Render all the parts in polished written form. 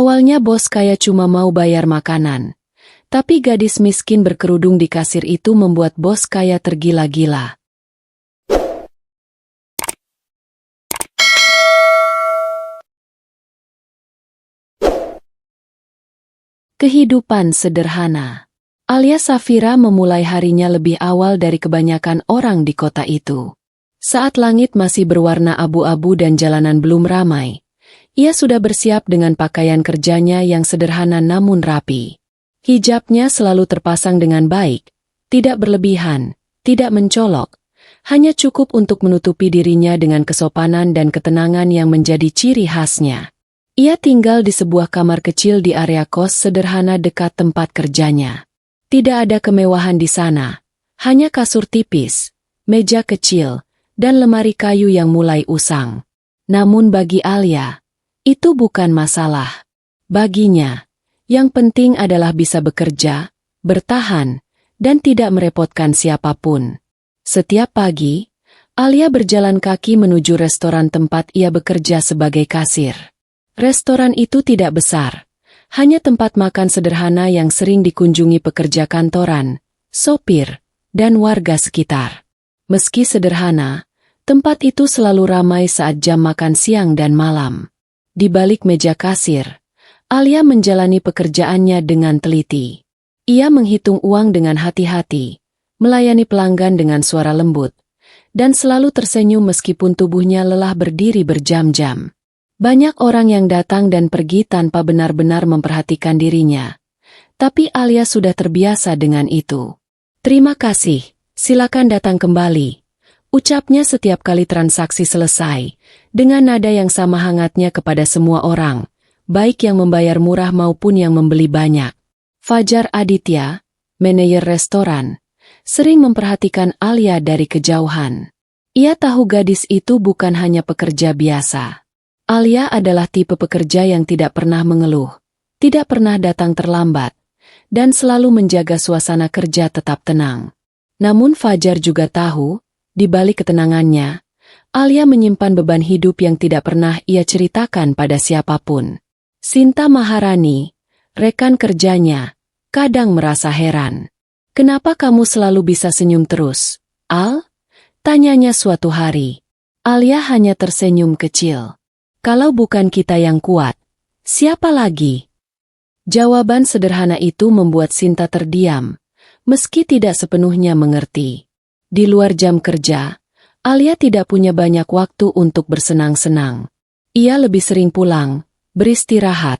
Awalnya bos kaya cuma mau bayar makanan. Tapi gadis miskin berkerudung di kasir itu membuat bos kaya tergila-gila. Kehidupan sederhana. Alia Safira memulai harinya lebih awal dari kebanyakan orang di kota itu. Saat langit masih berwarna abu-abu dan jalanan belum ramai, ia sudah bersiap dengan pakaian kerjanya yang sederhana namun rapi. Hijabnya selalu terpasang dengan baik, tidak berlebihan, tidak mencolok, hanya cukup untuk menutupi dirinya dengan kesopanan dan ketenangan yang menjadi ciri khasnya. Ia tinggal di sebuah kamar kecil di area kos sederhana dekat tempat kerjanya. Tidak ada kemewahan di sana, hanya kasur tipis, meja kecil, dan lemari kayu yang mulai usang. Namun bagi Alia, itu bukan masalah. Baginya, yang penting adalah bisa bekerja, bertahan, dan tidak merepotkan siapapun. Setiap pagi, Alia berjalan kaki menuju restoran tempat ia bekerja sebagai kasir. Restoran itu tidak besar, hanya tempat makan sederhana yang sering dikunjungi pekerja kantoran, sopir, dan warga sekitar. Meski sederhana, tempat itu selalu ramai saat jam makan siang dan malam. Di balik meja kasir, Alia menjalani pekerjaannya dengan teliti. Ia menghitung uang dengan hati-hati, melayani pelanggan dengan suara lembut, dan selalu tersenyum meskipun tubuhnya lelah berdiri berjam-jam. Banyak orang yang datang dan pergi tanpa benar-benar memperhatikan dirinya. Tapi Alia sudah terbiasa dengan itu. "Terima kasih, silakan datang kembali," ucapnya setiap kali transaksi selesai, dengan nada yang sama hangatnya kepada semua orang, baik yang membayar murah maupun yang membeli banyak. Fajar Aditya, manajer restoran, sering memperhatikan Alia dari kejauhan. Ia tahu gadis itu bukan hanya pekerja biasa. Alia adalah tipe pekerja yang tidak pernah mengeluh, tidak pernah datang terlambat, dan selalu menjaga suasana kerja tetap tenang. Namun Fajar juga tahu, di balik ketenangannya, Alia menyimpan beban hidup yang tidak pernah ia ceritakan pada siapapun. Sinta Maharani, rekan kerjanya, kadang merasa heran. "Kenapa kamu selalu bisa senyum terus, Al?" tanyanya suatu hari. Alia hanya tersenyum kecil. "Kalau bukan kita yang kuat, siapa lagi?" Jawaban sederhana itu membuat Sinta terdiam, meski tidak sepenuhnya mengerti. Di luar jam kerja, Alia tidak punya banyak waktu untuk bersenang-senang. Ia lebih sering pulang, beristirahat,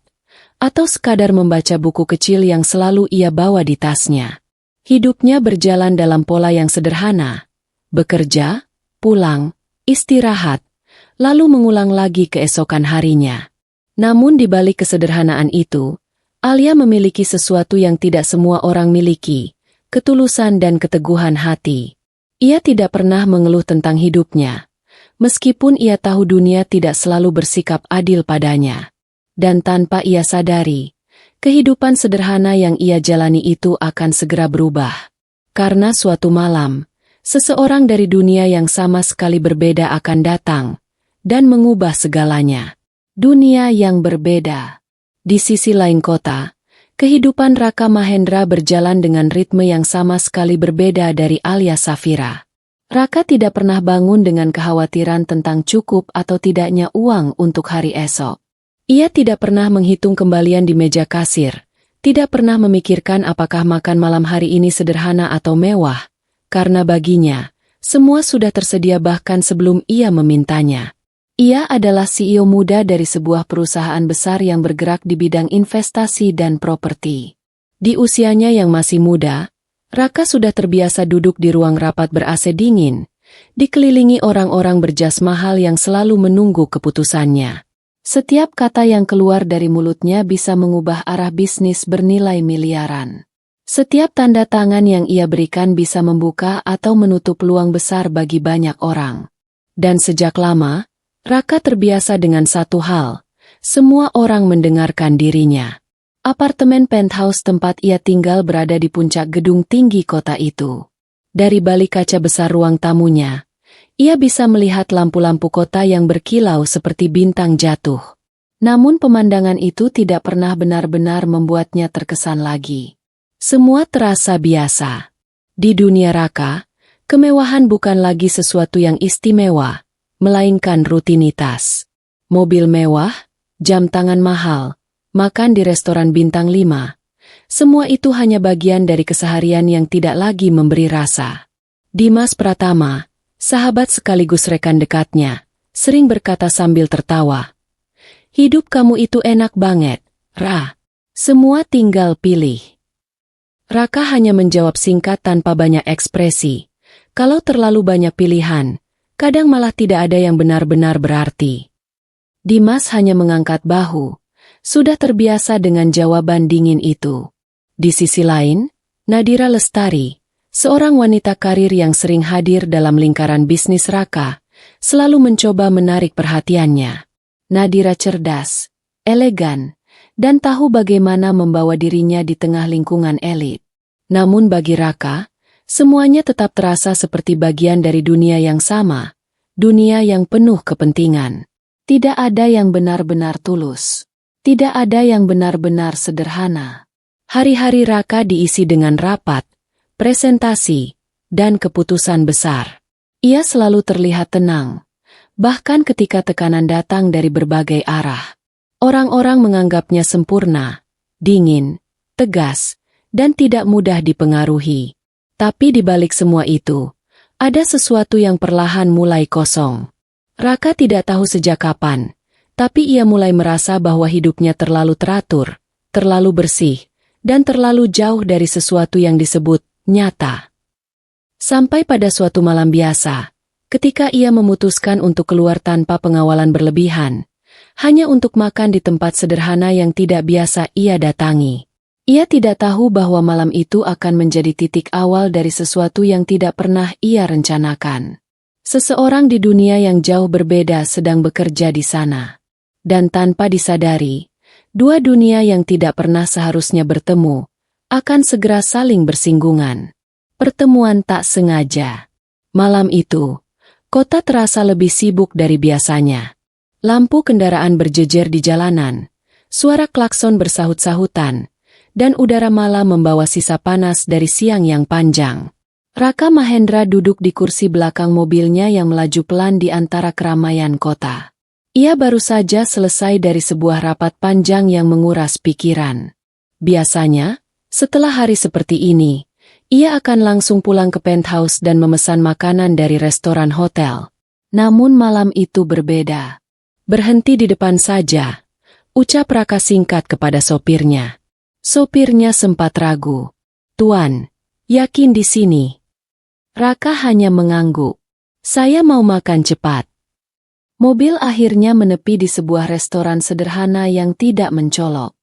atau sekadar membaca buku kecil yang selalu ia bawa di tasnya. Hidupnya berjalan dalam pola yang sederhana. Bekerja, pulang, istirahat, lalu mengulang lagi keesokan harinya. Namun di balik kesederhanaan itu, Alia memiliki sesuatu yang tidak semua orang miliki, ketulusan dan keteguhan hati. Ia tidak pernah mengeluh tentang hidupnya, meskipun ia tahu dunia tidak selalu bersikap adil padanya. Dan tanpa ia sadari, kehidupan sederhana yang ia jalani itu akan segera berubah. Karena suatu malam, seseorang dari dunia yang sama sekali berbeda akan datang dan mengubah segalanya. Dunia yang berbeda. Di sisi lain kota, kehidupan Raka Mahendra berjalan dengan ritme yang sama sekali berbeda dari Alia Safira. Raka tidak pernah bangun dengan kekhawatiran tentang cukup atau tidaknya uang untuk hari esok. Ia tidak pernah menghitung kembalian di meja kasir, tidak pernah memikirkan apakah makan malam hari ini sederhana atau mewah, karena baginya, semua sudah tersedia bahkan sebelum ia memintanya. Ia adalah CEO muda dari sebuah perusahaan besar yang bergerak di bidang investasi dan properti. Di usianya yang masih muda, Raka sudah terbiasa duduk di ruang rapat ber-AC dingin, dikelilingi orang-orang berjas mahal yang selalu menunggu keputusannya. Setiap kata yang keluar dari mulutnya bisa mengubah arah bisnis bernilai miliaran. Setiap tanda tangan yang ia berikan bisa membuka atau menutup peluang besar bagi banyak orang. Dan sejak lama, Raka terbiasa dengan satu hal, semua orang mendengarkan dirinya. Apartemen penthouse tempat ia tinggal berada di puncak gedung tinggi kota itu. Dari balik kaca besar ruang tamunya, ia bisa melihat lampu-lampu kota yang berkilau seperti bintang jatuh. Namun pemandangan itu tidak pernah benar-benar membuatnya terkesan lagi. Semua terasa biasa. Di dunia Raka, kemewahan bukan lagi sesuatu yang istimewa, melainkan rutinitas. Mobil mewah, jam tangan mahal, makan di restoran bintang 5. Semua itu hanya bagian dari keseharian yang tidak lagi memberi rasa. Dimas Pratama, sahabat sekaligus rekan dekatnya, sering berkata sambil tertawa, "Hidup kamu itu enak banget, Ra. Semua tinggal pilih." Raka hanya menjawab singkat tanpa banyak ekspresi. Kalau terlalu banyak pilihan, kadang malah tidak ada yang benar-benar berarti. Dimas hanya mengangkat bahu, sudah terbiasa dengan jawaban dingin itu. Di sisi lain, Nadira Lestari, seorang wanita karir yang sering hadir dalam lingkaran bisnis Raka, selalu mencoba menarik perhatiannya. Nadira cerdas, elegan, dan tahu bagaimana membawa dirinya di tengah lingkungan elit. Namun bagi Raka, semuanya tetap terasa seperti bagian dari dunia yang sama, dunia yang penuh kepentingan. Tidak ada yang benar-benar tulus. Tidak ada yang benar-benar sederhana. Hari-hari Raka diisi dengan rapat, presentasi, dan keputusan besar. Ia selalu terlihat tenang, bahkan ketika tekanan datang dari berbagai arah. Orang-orang menganggapnya sempurna, dingin, tegas, dan tidak mudah dipengaruhi. Tapi di balik semua itu, ada sesuatu yang perlahan mulai kosong. Raka tidak tahu sejak kapan, tapi ia mulai merasa bahwa hidupnya terlalu teratur, terlalu bersih, dan terlalu jauh dari sesuatu yang disebut nyata. Sampai pada suatu malam biasa, ketika ia memutuskan untuk keluar tanpa pengawalan berlebihan, hanya untuk makan di tempat sederhana yang tidak biasa ia datangi. Ia tidak tahu bahwa malam itu akan menjadi titik awal dari sesuatu yang tidak pernah ia rencanakan. Seseorang di dunia yang jauh berbeda sedang bekerja di sana. Dan tanpa disadari, dua dunia yang tidak pernah seharusnya bertemu, akan segera saling bersinggungan. Pertemuan tak sengaja. Malam itu, kota terasa lebih sibuk dari biasanya. Lampu kendaraan berjejer di jalanan, suara klakson bersahut-sahutan, dan udara malam membawa sisa panas dari siang yang panjang. Raka Mahendra duduk di kursi belakang mobilnya yang melaju pelan di antara keramaian kota. Ia baru saja selesai dari sebuah rapat panjang yang menguras pikiran. Biasanya, setelah hari seperti ini, ia akan langsung pulang ke penthouse dan memesan makanan dari restoran hotel. Namun malam itu berbeda. "Berhenti di depan saja," ucap Raka singkat kepada sopirnya. Sopirnya sempat ragu. "Tuan, yakin di sini?" Raka hanya mengangguk. "Saya mau makan cepat." Mobil akhirnya menepi di sebuah restoran sederhana yang tidak mencolok.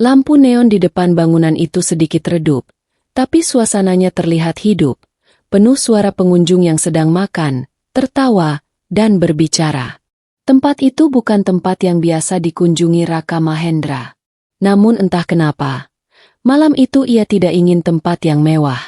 Lampu neon di depan bangunan itu sedikit redup, tapi suasananya terlihat hidup, penuh suara pengunjung yang sedang makan, tertawa, dan berbicara. Tempat itu bukan tempat yang biasa dikunjungi Raka Mahendra. Namun entah kenapa, malam itu ia tidak ingin tempat yang mewah.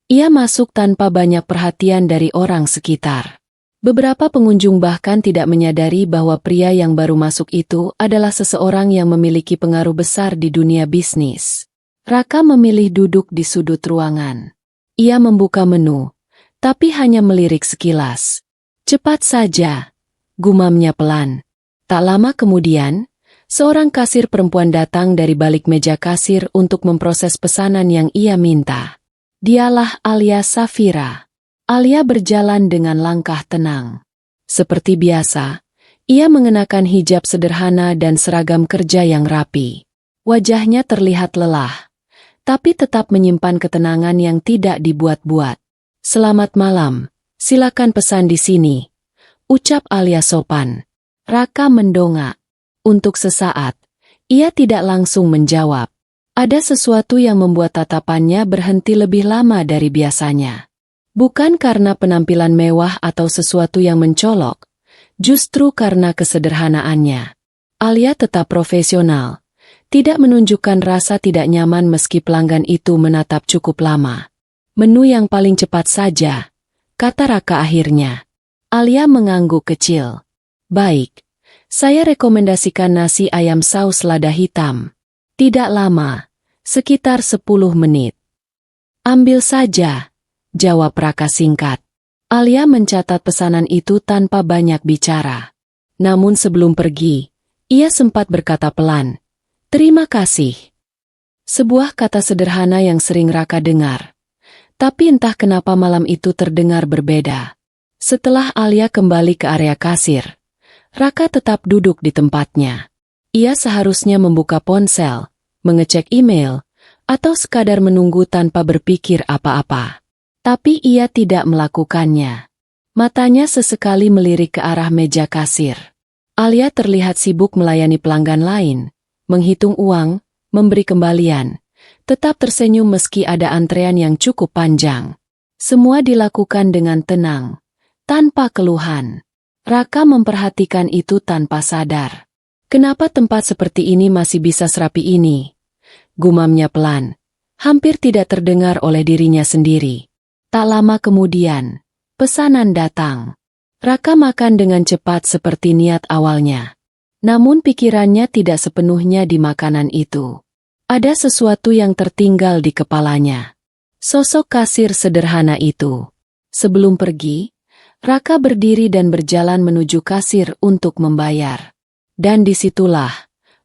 Ia masuk tanpa banyak perhatian dari orang sekitar. Beberapa pengunjung bahkan tidak menyadari bahwa pria yang baru masuk itu adalah seseorang yang memiliki pengaruh besar di dunia bisnis. Raka memilih duduk di sudut ruangan. Ia membuka menu, tapi hanya melirik sekilas. "Cepat saja," gumamnya pelan. Tak lama kemudian, seorang kasir perempuan datang dari balik meja kasir untuk memproses pesanan yang ia minta. Dialah Alia Safira. Alia berjalan dengan langkah tenang. Seperti biasa, ia mengenakan hijab sederhana dan seragam kerja yang rapi. Wajahnya terlihat lelah, tapi tetap menyimpan ketenangan yang tidak dibuat-buat. "Selamat malam, silakan pesan di sini," ucap Alia sopan. Raka mendongak. Untuk sesaat, ia tidak langsung menjawab. Ada sesuatu yang membuat tatapannya berhenti lebih lama dari biasanya. Bukan karena penampilan mewah atau sesuatu yang mencolok, justru karena kesederhanaannya. Alia tetap profesional, tidak menunjukkan rasa tidak nyaman meski pelanggan itu menatap cukup lama. "Menu yang paling cepat saja," kata Raka akhirnya. Alia mengangguk kecil. "Baik, Saya rekomendasikan nasi ayam saus lada hitam. Tidak lama, sekitar 10 menit. Ambil saja, jawab Raka singkat. Alia mencatat pesanan itu tanpa banyak bicara. Namun sebelum pergi, ia sempat berkata pelan, "Terima kasih." Sebuah kata sederhana yang sering Raka dengar. Tapi entah kenapa malam itu terdengar berbeda. Setelah Alia kembali ke area kasir, Raka tetap duduk di tempatnya. Ia seharusnya membuka ponsel, mengecek email, atau sekadar menunggu tanpa berpikir apa-apa. Tapi ia tidak melakukannya. Matanya sesekali melirik ke arah meja kasir. Alia terlihat sibuk melayani pelanggan lain, menghitung uang, memberi kembalian, tetap tersenyum meski ada antrean yang cukup panjang. Semua dilakukan dengan tenang, tanpa keluhan. Raka memperhatikan itu tanpa sadar. Kenapa tempat seperti ini masih bisa serapi ini? Gumamnya pelan, hampir tidak terdengar oleh dirinya sendiri. Tak lama kemudian, pesanan datang. Raka makan dengan cepat seperti niat awalnya. Namun pikirannya tidak sepenuhnya di makanan itu. Ada sesuatu yang tertinggal di kepalanya. Sosok kasir sederhana itu. Sebelum pergi, Raka berdiri dan berjalan menuju kasir untuk membayar. Dan disitulah,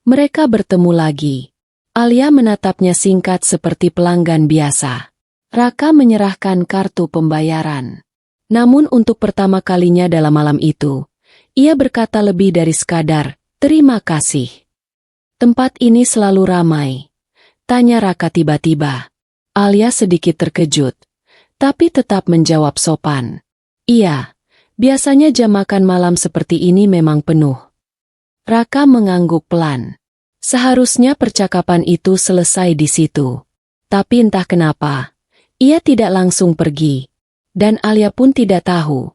mereka bertemu lagi. Alia menatapnya singkat seperti pelanggan biasa. Raka menyerahkan kartu pembayaran. Namun untuk pertama kalinya dalam malam itu, ia berkata lebih dari sekadar, "Terima kasih." "Tempat ini selalu ramai?" tanya Raka tiba-tiba. Alia sedikit terkejut, tapi tetap menjawab sopan. "Iya, biasanya jam makan malam seperti ini memang penuh." Raka mengangguk pelan. Seharusnya percakapan itu selesai di situ. Tapi entah kenapa, ia tidak langsung pergi. Dan Alia pun tidak tahu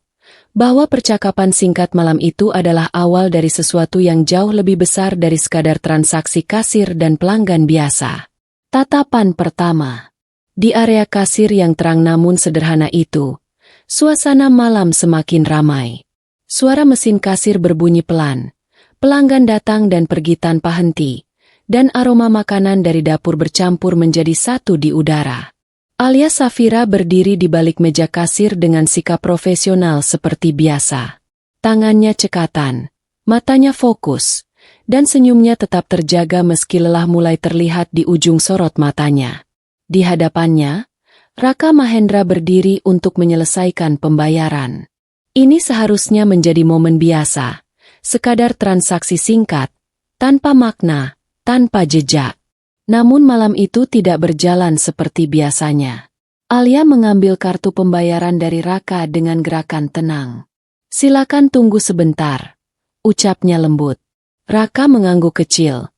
bahwa percakapan singkat malam itu adalah awal dari sesuatu yang jauh lebih besar dari sekadar transaksi kasir dan pelanggan biasa. Tatapan pertama. Di area kasir yang terang namun sederhana itu, suasana malam semakin ramai. Suara mesin kasir berbunyi pelan. Pelanggan datang dan pergi tanpa henti, dan aroma makanan dari dapur bercampur menjadi satu di udara. Alia Safira berdiri di balik meja kasir dengan sikap profesional seperti biasa. Tangannya cekatan, matanya fokus, dan senyumnya tetap terjaga meski lelah mulai terlihat di ujung sorot matanya. Di hadapannya, Raka Mahendra berdiri untuk menyelesaikan pembayaran. Ini seharusnya menjadi momen biasa, sekadar transaksi singkat, tanpa makna, tanpa jejak. Namun malam itu tidak berjalan seperti biasanya. Alia mengambil kartu pembayaran dari Raka dengan gerakan tenang. "Silakan tunggu sebentar," ucapnya lembut. Raka mengangguk kecil,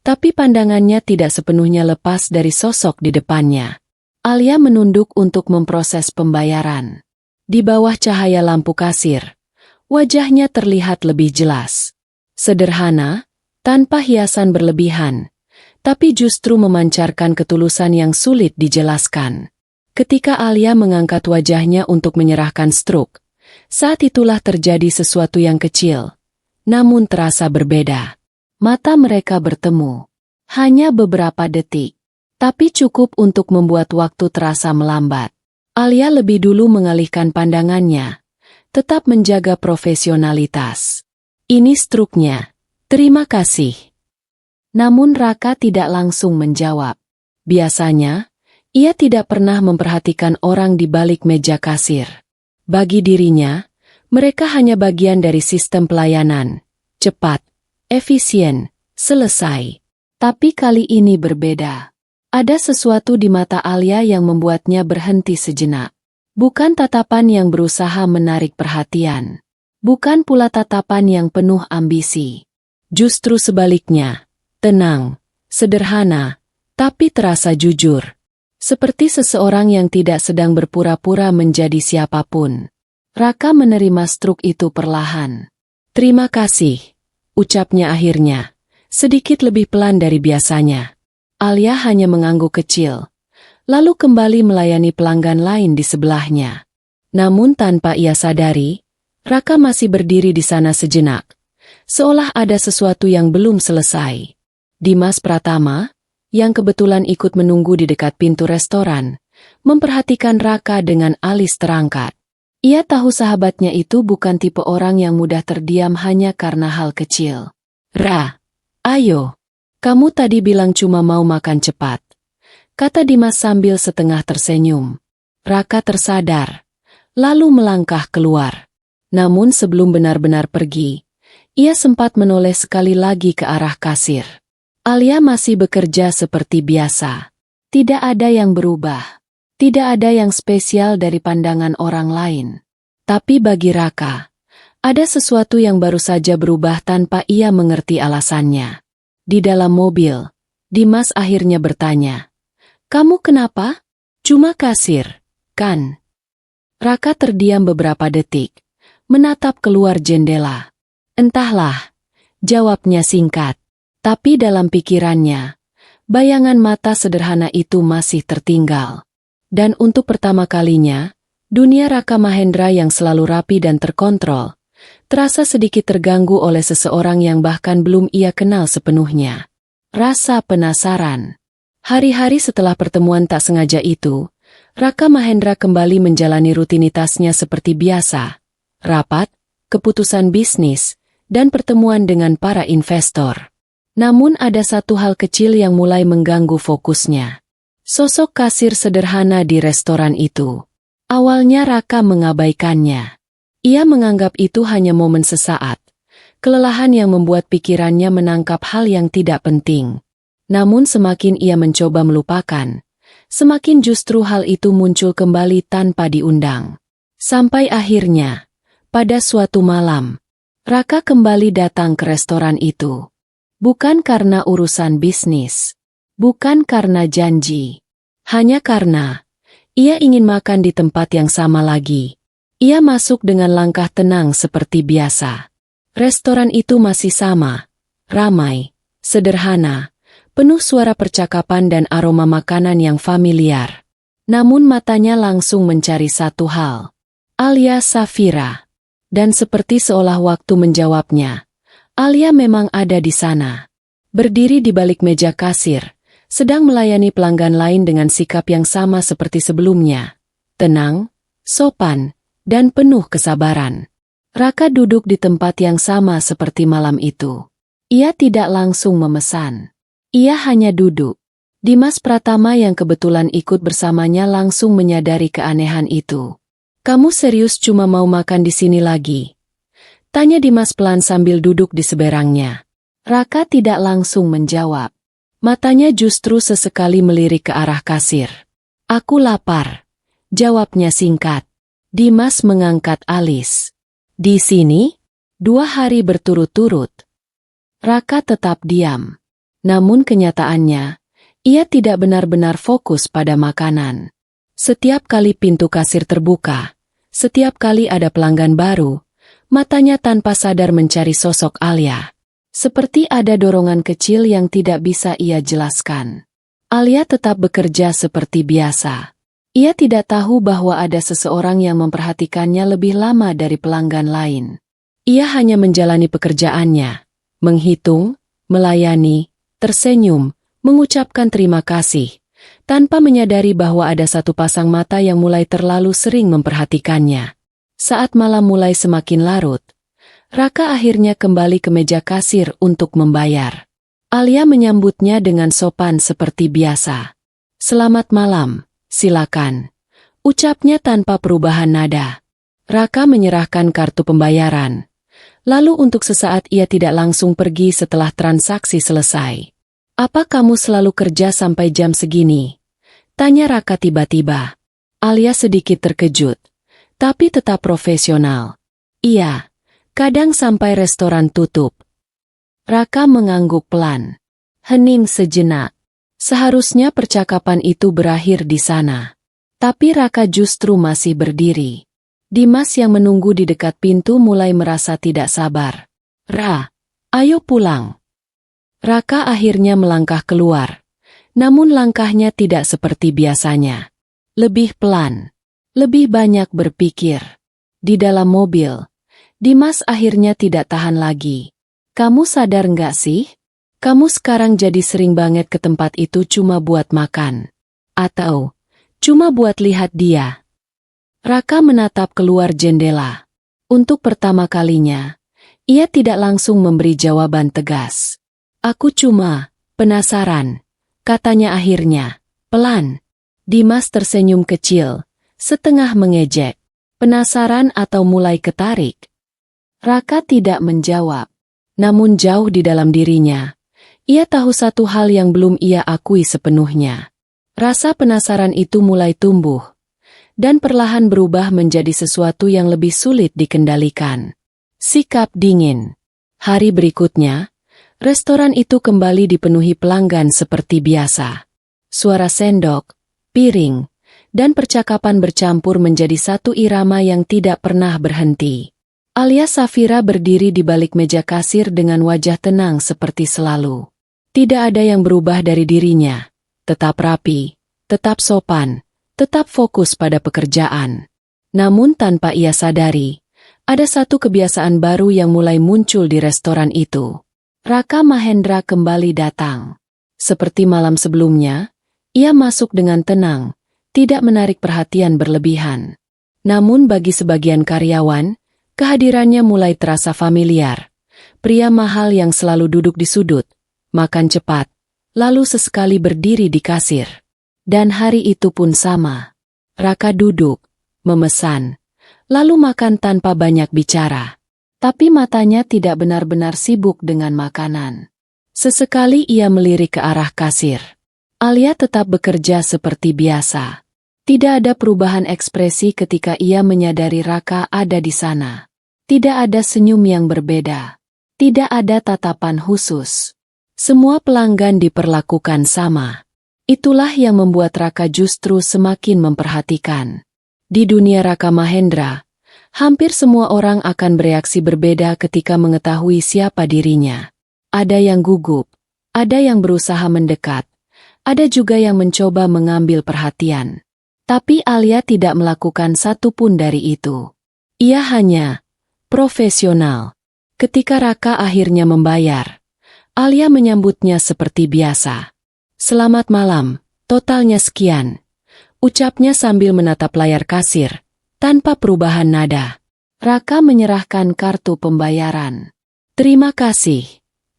tapi pandangannya tidak sepenuhnya lepas dari sosok di depannya. Alia menunduk untuk memproses pembayaran. Di bawah cahaya lampu kasir, wajahnya terlihat lebih jelas. Sederhana, tanpa hiasan berlebihan, tapi justru memancarkan ketulusan yang sulit dijelaskan. Ketika Alia mengangkat wajahnya untuk menyerahkan struk, saat itulah terjadi sesuatu yang kecil, namun terasa berbeda. Mata mereka bertemu. Hanya beberapa detik. Tapi cukup untuk membuat waktu terasa melambat. Alia lebih dulu mengalihkan pandangannya, tetap menjaga profesionalitas. "Ini struknya. Terima kasih." Namun Raka tidak langsung menjawab. Biasanya, ia tidak pernah memperhatikan orang di balik meja kasir. Bagi dirinya, mereka hanya bagian dari sistem pelayanan. Cepat, efisien, selesai. Tapi kali ini berbeda. Ada sesuatu di mata Alia yang membuatnya berhenti sejenak. Bukan tatapan yang berusaha menarik perhatian. Bukan pula tatapan yang penuh ambisi. Justru sebaliknya, tenang, sederhana, tapi terasa jujur. Seperti seseorang yang tidak sedang berpura-pura menjadi siapapun. Raka menerima struk itu perlahan. "Terima kasih," ucapnya akhirnya, sedikit lebih pelan dari biasanya. Alia hanya mengangguk kecil, lalu kembali melayani pelanggan lain di sebelahnya. Namun tanpa ia sadari, Raka masih berdiri di sana sejenak, seolah ada sesuatu yang belum selesai. Dimas Pratama, yang kebetulan ikut menunggu di dekat pintu restoran, memperhatikan Raka dengan alis terangkat. Ia tahu sahabatnya itu bukan tipe orang yang mudah terdiam hanya karena hal kecil. "Ra, ayo. Kamu tadi bilang cuma mau makan cepat," kata Dimas sambil setengah tersenyum. Raka tersadar, lalu melangkah keluar. Namun sebelum benar-benar pergi, ia sempat menoleh sekali lagi ke arah kasir. Alia masih bekerja seperti biasa. Tidak ada yang berubah. Tidak ada yang spesial dari pandangan orang lain. Tapi bagi Raka, ada sesuatu yang baru saja berubah tanpa ia mengerti alasannya. Di dalam mobil, Dimas akhirnya bertanya, "Kamu kenapa? Cuma kasir, kan?" Raka terdiam beberapa detik, menatap keluar jendela. "Entahlah," jawabnya singkat. Tapi dalam pikirannya, bayangan mata sederhana itu masih tertinggal. Dan untuk pertama kalinya, dunia Raka Mahendra yang selalu rapi dan terkontrol, terasa sedikit terganggu oleh seseorang yang bahkan belum ia kenal sepenuhnya. Rasa penasaran. Hari-hari setelah pertemuan tak sengaja itu, Raka Mahendra kembali menjalani rutinitasnya seperti biasa. Rapat, keputusan bisnis, dan pertemuan dengan para investor. Namun ada satu hal kecil yang mulai mengganggu fokusnya. Sosok kasir sederhana di restoran itu. Awalnya Raka mengabaikannya. Ia menganggap itu hanya momen sesaat. Kelelahan yang membuat pikirannya menangkap hal yang tidak penting. Namun semakin ia mencoba melupakan, semakin justru hal itu muncul kembali tanpa diundang. Sampai akhirnya, pada suatu malam, Raka kembali datang ke restoran itu. Bukan karena urusan bisnis. Bukan karena janji. Hanya karena ia ingin makan di tempat yang sama lagi. Ia masuk dengan langkah tenang seperti biasa. Restoran itu masih sama. Ramai, sederhana, penuh suara percakapan dan aroma makanan yang familiar. Namun matanya langsung mencari satu hal. Alia Safira. Dan seperti seolah waktu menjawabnya, Alia memang ada di sana. Berdiri di balik meja kasir, sedang melayani pelanggan lain dengan sikap yang sama seperti sebelumnya. Tenang, sopan, dan penuh kesabaran. Raka duduk di tempat yang sama seperti malam itu. Ia tidak langsung memesan. Ia hanya duduk. Dimas Pratama yang kebetulan ikut bersamanya langsung menyadari keanehan itu. "Kamu serius cuma mau makan di sini lagi?" tanya Dimas pelan sambil duduk di seberangnya. Raka tidak langsung menjawab. Matanya justru sesekali melirik ke arah kasir. "Aku lapar," jawabnya singkat. Dimas mengangkat alis. "Di sini? 2 hari berturut-turut?" Raka tetap diam. Namun kenyataannya, ia tidak benar-benar fokus pada makanan. Setiap kali pintu kasir terbuka, setiap kali ada pelanggan baru, matanya tanpa sadar mencari sosok Alia. Seperti ada dorongan kecil yang tidak bisa ia jelaskan. Alia tetap bekerja seperti biasa. Ia tidak tahu bahwa ada seseorang yang memperhatikannya lebih lama dari pelanggan lain. Ia hanya menjalani pekerjaannya, menghitung, melayani, tersenyum, mengucapkan terima kasih, tanpa menyadari bahwa ada satu pasang mata yang mulai terlalu sering memperhatikannya. Saat malam mulai semakin larut, Raka akhirnya kembali ke meja kasir untuk membayar. Alia menyambutnya dengan sopan seperti biasa. "Selamat malam, silakan," ucapnya tanpa perubahan nada. Raka menyerahkan kartu pembayaran. Lalu untuk sesaat ia tidak langsung pergi setelah transaksi selesai. "Apa kamu selalu kerja sampai jam segini?" tanya Raka tiba-tiba. Alia sedikit terkejut, tapi tetap profesional. "Iya. Kadang sampai restoran tutup." Raka mengangguk pelan. Hening sejenak. Seharusnya percakapan itu berakhir di sana. Tapi Raka justru masih berdiri. Dimas yang menunggu di dekat pintu mulai merasa tidak sabar. "Ra, ayo pulang." Raka akhirnya melangkah keluar. Namun langkahnya tidak seperti biasanya. Lebih pelan. Lebih banyak berpikir. Di dalam mobil, Dimas akhirnya tidak tahan lagi. Kamu sadar nggak sih? Kamu sekarang jadi sering banget ke tempat itu cuma buat makan. Atau cuma buat lihat dia. Raka menatap keluar jendela. Untuk pertama kalinya, ia tidak langsung memberi jawaban tegas. Aku cuma penasaran, katanya akhirnya, pelan. Dimas tersenyum kecil, setengah mengejek. Penasaran atau mulai ketarik? Raka tidak menjawab. Namun jauh di dalam dirinya, ia tahu satu hal yang belum ia akui sepenuhnya. Rasa penasaran itu mulai tumbuh, dan perlahan berubah menjadi sesuatu yang lebih sulit dikendalikan. Sikap dingin. Hari berikutnya, restoran itu kembali dipenuhi pelanggan seperti biasa. Suara sendok, piring, dan percakapan bercampur menjadi satu irama yang tidak pernah berhenti. Alia Safira berdiri di balik meja kasir dengan wajah tenang seperti selalu. Tidak ada yang berubah dari dirinya. Tetap rapi, tetap sopan, tetap fokus pada pekerjaan. Namun tanpa ia sadari, ada satu kebiasaan baru yang mulai muncul di restoran itu. Raka Mahendra kembali datang. Seperti malam sebelumnya, ia masuk dengan tenang, tidak menarik perhatian berlebihan. Namun bagi sebagian karyawan, kehadirannya mulai terasa familiar. Pria mahal yang selalu duduk di sudut, makan cepat, lalu sesekali berdiri di kasir. Dan hari itu pun sama. Raka duduk, memesan, lalu makan tanpa banyak bicara. Tapi matanya tidak benar-benar sibuk dengan makanan. Sesekali ia melirik ke arah kasir. Alia tetap bekerja seperti biasa. Tidak ada perubahan ekspresi ketika ia menyadari Raka ada di sana. Tidak ada senyum yang berbeda. Tidak ada tatapan khusus. Semua pelanggan diperlakukan sama. Itulah yang membuat Raka justru semakin memperhatikan. Di dunia Raka Mahendra, hampir semua orang akan bereaksi berbeda ketika mengetahui siapa dirinya. Ada yang gugup, ada yang berusaha mendekat, ada juga yang mencoba mengambil perhatian. Tapi Alia tidak melakukan satu pun dari itu. Ia hanya profesional. Ketika Raka akhirnya membayar, Alia menyambutnya seperti biasa. Selamat malam, totalnya sekian. Ucapnya sambil menatap layar kasir, tanpa perubahan nada. Raka menyerahkan kartu pembayaran. Terima kasih,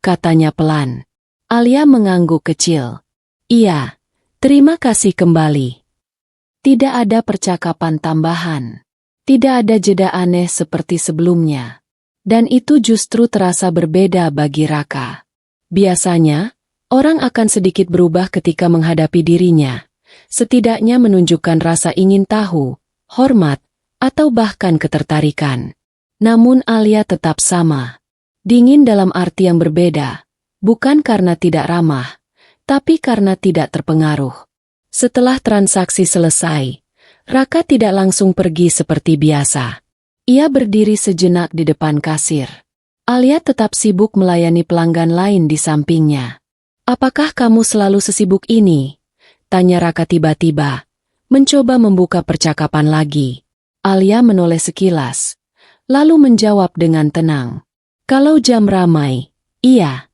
katanya pelan. Alia mengangguk kecil. Iya, terima kasih kembali. Tidak ada percakapan tambahan. Tidak ada jeda aneh seperti sebelumnya. Dan itu justru terasa berbeda bagi Raka. Biasanya, orang akan sedikit berubah ketika menghadapi dirinya. Setidaknya menunjukkan rasa ingin tahu, hormat, atau bahkan ketertarikan. Namun Alia tetap sama. Dingin dalam arti yang berbeda. Bukan karena tidak ramah, tapi karena tidak terpengaruh. Setelah transaksi selesai, Raka tidak langsung pergi seperti biasa. Ia berdiri sejenak di depan kasir. Alia tetap sibuk melayani pelanggan lain di sampingnya. Apakah kamu selalu sesibuk ini? Tanya Raka tiba-tiba, mencoba membuka percakapan lagi. Alia menoleh sekilas, lalu menjawab dengan tenang. Kalau jam ramai, iya.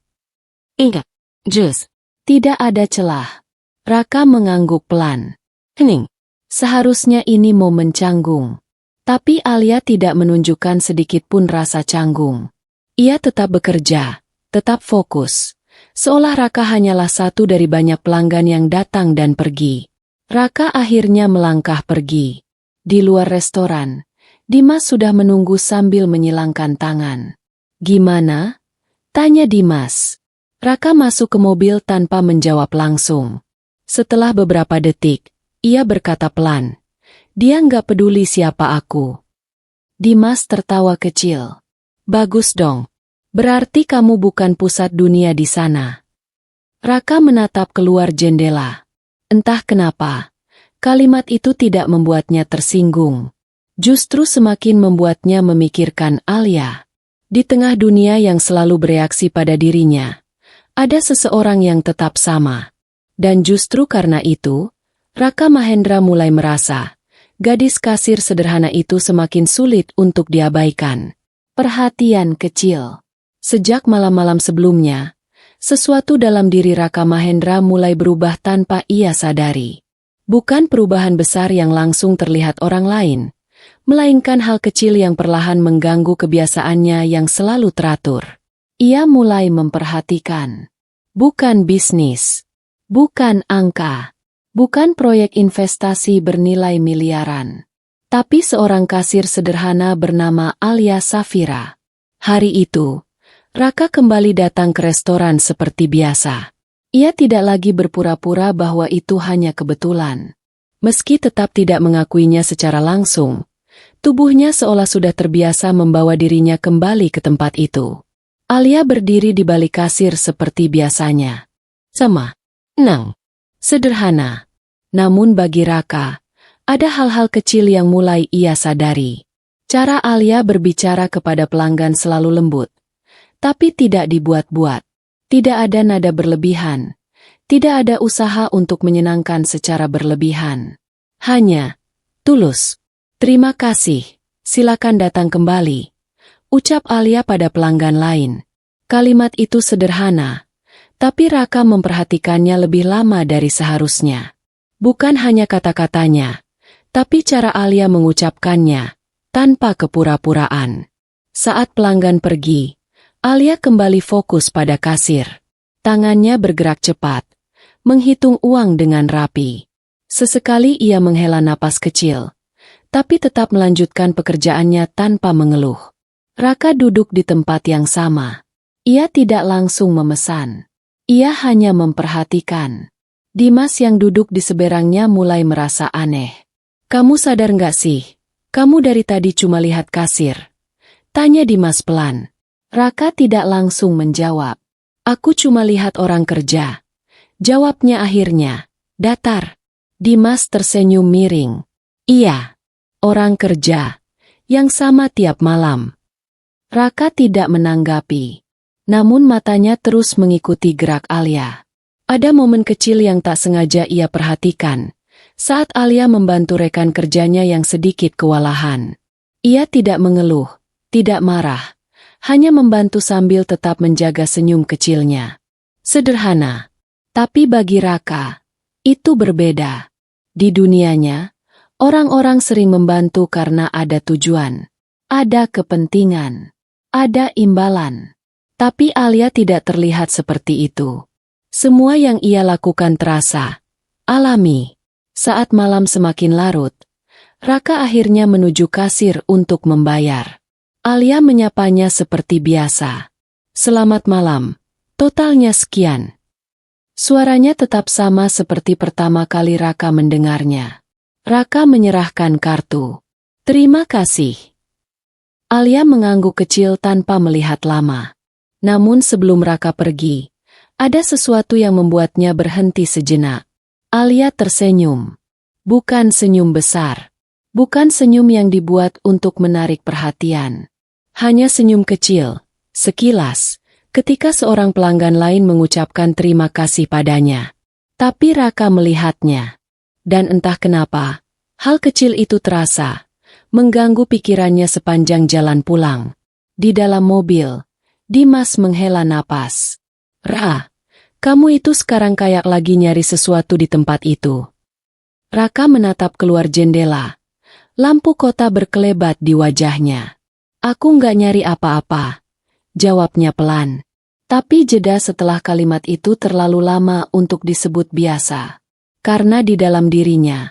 Enggak, Jus. Tidak ada celah. Raka mengangguk pelan. Hening. Seharusnya ini momen canggung. Tapi Alia tidak menunjukkan sedikit pun rasa canggung. Ia tetap bekerja, tetap fokus. Seolah Raka hanyalah satu dari banyak pelanggan yang datang dan pergi. Raka akhirnya melangkah pergi. Di luar restoran, Dimas sudah menunggu sambil menyilangkan tangan. Gimana? Tanya Dimas. Raka masuk ke mobil tanpa menjawab langsung. Setelah beberapa detik, ia berkata pelan. Dia nggak peduli siapa aku. Dimas tertawa kecil. Bagus dong. Berarti kamu bukan pusat dunia di sana. Raka menatap keluar jendela. Entah kenapa, kalimat itu tidak membuatnya tersinggung. Justru semakin membuatnya memikirkan Alia. Di tengah dunia yang selalu bereaksi pada dirinya, ada seseorang yang tetap sama. Dan justru karena itu, Raka Mahendra mulai merasa, gadis kasir sederhana itu semakin sulit untuk diabaikan. Perhatian kecil. Sejak malam-malam sebelumnya, sesuatu dalam diri Raka Mahendra mulai berubah tanpa ia sadari. Bukan perubahan besar yang langsung terlihat orang lain, melainkan hal kecil yang perlahan mengganggu kebiasaannya yang selalu teratur. Ia mulai memperhatikan. Bukan bisnis. Bukan angka. Bukan proyek investasi bernilai miliaran. Tapi seorang kasir sederhana bernama Alia Safira. Hari itu, Raka kembali datang ke restoran seperti biasa. Ia tidak lagi berpura-pura bahwa itu hanya kebetulan. Meski tetap tidak mengakuinya secara langsung, tubuhnya seolah sudah terbiasa membawa dirinya kembali ke tempat itu. Alia berdiri di balik kasir seperti biasanya. Tenang, sederhana. Namun bagi Raka, ada hal-hal kecil yang mulai ia sadari. Cara Alia berbicara kepada pelanggan selalu lembut, tapi tidak dibuat-buat. Tidak ada nada berlebihan. Tidak ada usaha untuk menyenangkan secara berlebihan. Hanya, tulus. Terima kasih, silakan datang kembali. Ucap Alia pada pelanggan lain. Kalimat itu sederhana, tapi Raka memperhatikannya lebih lama dari seharusnya. Bukan hanya kata-katanya, tapi cara Alia mengucapkannya, tanpa kepura-puraan. Saat pelanggan pergi, Alia kembali fokus pada kasir. Tangannya bergerak cepat, menghitung uang dengan rapi. Sesekali ia menghela napas kecil, tapi tetap melanjutkan pekerjaannya tanpa mengeluh. Raka duduk di tempat yang sama. Ia tidak langsung memesan. Ia hanya memperhatikan. Dimas yang duduk di seberangnya mulai merasa aneh. Kamu sadar nggak sih? Kamu dari tadi cuma lihat kasir. Tanya Dimas pelan. Raka tidak langsung menjawab. Aku cuma lihat orang kerja. Jawabnya akhirnya. Datar. Dimas tersenyum miring. Iya. Orang kerja. Yang sama tiap malam. Raka tidak menanggapi. Namun matanya terus mengikuti gerak Alia. Ada momen kecil yang tak sengaja ia perhatikan, saat Alia membantu rekan kerjanya yang sedikit kewalahan. Ia tidak mengeluh, tidak marah, hanya membantu sambil tetap menjaga senyum kecilnya. Sederhana, tapi bagi Raka, itu berbeda. Di dunianya, orang-orang sering membantu karena ada tujuan, ada kepentingan, ada imbalan. Tapi Alia tidak terlihat seperti itu. Semua yang ia lakukan terasa alami. Saat malam semakin larut, Raka akhirnya menuju kasir untuk membayar. Alia menyapanya seperti biasa. Selamat malam, totalnya sekian. Suaranya tetap sama seperti pertama kali Raka mendengarnya. Raka menyerahkan kartu. Terima kasih. Alia mengangguk kecil tanpa melihat lama. Namun sebelum Raka pergi, ada sesuatu yang membuatnya berhenti sejenak. Alia tersenyum. Bukan senyum besar. Bukan senyum yang dibuat untuk menarik perhatian. Hanya senyum kecil, sekilas, ketika seorang pelanggan lain mengucapkan terima kasih padanya. Tapi Raka melihatnya. Dan entah kenapa, hal kecil itu terasa, mengganggu pikirannya sepanjang jalan pulang. Di dalam mobil, Dimas menghela napas. Kamu itu sekarang kayak lagi nyari sesuatu di tempat itu. Raka menatap keluar jendela. Lampu kota berkelebat di wajahnya. Aku nggak nyari apa-apa, jawabnya pelan. Tapi jeda setelah kalimat itu terlalu lama untuk disebut biasa. Karena di dalam dirinya,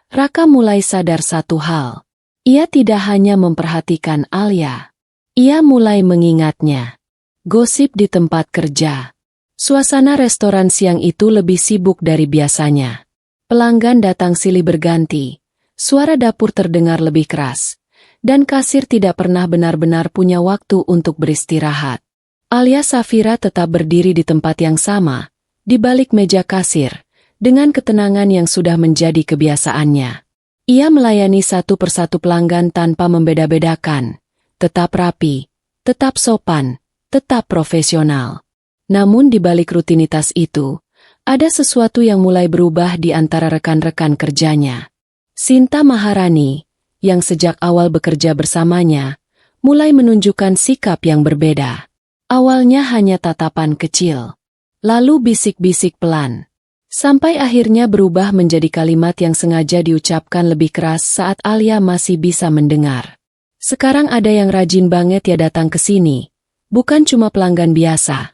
Raka mulai sadar satu hal. Ia tidak hanya memperhatikan Alia. Ia mulai mengingatnya. Gosip di tempat kerja. Suasana restoran siang itu lebih sibuk dari biasanya. Pelanggan datang silih berganti. Suara dapur terdengar lebih keras. Dan kasir tidak pernah benar-benar punya waktu untuk beristirahat. Alia Safira tetap berdiri di tempat yang sama, di balik meja kasir, dengan ketenangan yang sudah menjadi kebiasaannya. Ia melayani satu persatu pelanggan tanpa membeda-bedakan. Tetap rapi, tetap sopan, tetap profesional. Namun di balik rutinitas itu, ada sesuatu yang mulai berubah di antara rekan-rekan kerjanya. Sinta Maharani, yang sejak awal bekerja bersamanya, mulai menunjukkan sikap yang berbeda. Awalnya hanya tatapan kecil, lalu bisik-bisik pelan, sampai akhirnya berubah menjadi kalimat yang sengaja diucapkan lebih keras saat Alia masih bisa mendengar. Sekarang ada yang rajin banget ya datang ke sini, bukan cuma pelanggan biasa,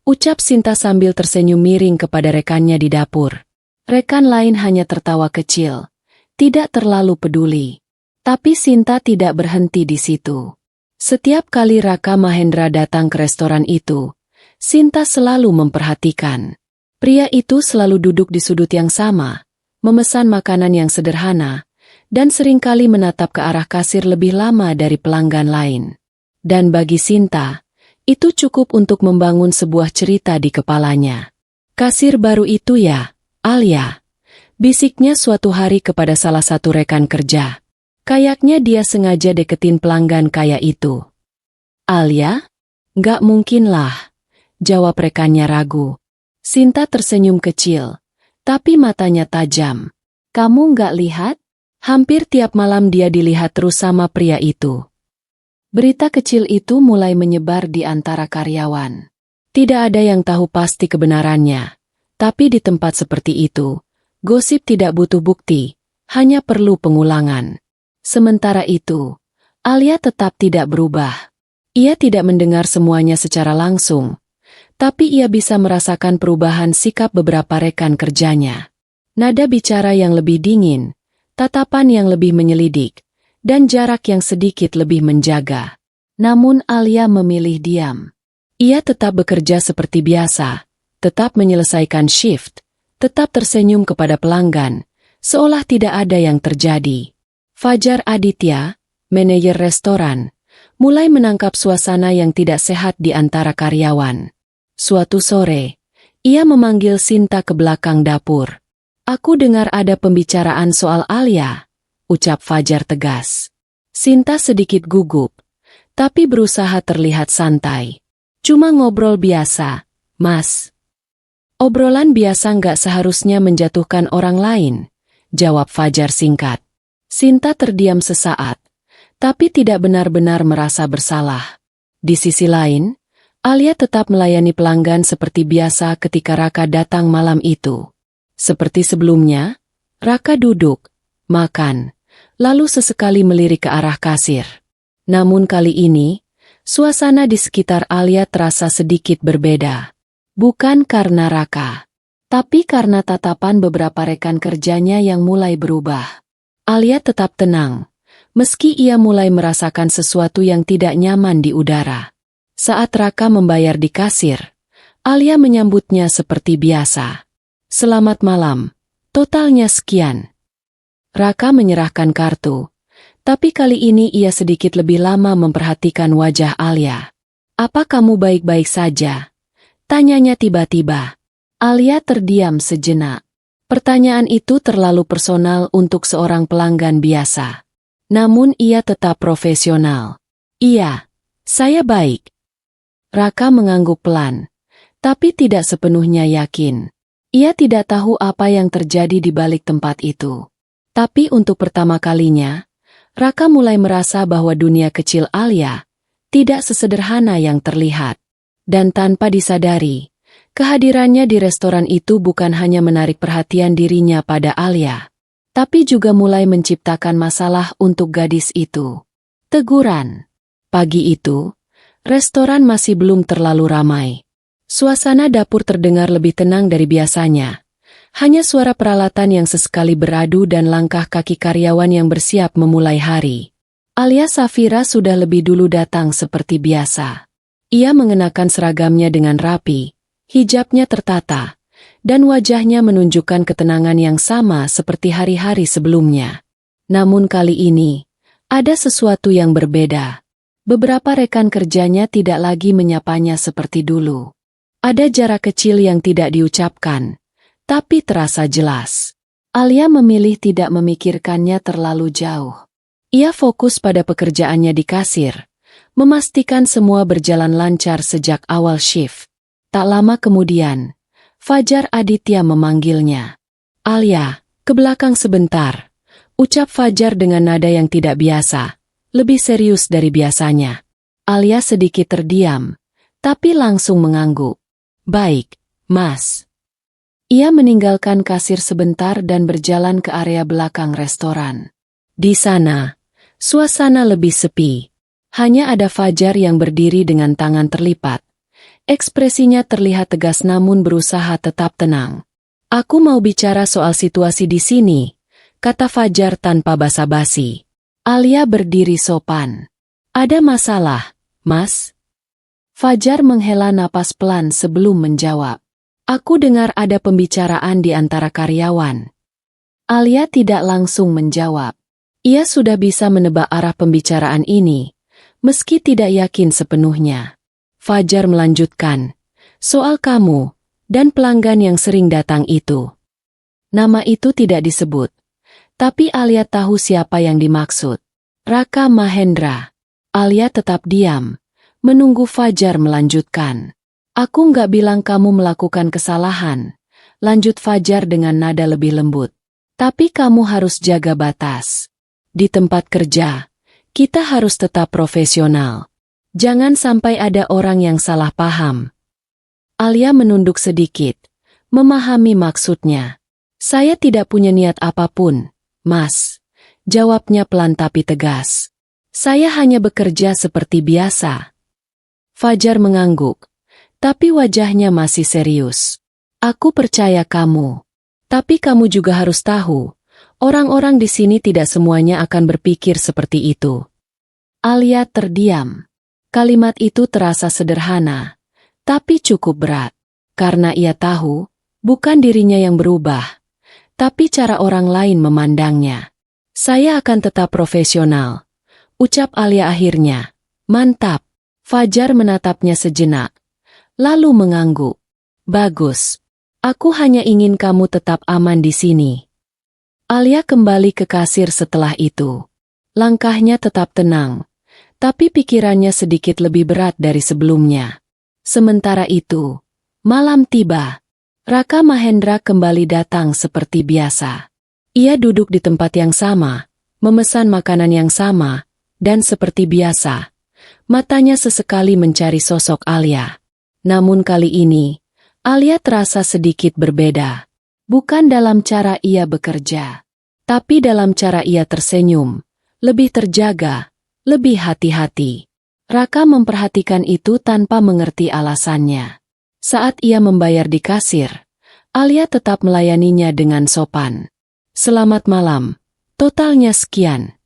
ucap Sinta sambil tersenyum miring kepada rekannya di dapur. Rekan lain hanya tertawa kecil, tidak terlalu peduli. Tapi Sinta tidak berhenti di situ. Setiap kali Raka Mahendra datang ke restoran itu, Sinta selalu memperhatikan. Pria itu selalu duduk di sudut yang sama, memesan makanan yang sederhana, dan seringkali menatap ke arah kasir lebih lama dari pelanggan lain. Dan bagi Sinta, itu cukup untuk membangun sebuah cerita di kepalanya. Kasir baru itu ya, Alia, bisiknya suatu hari kepada salah satu rekan kerja. Kayaknya dia sengaja deketin pelanggan kaya itu. Alia? Nggak mungkin lah, jawab rekannya ragu. Sinta tersenyum kecil, tapi matanya tajam. Kamu nggak lihat? Hampir tiap malam dia dilihat terus sama pria itu. Berita kecil itu mulai menyebar di antara karyawan. Tidak ada yang tahu pasti kebenarannya. Tapi di tempat seperti itu, gosip tidak butuh bukti, hanya perlu pengulangan. Sementara itu, Alia tetap tidak berubah. Ia tidak mendengar semuanya secara langsung, tapi ia bisa merasakan perubahan sikap beberapa rekan kerjanya. Nada bicara yang lebih dingin, tatapan yang lebih menyelidik, dan jarak yang sedikit lebih menjaga. Namun Alia memilih diam. Ia tetap bekerja seperti biasa, tetap menyelesaikan shift, tetap tersenyum kepada pelanggan, seolah tidak ada yang terjadi. Fajar Aditya, manajer restoran, mulai menangkap suasana yang tidak sehat di antara karyawan. Suatu sore, ia memanggil Sinta ke belakang dapur. Aku dengar ada pembicaraan soal Alia, ucap Fajar tegas. Sinta sedikit gugup, tapi berusaha terlihat santai. Cuma ngobrol biasa, Mas. Obrolan biasa nggak seharusnya menjatuhkan orang lain, jawab Fajar singkat. Sinta terdiam sesaat, tapi tidak benar-benar merasa bersalah. Di sisi lain, Alia tetap melayani pelanggan seperti biasa ketika Raka datang malam itu. Seperti sebelumnya, Raka duduk, makan, lalu sesekali melirik ke arah kasir. Namun kali ini, suasana di sekitar Alia terasa sedikit berbeda. Bukan karena Raka, tapi karena tatapan beberapa rekan kerjanya yang mulai berubah. Alia tetap tenang, meski ia mulai merasakan sesuatu yang tidak nyaman di udara. Saat Raka membayar di kasir, Alia menyambutnya seperti biasa. Selamat malam, totalnya sekian. Raka menyerahkan kartu, tapi kali ini ia sedikit lebih lama memperhatikan wajah Alia. Apa kamu baik-baik saja? Tanyanya tiba-tiba. Alia terdiam sejenak. Pertanyaan itu terlalu personal untuk seorang pelanggan biasa. Namun ia tetap profesional. Iya, saya baik. Raka mengangguk pelan, tapi tidak sepenuhnya yakin. Ia tidak tahu apa yang terjadi di balik tempat itu. Tapi untuk pertama kalinya, Raka mulai merasa bahwa dunia kecil Alia tidak sesederhana yang terlihat. Dan tanpa disadari, kehadirannya di restoran itu bukan hanya menarik perhatian dirinya pada Alia, tapi juga mulai menciptakan masalah untuk gadis itu. Teguran. Pagi itu, restoran masih belum terlalu ramai. Suasana dapur terdengar lebih tenang dari biasanya. Hanya suara peralatan yang sesekali beradu dan langkah kaki karyawan yang bersiap memulai hari. Alia Safira sudah lebih dulu datang seperti biasa. Ia mengenakan seragamnya dengan rapi, hijabnya tertata, dan wajahnya menunjukkan ketenangan yang sama seperti hari-hari sebelumnya. Namun kali ini, ada sesuatu yang berbeda. Beberapa rekan kerjanya tidak lagi menyapanya seperti dulu. Ada jarak kecil yang tidak diucapkan, tapi terasa jelas. Alia memilih tidak memikirkannya terlalu jauh. Ia fokus pada pekerjaannya di kasir, memastikan semua berjalan lancar sejak awal shift. Tak lama kemudian, Fajar Aditya memanggilnya. Alia, ke belakang sebentar, ucap Fajar dengan nada yang tidak biasa. Lebih serius dari biasanya. Alia sedikit terdiam, tapi langsung mengangguk. Baik, Mas. Ia meninggalkan kasir sebentar dan berjalan ke area belakang restoran. Di sana, suasana lebih sepi. Hanya ada Fajar yang berdiri dengan tangan terlipat. Ekspresinya terlihat tegas namun berusaha tetap tenang. Aku mau bicara soal situasi di sini, kata Fajar tanpa basa-basi. Alia berdiri sopan. Ada masalah, Mas? Fajar menghela napas pelan sebelum menjawab. Aku dengar ada pembicaraan di antara karyawan. Alia tidak langsung menjawab. Ia sudah bisa menebak arah pembicaraan ini, meski tidak yakin sepenuhnya. Fajar melanjutkan, soal kamu dan pelanggan yang sering datang itu. Nama itu tidak disebut, tapi Alia tahu siapa yang dimaksud. Raka Mahendra. Alia tetap diam, menunggu Fajar melanjutkan. Aku nggak bilang kamu melakukan kesalahan, lanjut Fajar dengan nada lebih lembut. Tapi kamu harus jaga batas. Di tempat kerja, kita harus tetap profesional. Jangan sampai ada orang yang salah paham. Alia menunduk sedikit, memahami maksudnya. Saya tidak punya niat apapun, Mas. Jawabnya pelan tapi tegas. Saya hanya bekerja seperti biasa. Fajar mengangguk, tapi wajahnya masih serius. Aku percaya kamu. Tapi kamu juga harus tahu, orang-orang di sini tidak semuanya akan berpikir seperti itu. Alia terdiam. Kalimat itu terasa sederhana, tapi cukup berat. Karena ia tahu, bukan dirinya yang berubah, tapi cara orang lain memandangnya. Saya akan tetap profesional, ucap Alia akhirnya. Mantap. Fajar menatapnya sejenak, lalu mengangguk. Bagus. Aku hanya ingin kamu tetap aman di sini. Alia kembali ke kasir setelah itu. Langkahnya tetap tenang, tapi pikirannya sedikit lebih berat dari sebelumnya. Sementara itu, malam tiba. Raka Mahendra kembali datang seperti biasa. Ia duduk di tempat yang sama, memesan makanan yang sama, dan seperti biasa, matanya sesekali mencari sosok Alia. Namun kali ini, Alia terasa sedikit berbeda. Bukan dalam cara ia bekerja, tapi dalam cara ia tersenyum, lebih terjaga, lebih hati-hati. Raka memperhatikan itu tanpa mengerti alasannya. Saat ia membayar di kasir, Alia tetap melayaninya dengan sopan. Selamat malam, totalnya sekian.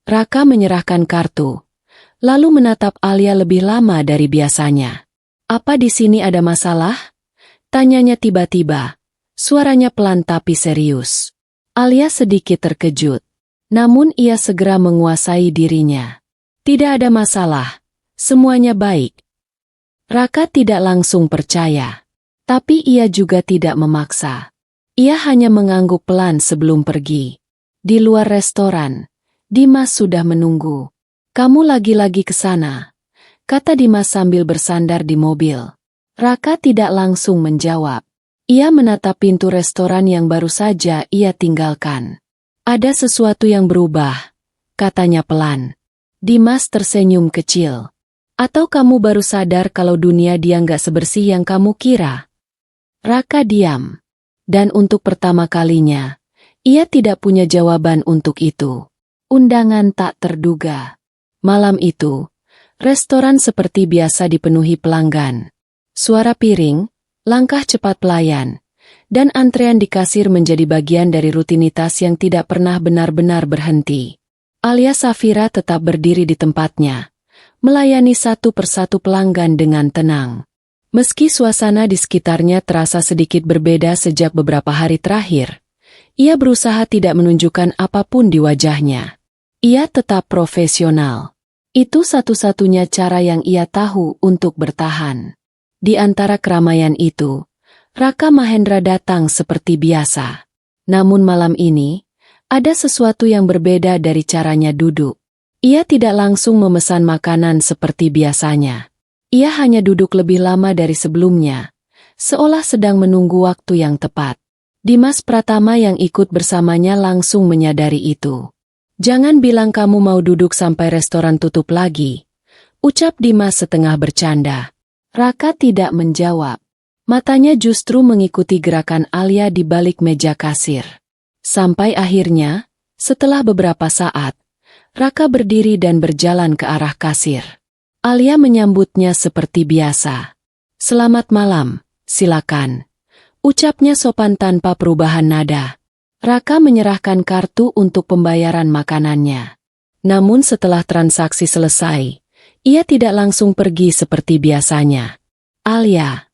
Raka menyerahkan kartu, lalu menatap Alia lebih lama dari biasanya. Apa di sini ada masalah? Tanyanya tiba-tiba, suaranya pelan tapi serius. Alia sedikit terkejut, namun ia segera menguasai dirinya. Tidak ada masalah, semuanya baik. Raka tidak langsung percaya, tapi ia juga tidak memaksa. Ia hanya mengangguk pelan sebelum pergi. Di luar restoran, Dimas sudah menunggu. Kamu lagi-lagi ke sana, kata Dimas sambil bersandar di mobil. Raka tidak langsung menjawab. Ia menatap pintu restoran yang baru saja ia tinggalkan. Ada sesuatu yang berubah, katanya pelan. Dimas tersenyum kecil. Atau kamu baru sadar kalau dunia dia nggak sebersih yang kamu kira? Raka diam. Dan untuk pertama kalinya, ia tidak punya jawaban untuk itu. Undangan tak terduga. Malam itu, restoran seperti biasa dipenuhi pelanggan. Suara piring, langkah cepat pelayan, dan antrean di kasir menjadi bagian dari rutinitas yang tidak pernah benar-benar berhenti. Alia Safira tetap berdiri di tempatnya, melayani satu persatu pelanggan dengan tenang. Meski suasana di sekitarnya terasa sedikit berbeda sejak beberapa hari terakhir, ia berusaha tidak menunjukkan apapun di wajahnya. Ia tetap profesional. Itu satu-satunya cara yang ia tahu untuk bertahan. Di antara keramaian itu, Raka Mahendra datang seperti biasa. Namun malam ini, ada sesuatu yang berbeda dari caranya duduk. Ia tidak langsung memesan makanan seperti biasanya. Ia hanya duduk lebih lama dari sebelumnya, seolah sedang menunggu waktu yang tepat. Dimas Pratama yang ikut bersamanya langsung menyadari itu. Jangan bilang kamu mau duduk sampai restoran tutup lagi, ucap Dimas setengah bercanda. Raka tidak menjawab. Matanya justru mengikuti gerakan Alia di balik meja kasir. Sampai akhirnya, setelah beberapa saat, Raka berdiri dan berjalan ke arah kasir. Alia menyambutnya seperti biasa. "Selamat malam, silakan," ucapnya sopan tanpa perubahan nada. Raka menyerahkan kartu untuk pembayaran makanannya. Namun setelah transaksi selesai, ia tidak langsung pergi seperti biasanya. "Alia,"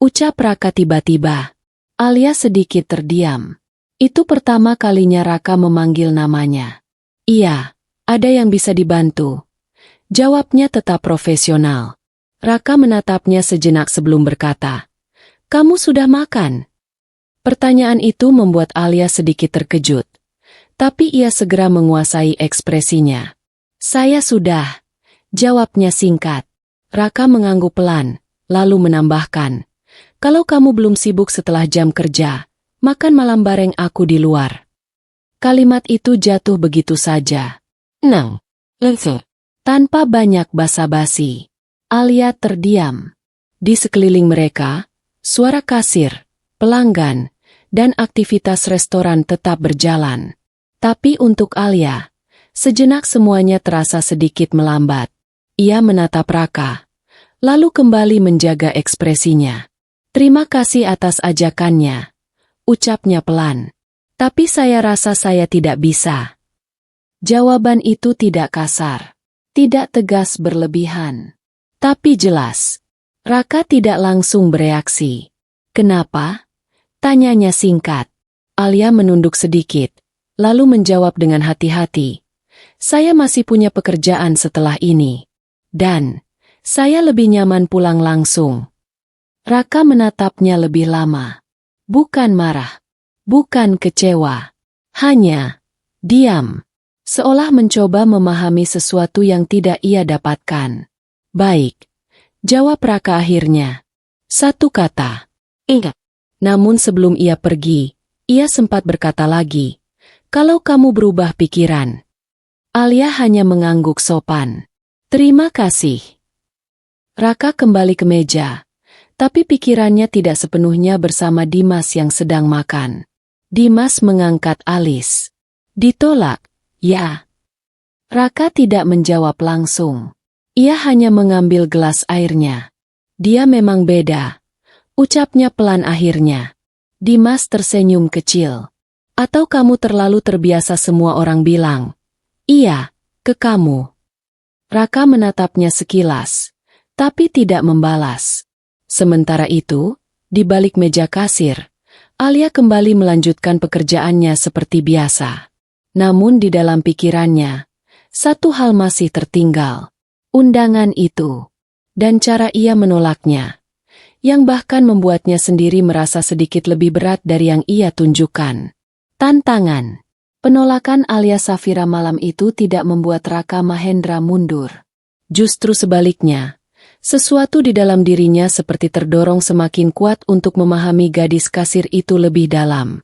ucap Raka tiba-tiba. Alia sedikit terdiam. Itu pertama kalinya Raka memanggil namanya. "Iya, ada yang bisa dibantu?" Jawabnya tetap profesional. Raka menatapnya sejenak sebelum berkata, "Kamu sudah makan?" Pertanyaan itu membuat Alia sedikit terkejut. Tapi ia segera menguasai ekspresinya. "Saya sudah," jawabnya singkat. Raka mengangguk pelan, lalu menambahkan, "Kalau kamu belum sibuk setelah jam kerja, makan malam bareng aku di luar." Kalimat itu jatuh begitu saja. Langsung. Tanpa banyak basa-basi. Alia terdiam. Di sekeliling mereka, suara kasir, pelanggan, dan aktivitas restoran tetap berjalan. Tapi untuk Alia, sejenak semuanya terasa sedikit melambat. Ia menatap Raka, lalu kembali menjaga ekspresinya. "Terima kasih atas ajakannya," ucapnya pelan. "Tapi saya rasa saya tidak bisa." Jawaban itu tidak kasar, tidak tegas berlebihan, tapi jelas. Raka tidak langsung bereaksi. "Kenapa?" tanyanya singkat. Alia menunduk sedikit, lalu menjawab dengan hati-hati, "Saya masih punya pekerjaan setelah ini. Dan saya lebih nyaman pulang langsung." Raka menatapnya lebih lama. Bukan marah, bukan kecewa, hanya diam, seolah mencoba memahami sesuatu yang tidak ia dapatkan. "Baik," jawab Raka akhirnya. "Satu kata." "Enggak." Namun sebelum ia pergi, ia sempat berkata lagi, "Kalau kamu berubah pikiran." Alia hanya mengangguk sopan. "Terima kasih." Raka kembali ke meja, tapi pikirannya tidak sepenuhnya bersama Dimas yang sedang makan. Dimas mengangkat alis. "Ditolak, ya?" Raka tidak menjawab langsung. Ia hanya mengambil gelas airnya. "Dia memang beda," ucapnya pelan akhirnya. Dimas tersenyum kecil. "Atau kamu terlalu terbiasa semua orang bilang, 'Iya,' ke kamu?" Raka menatapnya sekilas, tapi tidak membalas. Sementara itu, di balik meja kasir, Alia kembali melanjutkan pekerjaannya seperti biasa. Namun di dalam pikirannya, satu hal masih tertinggal. Undangan itu. Dan cara ia menolaknya, yang bahkan membuatnya sendiri merasa sedikit lebih berat dari yang ia tunjukkan. Tantangan. Penolakan Alia Safira malam itu tidak membuat Raka Mahendra mundur. Justru sebaliknya, sesuatu di dalam dirinya seperti terdorong semakin kuat untuk memahami gadis kasir itu lebih dalam.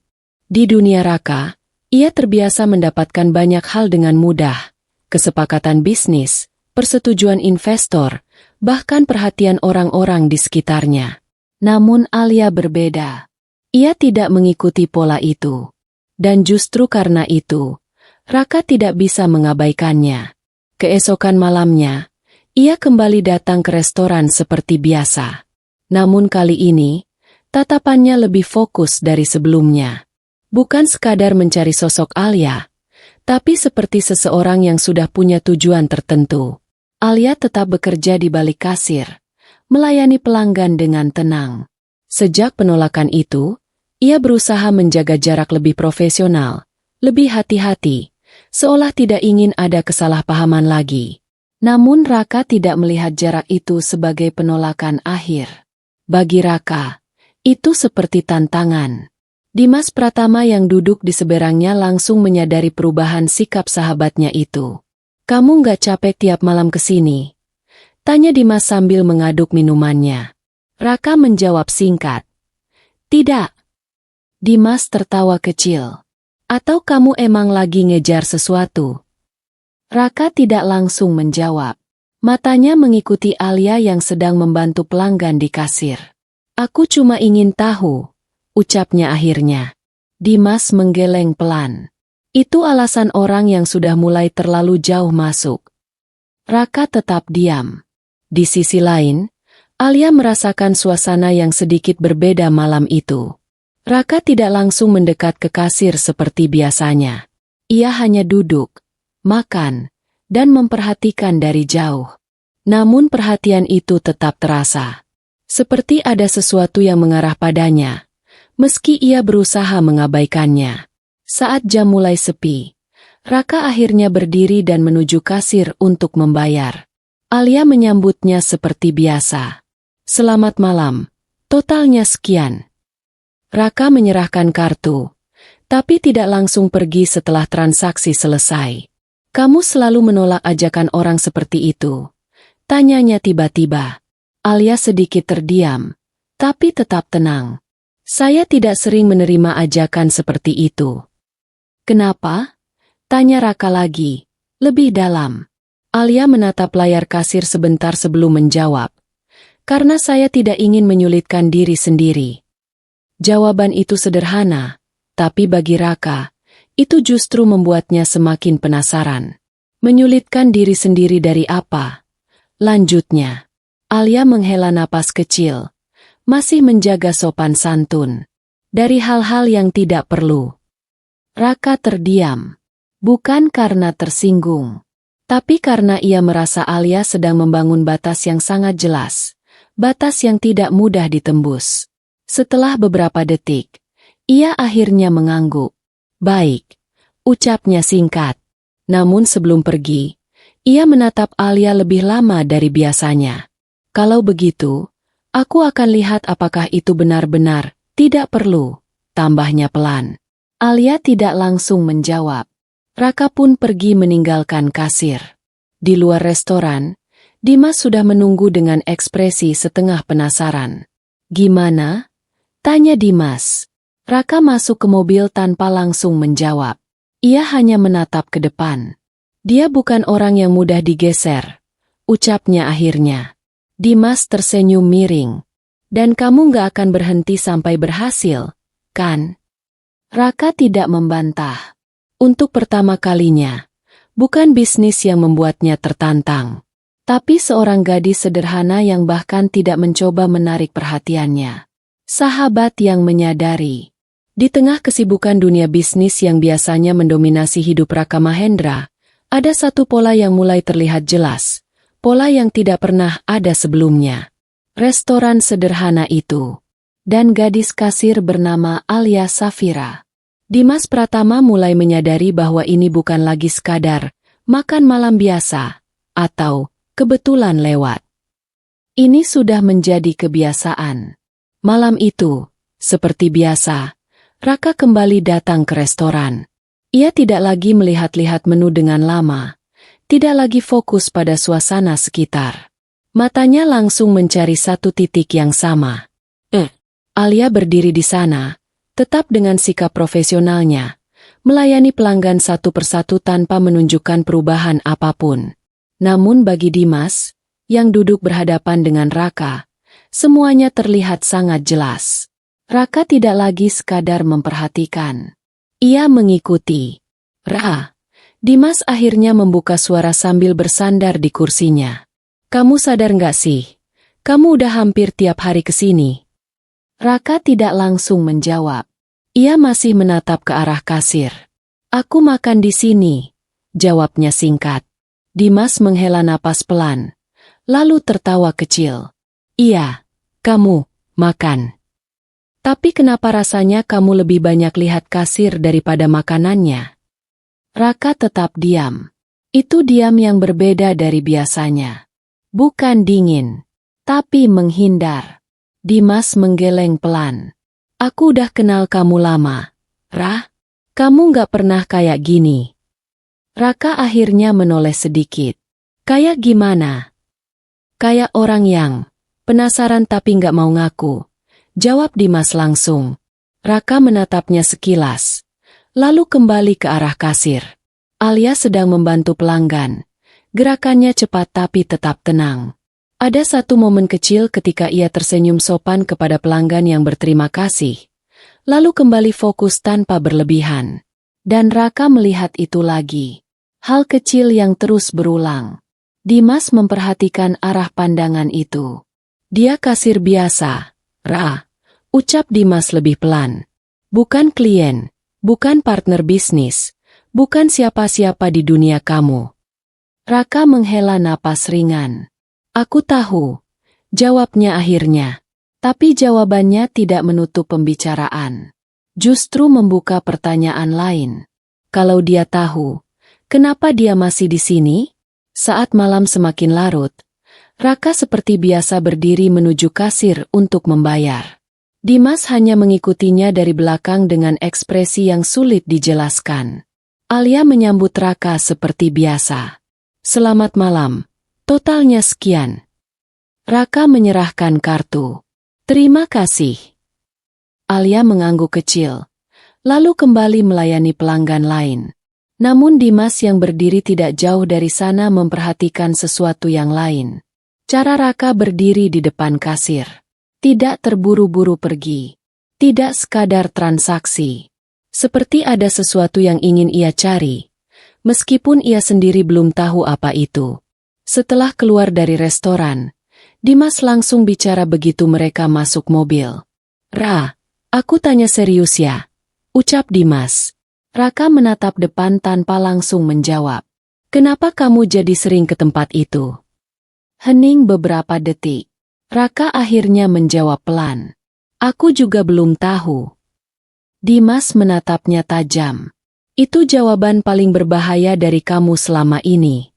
Di dunia Raka, ia terbiasa mendapatkan banyak hal dengan mudah. Kesepakatan bisnis, persetujuan investor, bahkan perhatian orang-orang di sekitarnya. Namun Alia berbeda. Ia tidak mengikuti pola itu. Dan justru karena itu, Raka tidak bisa mengabaikannya. Keesokan malamnya, ia kembali datang ke restoran seperti biasa. Namun kali ini, tatapannya lebih fokus dari sebelumnya. Bukan sekadar mencari sosok Alia, tapi seperti seseorang yang sudah punya tujuan tertentu. Alia tetap bekerja di balik kasir, melayani pelanggan dengan tenang. Sejak penolakan itu, ia berusaha menjaga jarak lebih profesional, lebih hati-hati, seolah tidak ingin ada kesalahpahaman lagi. Namun Raka tidak melihat jarak itu sebagai penolakan akhir. Bagi Raka, itu seperti tantangan. Dimas Pratama yang duduk di seberangnya langsung menyadari perubahan sikap sahabatnya itu. "Kamu nggak capek tiap malam kesini?" tanya Dimas sambil mengaduk minumannya. Raka menjawab singkat, "Tidak." Dimas tertawa kecil. "Atau kamu emang lagi ngejar sesuatu?" Raka tidak langsung menjawab. Matanya mengikuti Alia yang sedang membantu pelanggan di kasir. Aku cuma ingin tahu, ucapnya akhirnya. Dimas menggeleng pelan. Itu alasan orang yang sudah mulai terlalu jauh masuk. Raka tetap diam. Di sisi lain, Alia merasakan suasana yang sedikit berbeda malam itu. Raka tidak langsung mendekat ke kasir seperti biasanya. Ia hanya duduk, makan, dan memperhatikan dari jauh. Namun perhatian itu tetap terasa. Seperti ada sesuatu yang mengarah padanya, meski ia berusaha mengabaikannya. Saat jam mulai sepi, Raka akhirnya berdiri dan menuju kasir untuk membayar. Alia menyambutnya seperti biasa. Selamat malam, totalnya sekian. Raka menyerahkan kartu, tapi tidak langsung pergi setelah transaksi selesai. Kamu selalu menolak ajakan orang seperti itu, tanyanya tiba-tiba. Alia sedikit terdiam, tapi tetap tenang. Saya tidak sering menerima ajakan seperti itu. Kenapa? Tanya Raka lagi, lebih dalam. Alia menatap layar kasir sebentar sebelum menjawab. Karena saya tidak ingin menyulitkan diri sendiri. Jawaban itu sederhana, tapi bagi Raka, itu justru membuatnya semakin penasaran. Menyulitkan diri sendiri dari apa? Lanjutnya, Alia menghela napas kecil, masih menjaga sopan santun. Dari hal-hal yang tidak perlu. Raka terdiam, bukan karena tersinggung, tapi karena ia merasa Alia sedang membangun batas yang sangat jelas, batas yang tidak mudah ditembus. Setelah beberapa detik, ia akhirnya mengangguk. Baik, ucapnya singkat. Namun sebelum pergi, ia menatap Alia lebih lama dari biasanya. Kalau begitu, aku akan lihat apakah itu benar-benar tidak perlu, tambahnya pelan. Alia tidak langsung menjawab. Raka pun pergi meninggalkan kasir. Di luar restoran, Dimas sudah menunggu dengan ekspresi setengah penasaran. Gimana? Tanya Dimas. Raka masuk ke mobil tanpa langsung menjawab. Ia hanya menatap ke depan. Dia bukan orang yang mudah digeser, ucapnya akhirnya. Dimas tersenyum miring. Dan kamu gak akan berhenti sampai berhasil, kan? Raka tidak membantah. Untuk pertama kalinya, bukan bisnis yang membuatnya tertantang, tapi seorang gadis sederhana yang bahkan tidak mencoba menarik perhatiannya. Sahabat yang menyadari. Di tengah kesibukan dunia bisnis yang biasanya mendominasi hidup Raka Mahendra, ada satu pola yang mulai terlihat jelas, pola yang tidak pernah ada sebelumnya. Restoran sederhana itu. Dan gadis kasir bernama Alia Safira. Dimas Pratama mulai menyadari bahwa ini bukan lagi sekadar makan malam biasa, atau kebetulan lewat. Ini sudah menjadi kebiasaan. Malam itu, seperti biasa, Raka kembali datang ke restoran. Ia tidak lagi melihat-lihat menu dengan lama, tidak lagi fokus pada suasana sekitar. Matanya langsung mencari satu titik yang sama. Alia berdiri di sana, tetap dengan sikap profesionalnya, melayani pelanggan satu persatu tanpa menunjukkan perubahan apapun. Namun bagi Dimas, yang duduk berhadapan dengan Raka, semuanya terlihat sangat jelas. Raka tidak lagi sekadar memperhatikan. Ia mengikuti. Dimas akhirnya membuka suara sambil bersandar di kursinya. Kamu sadar nggak sih? Kamu udah hampir tiap hari kesini. Raka tidak langsung menjawab. Ia masih menatap ke arah kasir. Aku makan di sini, jawabnya singkat. Dimas menghela napas pelan, lalu tertawa kecil. Iya, kamu makan. Tapi kenapa rasanya kamu lebih banyak lihat kasir daripada makanannya? Raka tetap diam. Itu diam yang berbeda dari biasanya. Bukan dingin, tapi menghindar. Dimas menggeleng pelan. Aku udah kenal kamu lama. Kamu gak pernah kayak gini. Raka akhirnya menoleh sedikit. Kayak gimana? Kayak orang yang penasaran tapi gak mau ngaku. Jawab Dimas langsung. Raka menatapnya sekilas. Lalu kembali ke arah kasir. Alia sedang membantu pelanggan. Gerakannya cepat tapi tetap tenang. Ada satu momen kecil ketika ia tersenyum sopan kepada pelanggan yang berterima kasih, lalu kembali fokus tanpa berlebihan. Dan Raka melihat itu lagi. Hal kecil yang terus berulang. Dimas memperhatikan arah pandangan itu. Dia kasir biasa, Ra. Ucap Dimas lebih pelan. Bukan klien, bukan partner bisnis, bukan siapa-siapa di dunia kamu. Raka menghela napas ringan. Aku tahu, jawabnya akhirnya. Tapi jawabannya tidak menutup pembicaraan. Justru membuka pertanyaan lain. Kalau dia tahu, kenapa dia masih di sini? Saat malam semakin larut, Raka seperti biasa berdiri menuju kasir untuk membayar. Dimas hanya mengikutinya dari belakang dengan ekspresi yang sulit dijelaskan. Alia menyambut Raka seperti biasa. Selamat malam. Totalnya sekian. Raka menyerahkan kartu. Terima kasih. Alia mengangguk kecil, lalu kembali melayani pelanggan lain. Namun Dimas yang berdiri tidak jauh dari sana memperhatikan sesuatu yang lain. Cara Raka berdiri di depan kasir. Tidak terburu-buru pergi. Tidak sekadar transaksi. Seperti ada sesuatu yang ingin ia cari, meskipun ia sendiri belum tahu apa itu. Setelah keluar dari restoran, Dimas langsung bicara begitu mereka masuk mobil. Ra, aku tanya serius ya, ucap Dimas. Raka menatap depan tanpa langsung menjawab. Kenapa kamu jadi sering ke tempat itu? Hening beberapa detik. Raka akhirnya menjawab pelan. Aku juga belum tahu. Dimas menatapnya tajam. Itu jawaban paling berbahaya dari kamu selama ini.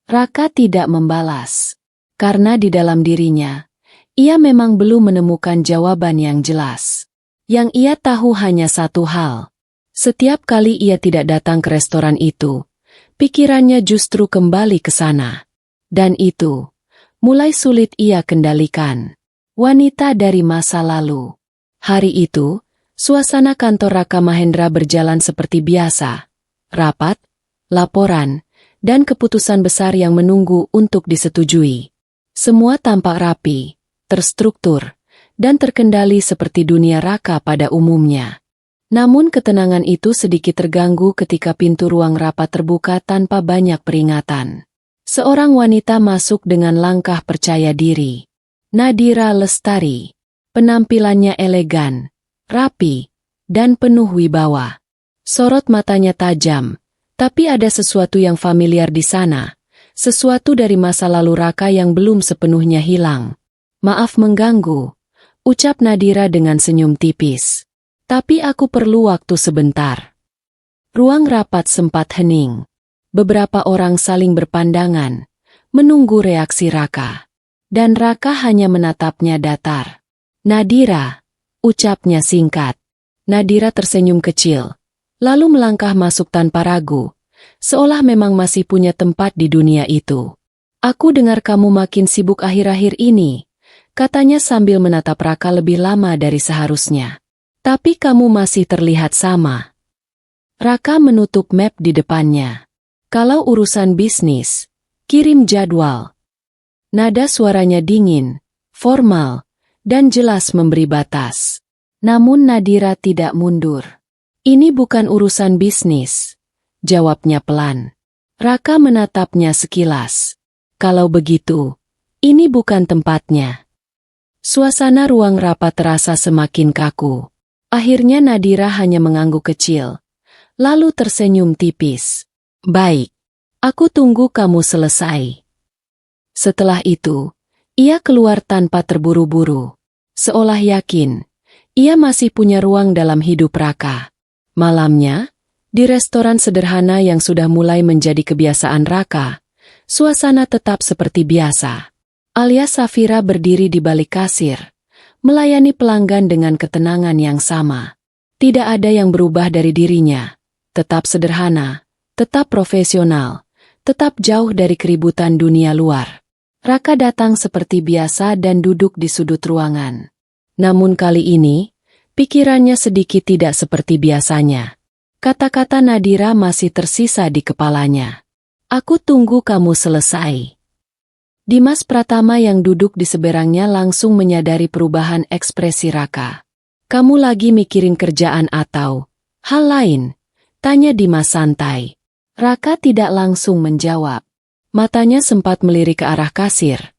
Raka tidak membalas. Karena di dalam dirinya, ia memang belum menemukan jawaban yang jelas. Yang ia tahu hanya satu hal. Setiap kali ia tidak datang ke restoran itu, pikirannya justru kembali ke sana. Dan itu, mulai sulit ia kendalikan. Wanita dari masa lalu. Hari itu, suasana kantor Raka Mahendra berjalan seperti biasa. Rapat, laporan, dan keputusan besar yang menunggu untuk disetujui. Semua tampak rapi, terstruktur, dan terkendali seperti dunia Raka pada umumnya. Namun ketenangan itu sedikit terganggu ketika pintu ruang rapat terbuka tanpa banyak peringatan. Seorang wanita masuk dengan langkah percaya diri. Nadira Lestari. Penampilannya elegan, rapi, dan penuh wibawa. Sorot matanya tajam. Tapi ada sesuatu yang familiar di sana, sesuatu dari masa lalu Raka yang belum sepenuhnya hilang. Maaf mengganggu, ucap Nadira dengan senyum tipis. Tapi aku perlu waktu sebentar. Ruang rapat sempat hening. Beberapa orang saling berpandangan, menunggu reaksi Raka. Dan Raka hanya menatapnya datar. Nadira, ucapnya singkat. Nadira tersenyum kecil. Lalu melangkah masuk tanpa ragu, seolah memang masih punya tempat di dunia itu. Aku dengar kamu makin sibuk akhir-akhir ini, katanya sambil menatap Raka lebih lama dari seharusnya. Tapi kamu masih terlihat sama. Raka menutup map di depannya. Kalau urusan bisnis, kirim jadwal. Nada suaranya dingin, formal, dan jelas memberi batas. Namun Nadira tidak mundur. Ini bukan urusan bisnis, jawabnya pelan. Raka menatapnya sekilas. Kalau begitu, ini bukan tempatnya. Suasana ruang rapat terasa semakin kaku. Akhirnya Nadira hanya mengangguk kecil, lalu tersenyum tipis. Baik, aku tunggu kamu selesai. Setelah itu, ia keluar tanpa terburu-buru, seolah yakin, ia masih punya ruang dalam hidup Raka. Malamnya, di restoran sederhana yang sudah mulai menjadi kebiasaan Raka, suasana tetap seperti biasa. Alia Safira berdiri di balik kasir, melayani pelanggan dengan ketenangan yang sama. Tidak ada yang berubah dari dirinya, tetap sederhana, tetap profesional, tetap jauh dari keributan dunia luar. Raka datang seperti biasa dan duduk di sudut ruangan. Namun kali ini, pikirannya sedikit tidak seperti biasanya. Kata-kata Nadira masih tersisa di kepalanya. Aku tunggu kamu selesai. Dimas Pratama yang duduk di seberangnya langsung menyadari perubahan ekspresi Raka. Kamu lagi mikirin kerjaan atau hal lain? Tanya Dimas santai. Raka tidak langsung menjawab. Matanya sempat melirik ke arah kasir,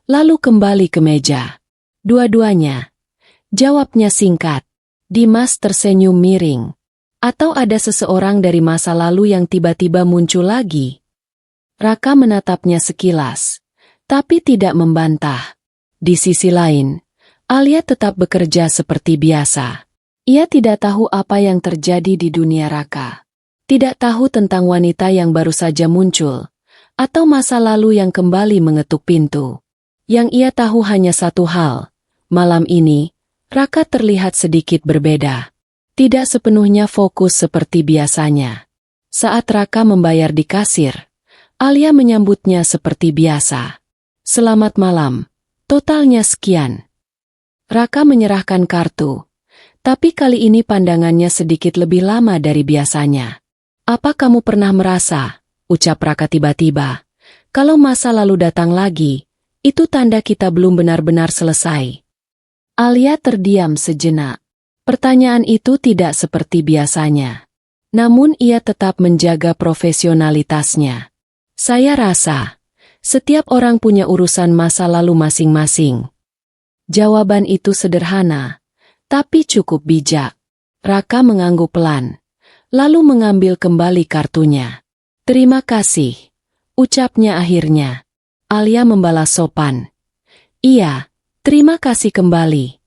lalu kembali ke meja. Dua-duanya. Jawabnya singkat. Dimas tersenyum miring. Atau ada seseorang dari masa lalu yang tiba-tiba muncul lagi? Raka menatapnya sekilas, tapi tidak membantah. Di sisi lain, Alia tetap bekerja seperti biasa. Ia tidak tahu apa yang terjadi di dunia Raka. Tidak tahu tentang wanita yang baru saja muncul, atau masa lalu yang kembali mengetuk pintu. Yang ia tahu hanya satu hal. Malam ini, Raka terlihat sedikit berbeda. Tidak sepenuhnya fokus seperti biasanya. Saat Raka membayar di kasir, Alia menyambutnya seperti biasa. Selamat malam. Totalnya sekian. Raka menyerahkan kartu. Tapi kali ini pandangannya sedikit lebih lama dari biasanya. Apa kamu pernah merasa, ucap Raka tiba-tiba, kalau masa lalu datang lagi, itu tanda kita belum benar-benar selesai. Alia terdiam sejenak. Pertanyaan itu tidak seperti biasanya. Namun ia tetap menjaga profesionalitasnya. Saya rasa, setiap orang punya urusan masa lalu masing-masing. Jawaban itu sederhana, tapi cukup bijak. Raka mengangguk pelan, lalu mengambil kembali kartunya. Terima kasih, ucapnya akhirnya. Alia membalas sopan. Iya, terima kasih kembali.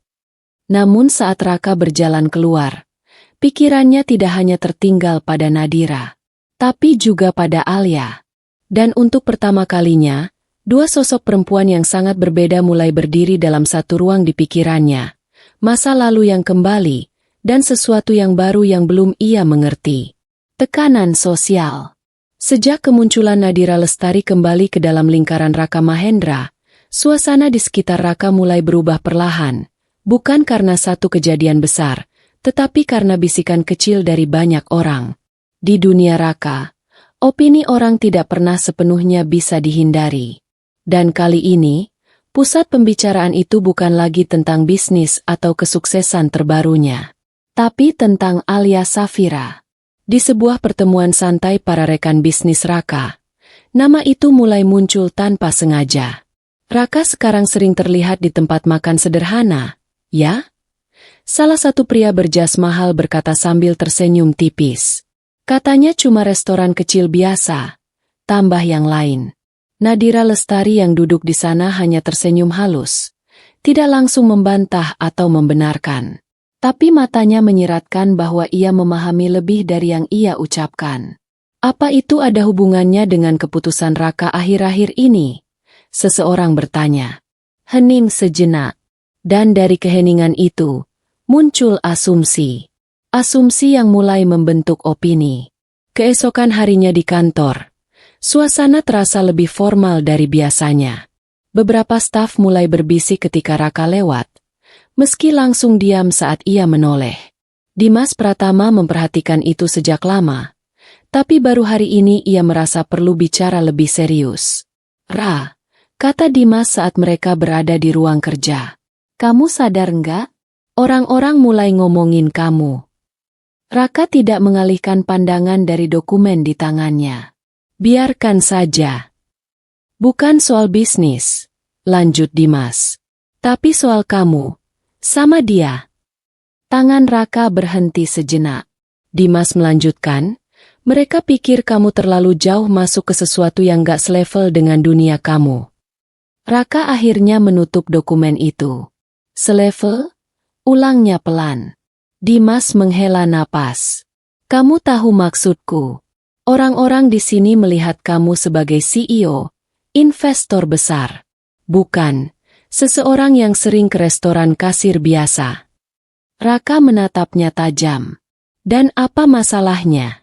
Namun saat Raka berjalan keluar, pikirannya tidak hanya tertinggal pada Nadira, tapi juga pada Alia. Dan untuk pertama kalinya, dua sosok perempuan yang sangat berbeda mulai berdiri dalam satu ruang di pikirannya. Masa lalu yang kembali, dan sesuatu yang baru yang belum ia mengerti. Tekanan sosial. Sejak kemunculan Nadira Lestari kembali ke dalam lingkaran Raka Mahendra, suasana di sekitar Raka mulai berubah perlahan. Bukan karena satu kejadian besar, tetapi karena bisikan kecil dari banyak orang. Di dunia Raka, opini orang tidak pernah sepenuhnya bisa dihindari. Dan kali ini, pusat pembicaraan itu bukan lagi tentang bisnis atau kesuksesan terbarunya, tapi tentang Alia Safira. Di sebuah pertemuan santai para rekan bisnis Raka, nama itu mulai muncul tanpa sengaja. Raka sekarang sering terlihat di tempat makan sederhana, ya? Salah satu pria berjas mahal berkata sambil tersenyum tipis. Katanya cuma restoran kecil biasa, tambah yang lain. Nadira Lestari yang duduk di sana hanya tersenyum halus. Tidak langsung membantah atau membenarkan. Tapi matanya menyiratkan bahwa ia memahami lebih dari yang ia ucapkan. Apa itu ada hubungannya dengan keputusan Raka akhir-akhir ini? Seseorang bertanya. Hening sejenak. Dan dari keheningan itu, muncul asumsi. Asumsi yang mulai membentuk opini. Keesokan harinya di kantor, suasana terasa lebih formal dari biasanya. Beberapa staf mulai berbisik ketika Raka lewat, meski langsung diam saat ia menoleh. Dimas Pratama memperhatikan itu sejak lama, tapi baru hari ini ia merasa perlu bicara lebih serius. Ra, kata Dimas saat mereka berada di ruang kerja. Kamu sadar nggak? Orang-orang mulai ngomongin kamu. Raka tidak mengalihkan pandangan dari dokumen di tangannya. Biarkan saja. Bukan soal bisnis, lanjut Dimas. Tapi soal kamu. Sama dia. Tangan Raka berhenti sejenak. Dimas melanjutkan, mereka pikir kamu terlalu jauh masuk ke sesuatu yang gak selevel dengan dunia kamu. Raka akhirnya menutup dokumen itu. Selevel? Ulangnya pelan. Dimas menghela napas. Kamu tahu maksudku. Orang-orang di sini melihat kamu sebagai CEO, investor besar. Bukan, seseorang yang sering ke restoran kasir biasa. Raka menatapnya tajam. Dan apa masalahnya?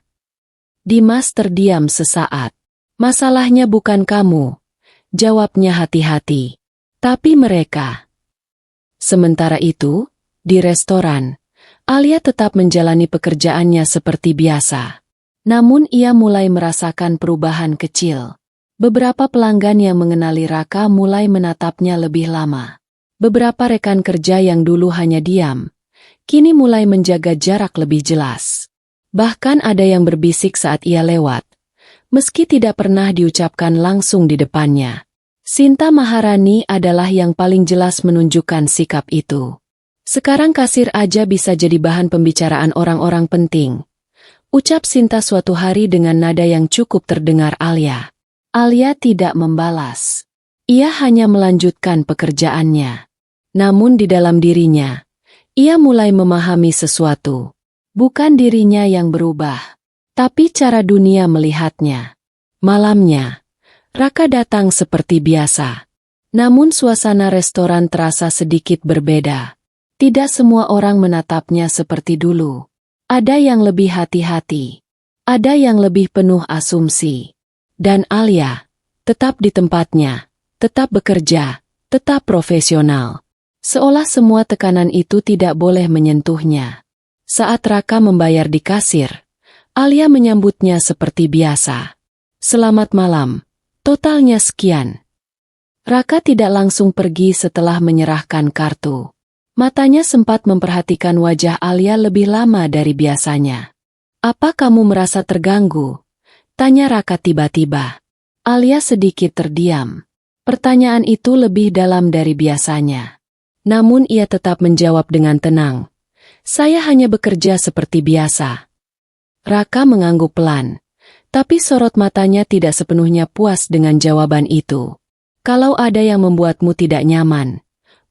Dimas terdiam sesaat. Masalahnya bukan kamu. Jawabnya hati-hati. Tapi mereka. Sementara itu, di restoran, Alia tetap menjalani pekerjaannya seperti biasa. Namun ia mulai merasakan perubahan kecil. Beberapa pelanggan yang mengenali Raka mulai menatapnya lebih lama. Beberapa rekan kerja yang dulu hanya diam, kini mulai menjaga jarak lebih jelas. Bahkan ada yang berbisik saat ia lewat, meski tidak pernah diucapkan langsung di depannya. Sinta Maharani adalah yang paling jelas menunjukkan sikap itu. Sekarang kasir aja bisa jadi bahan pembicaraan orang-orang penting, ucap Sinta suatu hari dengan nada yang cukup terdengar Alia. Alia tidak membalas. Ia hanya melanjutkan pekerjaannya. Namun di dalam dirinya, ia mulai memahami sesuatu. Bukan dirinya yang berubah, tapi cara dunia melihatnya. Malamnya, Raka datang seperti biasa. Namun suasana restoran terasa sedikit berbeda. Tidak semua orang menatapnya seperti dulu. Ada yang lebih hati-hati. Ada yang lebih penuh asumsi. Dan Alia, tetap di tempatnya, tetap bekerja, tetap profesional. Seolah semua tekanan itu tidak boleh menyentuhnya. Saat Raka membayar di kasir, Alia menyambutnya seperti biasa. Selamat malam, totalnya sekian. Raka tidak langsung pergi setelah menyerahkan kartu. Matanya sempat memperhatikan wajah Alia lebih lama dari biasanya. Apa kamu merasa terganggu? Tanya Raka tiba-tiba. Alia sedikit terdiam. Pertanyaan itu lebih dalam dari biasanya. Namun ia tetap menjawab dengan tenang. Saya hanya bekerja seperti biasa. Raka mengangguk pelan. Tapi sorot matanya tidak sepenuhnya puas dengan jawaban itu. Kalau ada yang membuatmu tidak nyaman,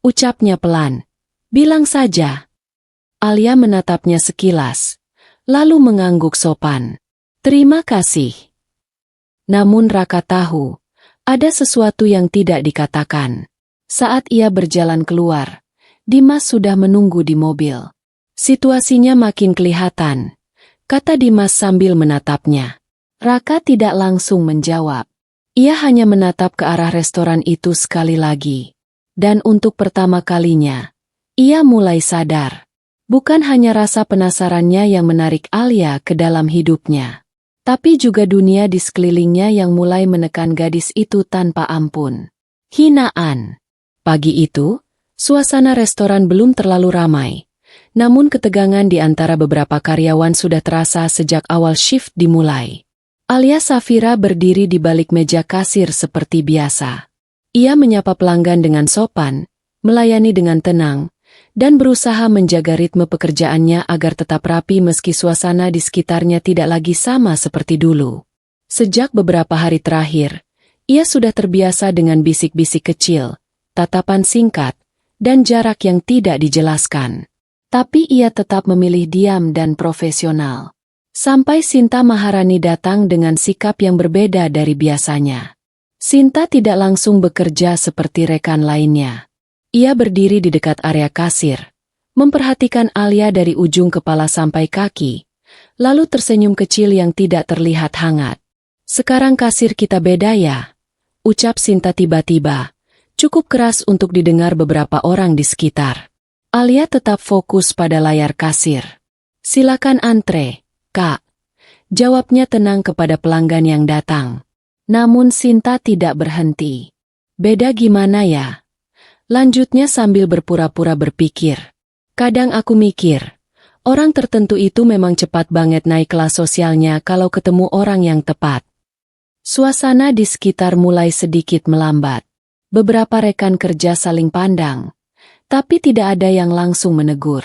ucapnya pelan. Bilang saja. Alia menatapnya sekilas, lalu mengangguk sopan. Terima kasih. Namun Raka tahu, ada sesuatu yang tidak dikatakan. Saat ia berjalan keluar, Dimas sudah menunggu di mobil. Situasinya makin kelihatan, kata Dimas sambil menatapnya. Raka tidak langsung menjawab. Ia hanya menatap ke arah restoran itu sekali lagi. Dan untuk pertama kalinya, ia mulai sadar. Bukan hanya rasa penasarannya yang menarik Alia ke dalam hidupnya, tapi juga dunia di sekelilingnya yang mulai menekan gadis itu tanpa ampun. Hinaan. Pagi itu, suasana restoran belum terlalu ramai. Namun ketegangan di antara beberapa karyawan sudah terasa sejak awal shift dimulai. Alia Safira berdiri di balik meja kasir seperti biasa. Ia menyapa pelanggan dengan sopan, melayani dengan tenang, dan berusaha menjaga ritme pekerjaannya agar tetap rapi meski suasana di sekitarnya tidak lagi sama seperti dulu. Sejak beberapa hari terakhir, ia sudah terbiasa dengan bisik-bisik kecil, tatapan singkat, dan jarak yang tidak dijelaskan. Tapi ia tetap memilih diam dan profesional. Sampai Sinta Maharani datang dengan sikap yang berbeda dari biasanya. Sinta tidak langsung bekerja seperti rekan lainnya. Ia berdiri di dekat area kasir, memperhatikan Alia dari ujung kepala sampai kaki, lalu tersenyum kecil yang tidak terlihat hangat. Sekarang kasir kita beda ya, ucap Sinta tiba-tiba, cukup keras untuk didengar beberapa orang di sekitar. Alia tetap fokus pada layar kasir. Silakan antre, Kak. Jawabnya tenang kepada pelanggan yang datang. Namun Sinta tidak berhenti. Beda gimana ya? Lanjutnya sambil berpura-pura berpikir. Kadang aku mikir, orang tertentu itu memang cepat banget naik kelas sosialnya kalau ketemu orang yang tepat. Suasana di sekitar mulai sedikit melambat. Beberapa rekan kerja saling pandang, tapi tidak ada yang langsung menegur.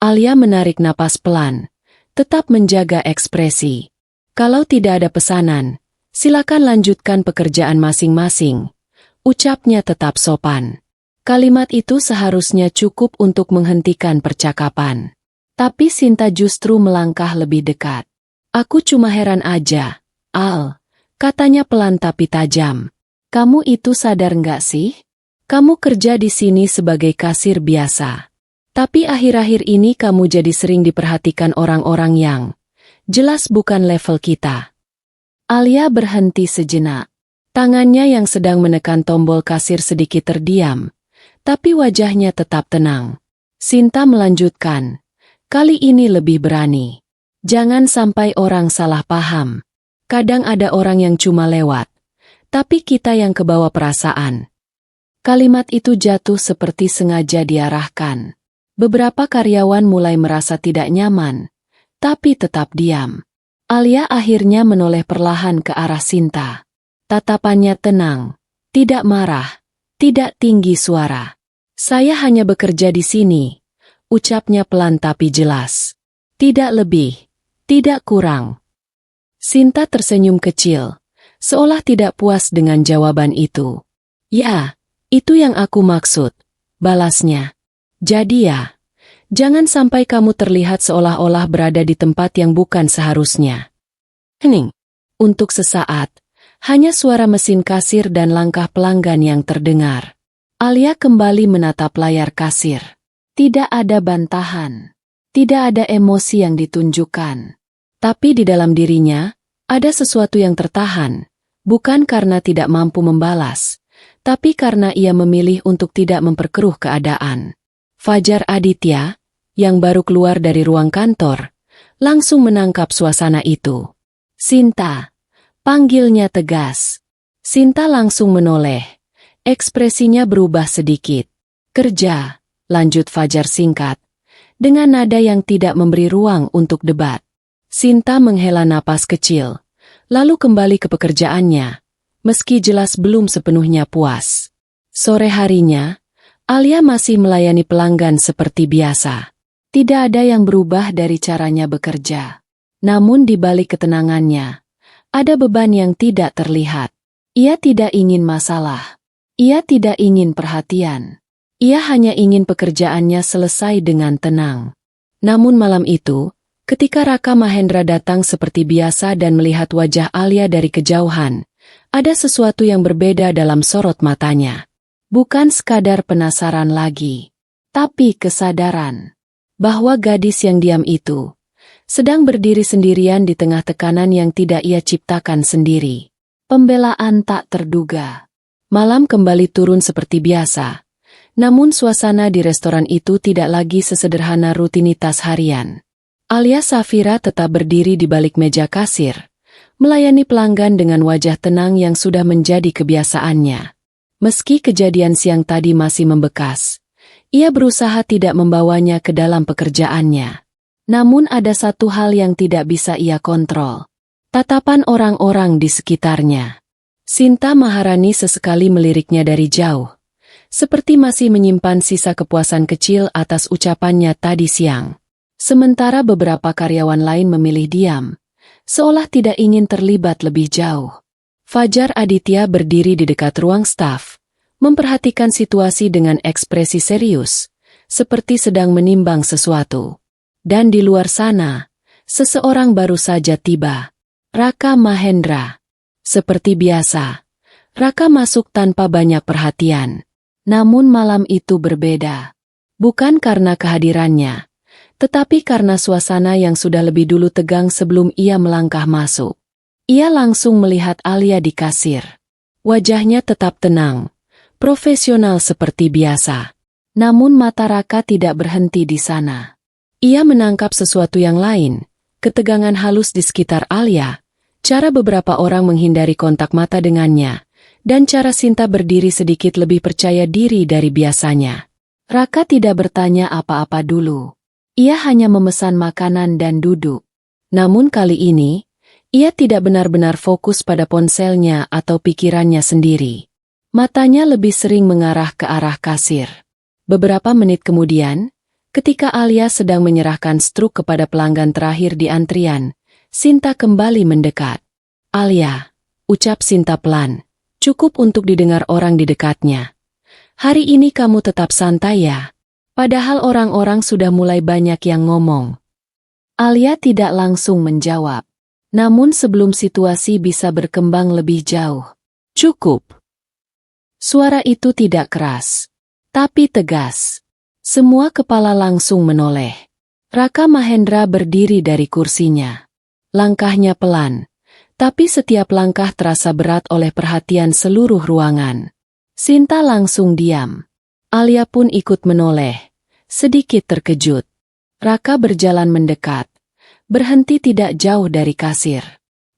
Alia menarik napas pelan, tetap menjaga ekspresi. Kalau tidak ada pesanan, silakan lanjutkan pekerjaan masing-masing. Ucapnya tetap sopan. Kalimat itu seharusnya cukup untuk menghentikan percakapan. Tapi Sinta justru melangkah lebih dekat. Aku cuma heran aja, Al, katanya pelan tapi tajam. Kamu itu sadar nggak sih? Kamu kerja di sini sebagai kasir biasa. Tapi akhir-akhir ini kamu jadi sering diperhatikan orang-orang yang jelas bukan level kita. Alia berhenti sejenak. Tangannya yang sedang menekan tombol kasir sedikit terdiam. Tapi wajahnya tetap tenang. Sinta melanjutkan. Kali ini lebih berani. Jangan sampai orang salah paham. Kadang ada orang yang cuma lewat, tapi kita yang kebawa perasaan. Kalimat itu jatuh seperti sengaja diarahkan. Beberapa karyawan mulai merasa tidak nyaman, tapi tetap diam. Alia akhirnya menoleh perlahan ke arah Sinta. Tatapannya tenang, tidak marah, tidak tinggi suara. "Saya hanya bekerja di sini," ucapnya pelan tapi jelas. "Tidak lebih, tidak kurang." Sinta tersenyum kecil, seolah tidak puas dengan jawaban itu. "Ya, itu yang aku maksud," balasnya. "Jadi ya, jangan sampai kamu terlihat seolah-olah berada di tempat yang bukan seharusnya." Hening. Untuk sesaat, hanya suara mesin kasir dan langkah pelanggan yang terdengar. Alia kembali menatap layar kasir. Tidak ada bantahan. Tidak ada emosi yang ditunjukkan. Tapi di dalam dirinya, ada sesuatu yang tertahan. Bukan karena tidak mampu membalas, tapi karena ia memilih untuk tidak memperkeruh keadaan. Fajar Aditya, yang baru keluar dari ruang kantor, langsung menangkap suasana itu. "Sinta," panggilnya tegas. Sinta langsung menoleh. Ekspresinya berubah sedikit. "Kerja," lanjut Fajar singkat, dengan nada yang tidak memberi ruang untuk debat. Sinta menghela napas kecil, lalu kembali ke pekerjaannya, meski jelas belum sepenuhnya puas. Sore harinya, Alia masih melayani pelanggan seperti biasa. Tidak ada yang berubah dari caranya bekerja. Namun di balik ketenangannya, ada beban yang tidak terlihat. Ia tidak ingin masalah. Ia tidak ingin perhatian. Ia hanya ingin pekerjaannya selesai dengan tenang. Namun malam itu, ketika Raka Mahendra datang seperti biasa dan melihat wajah Alia dari kejauhan, ada sesuatu yang berbeda dalam sorot matanya. Bukan sekadar penasaran lagi, tapi kesadaran bahwa gadis yang diam itu sedang berdiri sendirian di tengah tekanan yang tidak ia ciptakan sendiri. Pembelaan tak terduga. Malam kembali turun seperti biasa, namun suasana di restoran itu tidak lagi sesederhana rutinitas harian. Alia Safira tetap berdiri di balik meja kasir, melayani pelanggan dengan wajah tenang yang sudah menjadi kebiasaannya. Meski kejadian siang tadi masih membekas, ia berusaha tidak membawanya ke dalam pekerjaannya. Namun ada satu hal yang tidak bisa ia kontrol. Tatapan orang-orang di sekitarnya. Sinta Maharani sesekali meliriknya dari jauh, seperti masih menyimpan sisa kepuasan kecil atas ucapannya tadi siang. Sementara beberapa karyawan lain memilih diam, seolah tidak ingin terlibat lebih jauh. Fajar Aditya berdiri di dekat ruang staf, memperhatikan situasi dengan ekspresi serius, seperti sedang menimbang sesuatu. Dan di luar sana, seseorang baru saja tiba. Raka Mahendra. Seperti biasa, Raka masuk tanpa banyak perhatian. Namun malam itu berbeda. Bukan karena kehadirannya, tetapi karena suasana yang sudah lebih dulu tegang sebelum ia melangkah masuk. Ia langsung melihat Alia di kasir. Wajahnya tetap tenang, profesional seperti biasa. Namun mata Raka tidak berhenti di sana. Ia menangkap sesuatu yang lain, ketegangan halus di sekitar Alia, cara beberapa orang menghindari kontak mata dengannya, dan cara Sinta berdiri sedikit lebih percaya diri dari biasanya. Raka tidak bertanya apa-apa dulu. Ia hanya memesan makanan dan duduk. Namun kali ini, ia tidak benar-benar fokus pada ponselnya atau pikirannya sendiri. Matanya lebih sering mengarah ke arah kasir. Beberapa menit kemudian, ketika Alia sedang menyerahkan struk kepada pelanggan terakhir di antrian, Sinta kembali mendekat. "Alia," ucap Sinta pelan, cukup untuk didengar orang di dekatnya. "Hari ini kamu tetap santai ya?" Padahal orang-orang sudah mulai banyak yang ngomong. Alia tidak langsung menjawab. Namun sebelum situasi bisa berkembang lebih jauh. "Cukup." Suara itu tidak keras, tapi tegas. Semua kepala langsung menoleh. Raka Mahendra berdiri dari kursinya. Langkahnya pelan, tapi setiap langkah terasa berat oleh perhatian seluruh ruangan. Sinta langsung diam. Alia pun ikut menoleh, sedikit terkejut. Raka berjalan mendekat, Berhenti tidak jauh dari kasir.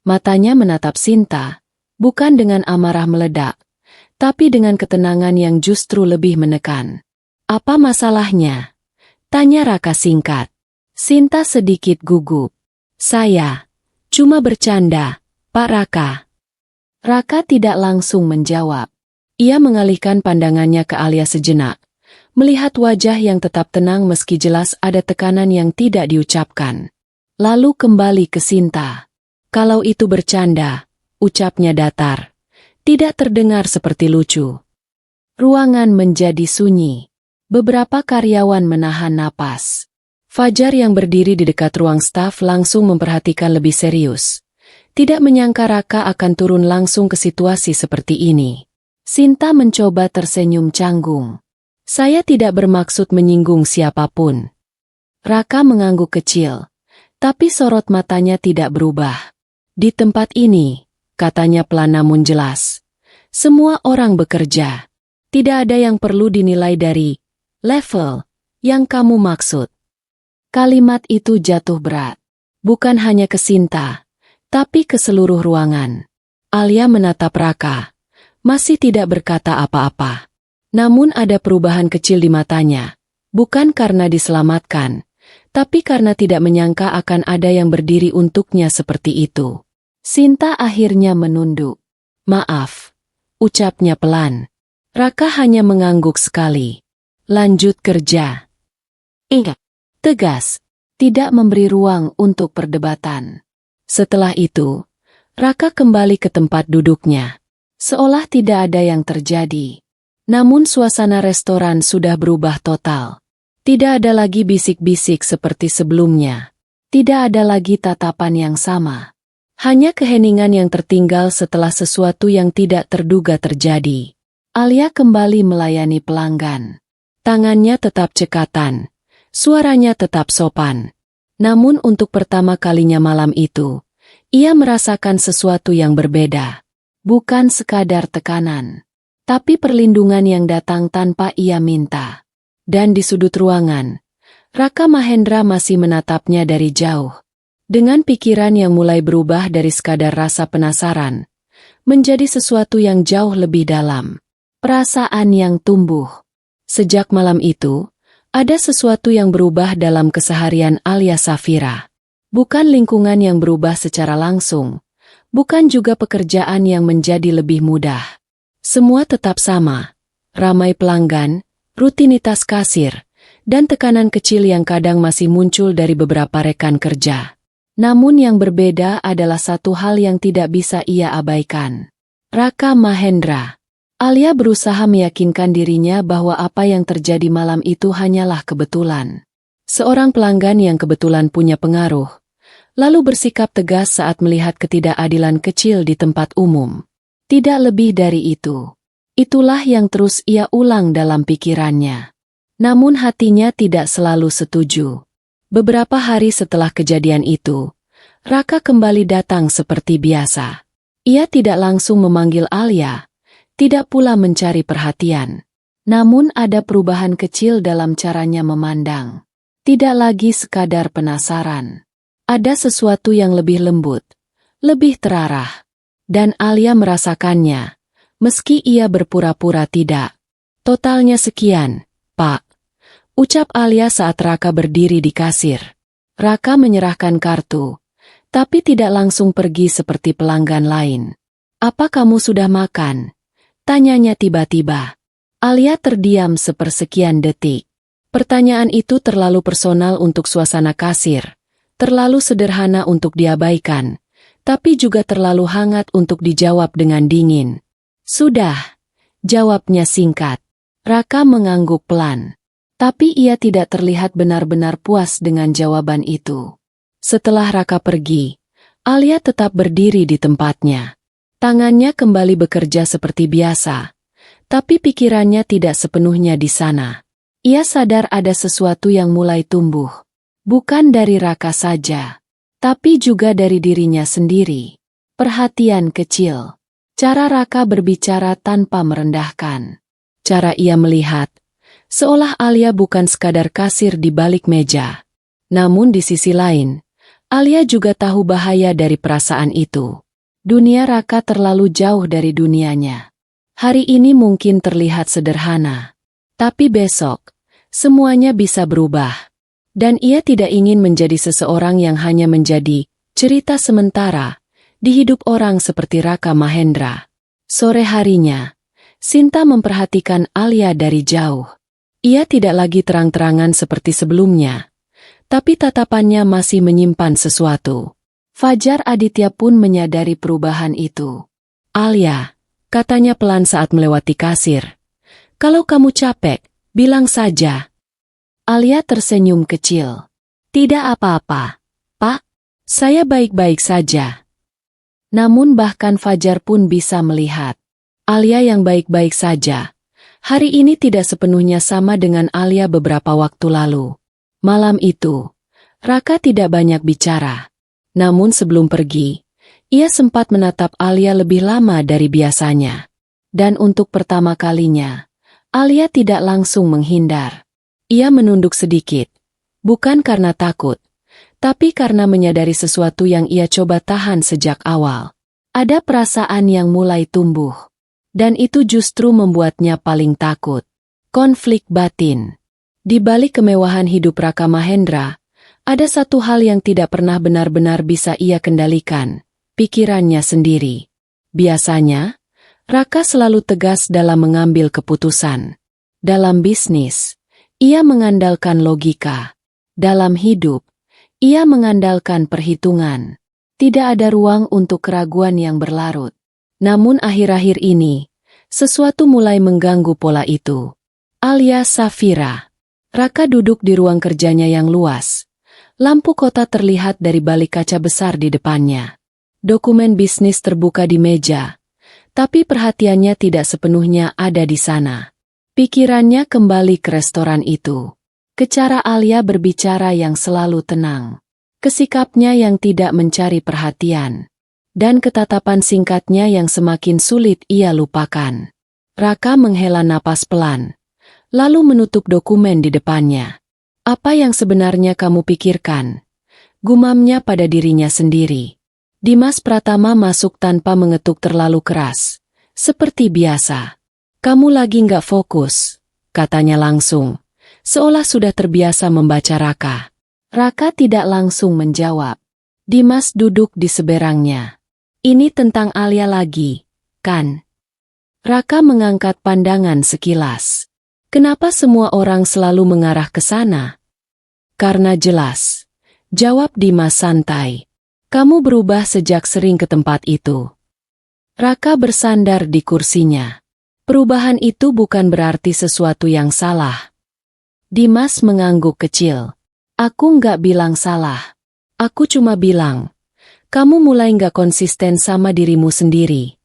Matanya menatap Sinta, bukan dengan amarah meledak, tapi dengan ketenangan yang justru lebih menekan. "Apa masalahnya?" tanya Raka singkat. Sinta sedikit gugup. "Saya cuma bercanda, Pak Raka." Raka tidak langsung menjawab. Ia mengalihkan pandangannya ke Alia sejenak, melihat wajah yang tetap tenang meski jelas ada tekanan yang tidak diucapkan. Lalu kembali ke Sinta. "Kalau itu bercanda," ucapnya datar, tidak terdengar seperti lucu. Ruangan menjadi sunyi. Beberapa karyawan menahan napas. Fajar yang berdiri di dekat ruang staf langsung memperhatikan lebih serius. Tidak menyangka Raka akan turun langsung ke situasi seperti ini. Sinta mencoba tersenyum canggung. "Saya tidak bermaksud menyinggung siapapun." Raka mengangguk kecil, tapi sorot matanya tidak berubah. "Di tempat ini," katanya pelan namun jelas, "semua orang bekerja. Tidak ada yang perlu dinilai dari level yang kamu maksud." Kalimat itu jatuh berat. Bukan hanya ke Sinta, tapi ke seluruh ruangan. Alia menatap Raka, masih tidak berkata apa-apa. Namun ada perubahan kecil di matanya, bukan karena diselamatkan, tapi karena tidak menyangka akan ada yang berdiri untuknya seperti itu. Sinta akhirnya menunduk. "Maaf," ucapnya pelan. Raka hanya mengangguk sekali. "Lanjut kerja." Ingat, tegas, tidak memberi ruang untuk perdebatan. Setelah itu, Raka kembali ke tempat duduknya. Seolah tidak ada yang terjadi. Namun suasana restoran sudah berubah total. Tidak ada lagi bisik-bisik seperti sebelumnya. Tidak ada lagi tatapan yang sama. Hanya keheningan yang tertinggal setelah sesuatu yang tidak terduga terjadi. Alia kembali melayani pelanggan. Tangannya tetap cekatan. Suaranya tetap sopan. Namun untuk pertama kalinya malam itu, ia merasakan sesuatu yang berbeda. Bukan sekadar tekanan, tapi perlindungan yang datang tanpa ia minta. Dan di sudut ruangan, Raka Mahendra masih menatapnya dari jauh. Dengan pikiran yang mulai berubah dari sekadar rasa penasaran, menjadi sesuatu yang jauh lebih dalam. Perasaan yang tumbuh. Sejak malam itu, ada sesuatu yang berubah dalam keseharian Alia Safira. Bukan lingkungan yang berubah secara langsung. Bukan juga pekerjaan yang menjadi lebih mudah. Semua tetap sama. Ramai pelanggan, rutinitas kasir, dan tekanan kecil yang kadang masih muncul dari beberapa rekan kerja. Namun yang berbeda adalah satu hal yang tidak bisa ia abaikan. Raka Mahendra. Alia berusaha meyakinkan dirinya bahwa apa yang terjadi malam itu hanyalah kebetulan. Seorang pelanggan yang kebetulan punya pengaruh, lalu bersikap tegas saat melihat ketidakadilan kecil di tempat umum. Tidak lebih dari itu. Itulah yang terus ia ulang dalam pikirannya. Namun hatinya tidak selalu setuju. Beberapa hari setelah kejadian itu, Raka kembali datang seperti biasa. Ia tidak langsung memanggil Alia, tidak pula mencari perhatian. Namun ada perubahan kecil dalam caranya memandang. Tidak lagi sekadar penasaran. Ada sesuatu yang lebih lembut, lebih terarah. Dan Alia merasakannya, meski ia berpura-pura tidak. "Totalnya sekian, Pak," ucap Alia saat Raka berdiri di kasir. Raka menyerahkan kartu, tapi tidak langsung pergi seperti pelanggan lain. "Apa kamu sudah makan?" tanyanya tiba-tiba. Alia terdiam sepersekian detik. Pertanyaan itu terlalu personal untuk suasana kasir. Terlalu sederhana untuk diabaikan, tapi juga terlalu hangat untuk dijawab dengan dingin. "Sudah," jawabnya singkat. Raka mengangguk pelan, tapi ia tidak terlihat benar-benar puas dengan jawaban itu. Setelah Raka pergi, Alia tetap berdiri di tempatnya. Tangannya kembali bekerja seperti biasa, tapi pikirannya tidak sepenuhnya di sana. Ia sadar ada sesuatu yang mulai tumbuh. Bukan dari Raka saja, tapi juga dari dirinya sendiri. Perhatian kecil. Cara Raka berbicara tanpa merendahkan. Cara ia melihat, seolah Alia bukan sekadar kasir di balik meja. Namun di sisi lain, Alia juga tahu bahaya dari perasaan itu. Dunia Raka terlalu jauh dari dunianya. Hari ini mungkin terlihat sederhana. Tapi besok, semuanya bisa berubah. Dan ia tidak ingin menjadi seseorang yang hanya menjadi cerita sementara di hidup orang seperti Raka Mahendra. Sore harinya, Sinta memperhatikan Alia dari jauh. Ia tidak lagi terang-terangan seperti sebelumnya. Tapi tatapannya masih menyimpan sesuatu. Fajar Aditya pun menyadari perubahan itu. Alia, katanya pelan saat melewati kasir. Kalau kamu capek, bilang saja. Alia tersenyum kecil. Tidak apa-apa, Pak. Saya baik-baik saja. Namun bahkan Fajar pun bisa melihat. Alia yang baik-baik saja. Hari ini tidak sepenuhnya sama dengan Alia beberapa waktu lalu. Malam itu, Raka tidak banyak bicara. Namun sebelum pergi, ia sempat menatap Alia lebih lama dari biasanya. Dan untuk pertama kalinya, Alia tidak langsung menghindar. Ia menunduk sedikit. Bukan karena takut, tapi karena menyadari sesuatu yang ia coba tahan sejak awal. Ada perasaan yang mulai tumbuh. Dan itu justru membuatnya paling takut. Konflik batin. Di balik kemewahan hidup Raka Mahendra, ada satu hal yang tidak pernah benar-benar bisa ia kendalikan, pikirannya sendiri. Biasanya, Raka selalu tegas dalam mengambil keputusan. Dalam bisnis, ia mengandalkan logika. Dalam hidup, ia mengandalkan perhitungan. Tidak ada ruang untuk keraguan yang berlarut. Namun akhir-akhir ini, sesuatu mulai mengganggu pola itu. Alia Safira. Raka duduk di ruang kerjanya yang luas. Lampu kota terlihat dari balik kaca besar di depannya. Dokumen bisnis terbuka di meja. Tapi perhatiannya tidak sepenuhnya ada di sana. Pikirannya kembali ke restoran itu. Ke cara Alia berbicara yang selalu tenang. Ke sikapnya yang tidak mencari perhatian. Dan ketatapan singkatnya yang semakin sulit ia lupakan. Raka menghela napas pelan. Lalu menutup dokumen di depannya. Apa yang sebenarnya kamu pikirkan? Gumamnya pada dirinya sendiri. Dimas Pratama masuk tanpa mengetuk terlalu keras. Seperti biasa. Kamu lagi nggak fokus, katanya langsung. Seolah sudah terbiasa membaca Raka. Raka tidak langsung menjawab. Dimas duduk di seberangnya. Ini tentang Alia lagi, kan? Raka mengangkat pandangan sekilas. Kenapa semua orang selalu mengarah ke sana? Karena jelas. Jawab Dimas santai. Kamu berubah sejak sering ke tempat itu. Raka bersandar di kursinya. Perubahan itu bukan berarti sesuatu yang salah. Dimas mengangguk kecil. Aku nggak bilang salah. Aku cuma bilang, kamu mulai nggak konsisten sama dirimu sendiri.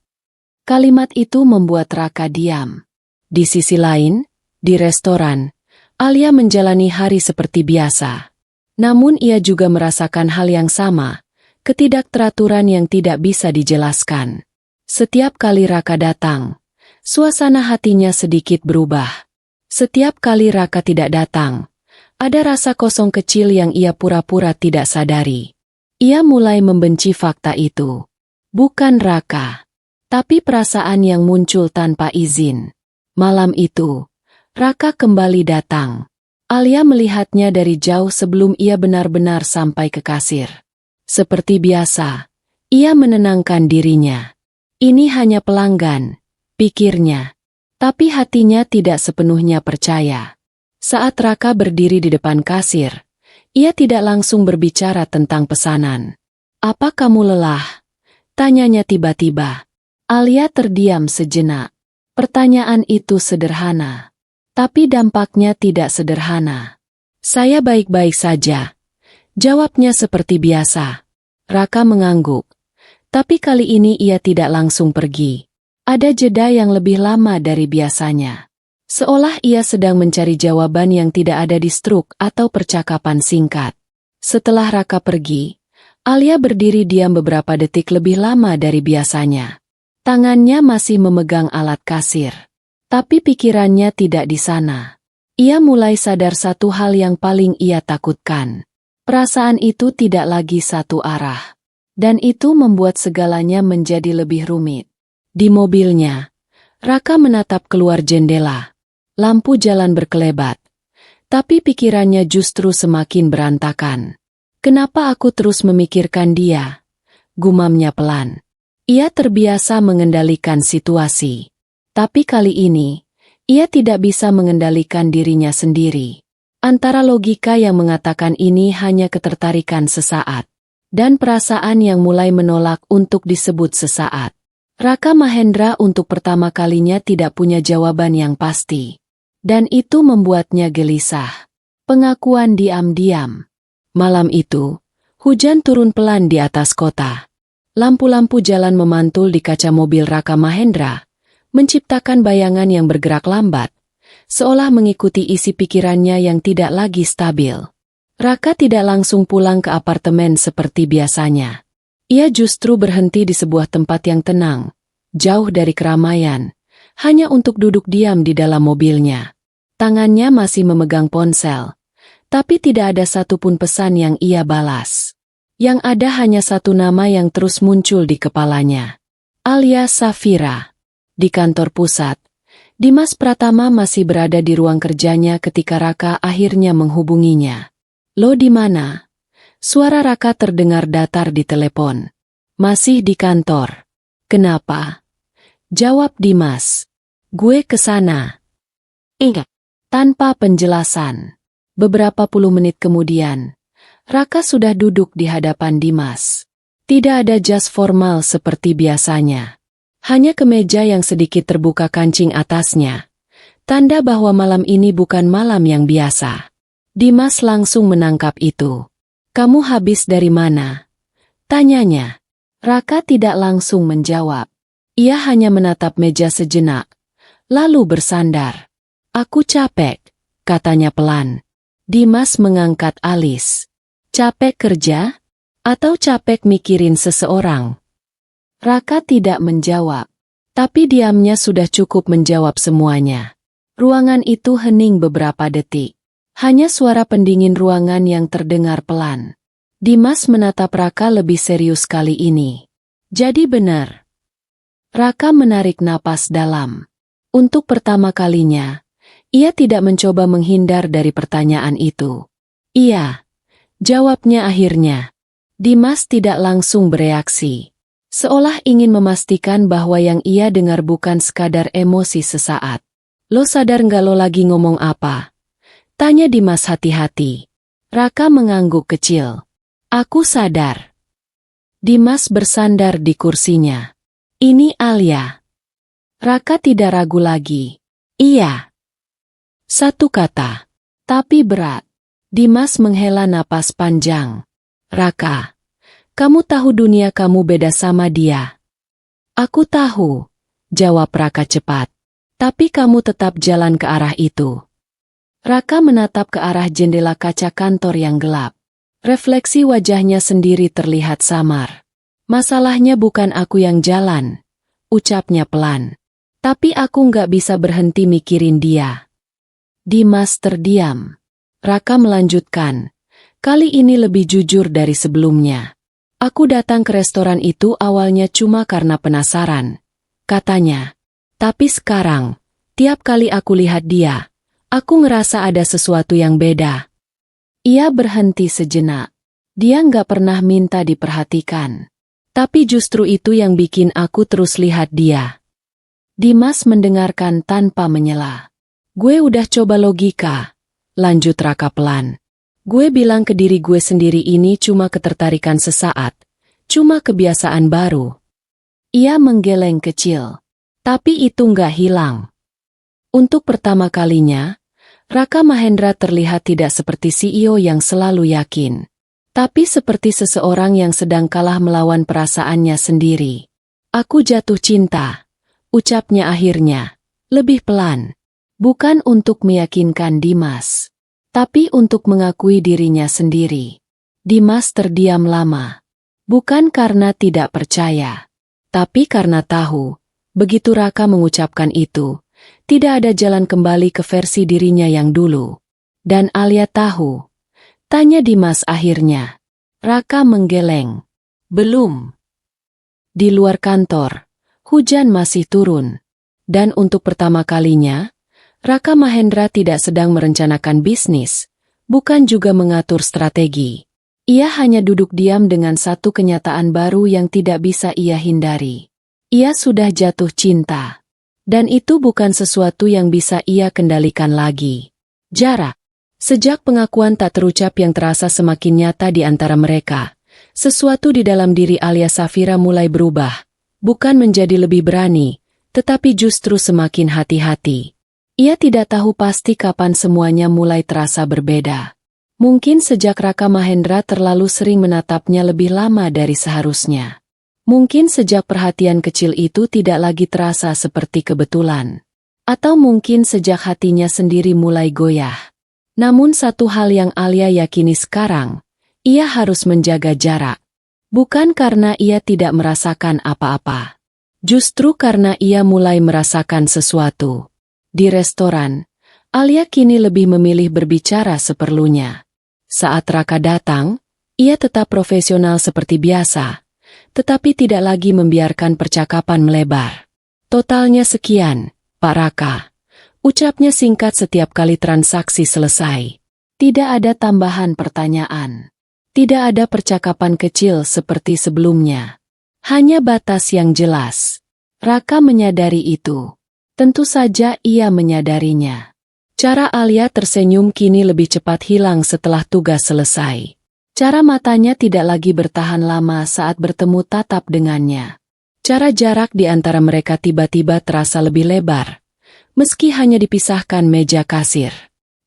Kalimat itu membuat Raka diam. Di sisi lain, di restoran, Alia menjalani hari seperti biasa. Namun ia juga merasakan hal yang sama, ketidakteraturan yang tidak bisa dijelaskan. Setiap kali Raka datang, suasana hatinya sedikit berubah. Setiap kali Raka tidak datang, ada rasa kosong kecil yang ia pura-pura tidak sadari. Ia mulai membenci fakta itu. Bukan Raka, tapi perasaan yang muncul tanpa izin. Malam itu, Raka kembali datang. Alia melihatnya dari jauh sebelum ia benar-benar sampai ke kasir. Seperti biasa, ia menenangkan dirinya. Ini hanya pelanggan, pikirnya. Tapi hatinya tidak sepenuhnya percaya. Saat Raka berdiri di depan kasir, ia tidak langsung berbicara tentang pesanan. Apa kamu lelah? Tanyanya tiba-tiba. Alia terdiam sejenak. Pertanyaan itu sederhana. Tapi dampaknya tidak sederhana. Saya baik-baik saja. Jawabnya seperti biasa. Raka mengangguk. Tapi kali ini ia tidak langsung pergi. Ada jeda yang lebih lama dari biasanya. Seolah ia sedang mencari jawaban yang tidak ada di struk atau percakapan singkat. Setelah Raka pergi, Alia berdiri diam beberapa detik lebih lama dari biasanya. Tangannya masih memegang alat kasir. Tapi pikirannya tidak di sana. Ia mulai sadar satu hal yang paling ia takutkan. Perasaan itu tidak lagi satu arah. Dan itu membuat segalanya menjadi lebih rumit. Di mobilnya, Raka menatap keluar jendela. Lampu jalan berkelebat. Tapi pikirannya justru semakin berantakan. Kenapa aku terus memikirkan dia? Gumamnya pelan. Ia terbiasa mengendalikan situasi. Tapi kali ini, ia tidak bisa mengendalikan dirinya sendiri. Antara logika yang mengatakan ini hanya ketertarikan sesaat, dan perasaan yang mulai menolak untuk disebut sesaat. Raka Mahendra untuk pertama kalinya tidak punya jawaban yang pasti. Dan itu membuatnya gelisah. Pengakuan diam-diam. Malam itu, hujan turun pelan di atas kota. Lampu-lampu jalan memantul di kaca mobil Raka Mahendra, menciptakan bayangan yang bergerak lambat, seolah mengikuti isi pikirannya yang tidak lagi stabil. Raka tidak langsung pulang ke apartemen seperti biasanya. Ia justru berhenti di sebuah tempat yang tenang, jauh dari keramaian, hanya untuk duduk diam di dalam mobilnya. Tangannya masih memegang ponsel, tapi tidak ada satupun pesan yang ia balas. Yang ada hanya satu nama yang terus muncul di kepalanya. Alia Safira. Di kantor pusat, Dimas Pratama masih berada di ruang kerjanya ketika Raka akhirnya menghubunginya. "Lo di mana?" Suara Raka terdengar datar di telepon. "Masih di kantor." "Kenapa?" Jawab Dimas. "Gue ke sana." Ingat. Tanpa penjelasan. Beberapa puluh menit kemudian, Raka sudah duduk di hadapan Dimas. Tidak ada jas formal seperti biasanya. Hanya kemeja yang sedikit terbuka kancing atasnya. Tanda bahwa malam ini bukan malam yang biasa. Dimas langsung menangkap itu. "Kamu habis dari mana?" tanyanya. Raka tidak langsung menjawab. Ia hanya menatap meja sejenak, lalu bersandar. "Aku capek," katanya pelan. Dimas mengangkat alis. "Capek kerja? Atau capek mikirin seseorang?" Raka tidak menjawab. Tapi diamnya sudah cukup menjawab semuanya. Ruangan itu hening beberapa detik. Hanya suara pendingin ruangan yang terdengar pelan. Dimas menatap Raka lebih serius kali ini. "Jadi benar." Raka menarik napas dalam. Untuk pertama kalinya, ia tidak mencoba menghindar dari pertanyaan itu. "Iya," jawabnya akhirnya. Dimas tidak langsung bereaksi. Seolah ingin memastikan bahwa yang ia dengar bukan sekadar emosi sesaat. "Lo sadar nggak lo lagi ngomong apa?" tanya Dimas hati-hati. Raka mengangguk kecil. "Aku sadar." Dimas bersandar di kursinya. "Ini Alia." Raka tidak ragu lagi. "Iya." Satu kata, tapi berat. Dimas menghela napas panjang. "Raka, kamu tahu dunia kamu beda sama dia." "Aku tahu," jawab Raka cepat. "Tapi kamu tetap jalan ke arah itu." Raka menatap ke arah jendela kaca kantor yang gelap. Refleksi wajahnya sendiri terlihat samar. "Masalahnya bukan aku yang jalan," ucapnya pelan. "Tapi aku nggak bisa berhenti mikirin dia." Dimas terdiam. Raka melanjutkan. Kali ini lebih jujur dari sebelumnya. "Aku datang ke restoran itu awalnya cuma karena penasaran," katanya. "Tapi sekarang, tiap kali aku lihat dia, aku ngerasa ada sesuatu yang beda." Ia berhenti sejenak. Dia nggak pernah minta diperhatikan. Tapi justru itu yang bikin aku terus lihat dia. Dimas mendengarkan tanpa menyela. "Gue udah coba logika," lanjut Raka pelan. "Gue bilang ke diri gue sendiri ini cuma ketertarikan sesaat, cuma kebiasaan baru." Ia menggeleng kecil. Tapi itu nggak hilang. Untuk pertama kalinya, Raka Mahendra terlihat tidak seperti CEO yang selalu yakin, tapi seperti seseorang yang sedang kalah melawan perasaannya sendiri. "Aku jatuh cinta," ucapnya akhirnya, lebih pelan. Bukan untuk meyakinkan Dimas, tapi untuk mengakui dirinya sendiri. Dimas terdiam lama. Bukan karena tidak percaya, tapi karena tahu, begitu Raka mengucapkan itu, tidak ada jalan kembali ke versi dirinya yang dulu. Dan Alia tahu, Tanya Dimas akhirnya. Raka menggeleng. Belum. Di luar kantor, hujan masih turun. Dan untuk pertama kalinya, Raka Mahendra tidak sedang merencanakan bisnis, bukan juga mengatur strategi. Ia hanya duduk diam dengan satu kenyataan baru yang tidak bisa ia hindari. Ia sudah jatuh cinta. Dan itu bukan sesuatu yang bisa ia kendalikan lagi. Jarak. Sejak pengakuan tak terucap yang terasa semakin nyata di antara mereka, sesuatu di dalam diri Alia Safira mulai berubah. Bukan menjadi lebih berani, tetapi justru semakin hati-hati. Ia tidak tahu pasti kapan semuanya mulai terasa berbeda. Mungkin sejak Raka Mahendra terlalu sering menatapnya lebih lama dari seharusnya. Mungkin sejak perhatian kecil itu tidak lagi terasa seperti kebetulan. Atau mungkin sejak hatinya sendiri mulai goyah. Namun satu hal yang Alia yakini sekarang, ia harus menjaga jarak. Bukan karena ia tidak merasakan apa-apa. Justru karena ia mulai merasakan sesuatu. Di restoran, Alia kini lebih memilih berbicara seperlunya. Saat Raka datang, ia tetap profesional seperti biasa, tetapi tidak lagi membiarkan percakapan melebar. Totalnya sekian, Pak Raka. Ucapnya singkat setiap kali transaksi selesai. Tidak ada tambahan pertanyaan. Tidak ada percakapan kecil seperti sebelumnya. Hanya batas yang jelas. Raka menyadari itu. Tentu saja ia menyadarinya. Cara Alia tersenyum kini lebih cepat hilang setelah tugas selesai. Cara matanya tidak lagi bertahan lama saat bertemu tatap dengannya. Cara jarak di antara mereka tiba-tiba terasa lebih lebar, meski hanya dipisahkan meja kasir.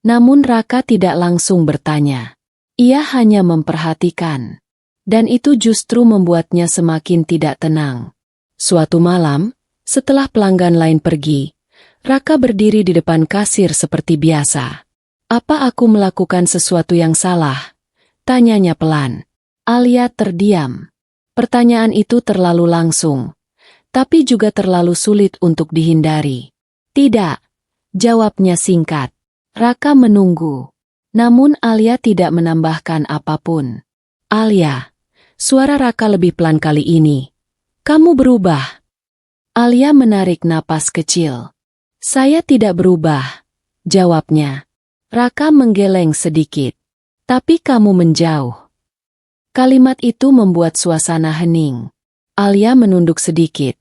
Namun Raka tidak langsung bertanya. Ia hanya memperhatikan. Dan itu justru membuatnya semakin tidak tenang. Suatu malam, setelah pelanggan lain pergi, Raka berdiri di depan kasir seperti biasa. Apa aku melakukan sesuatu yang salah? Tanyanya pelan. Alia terdiam. Pertanyaan itu terlalu langsung, tapi juga terlalu sulit untuk dihindari. Tidak, jawabnya singkat. Raka menunggu. Namun Alia tidak menambahkan apapun. Alia, suara Raka lebih pelan kali ini. Kamu berubah. Alia menarik napas kecil. Saya tidak berubah, jawabnya. Raka menggeleng sedikit. Tapi kamu menjauh. Kalimat itu membuat suasana hening. Alia menunduk sedikit,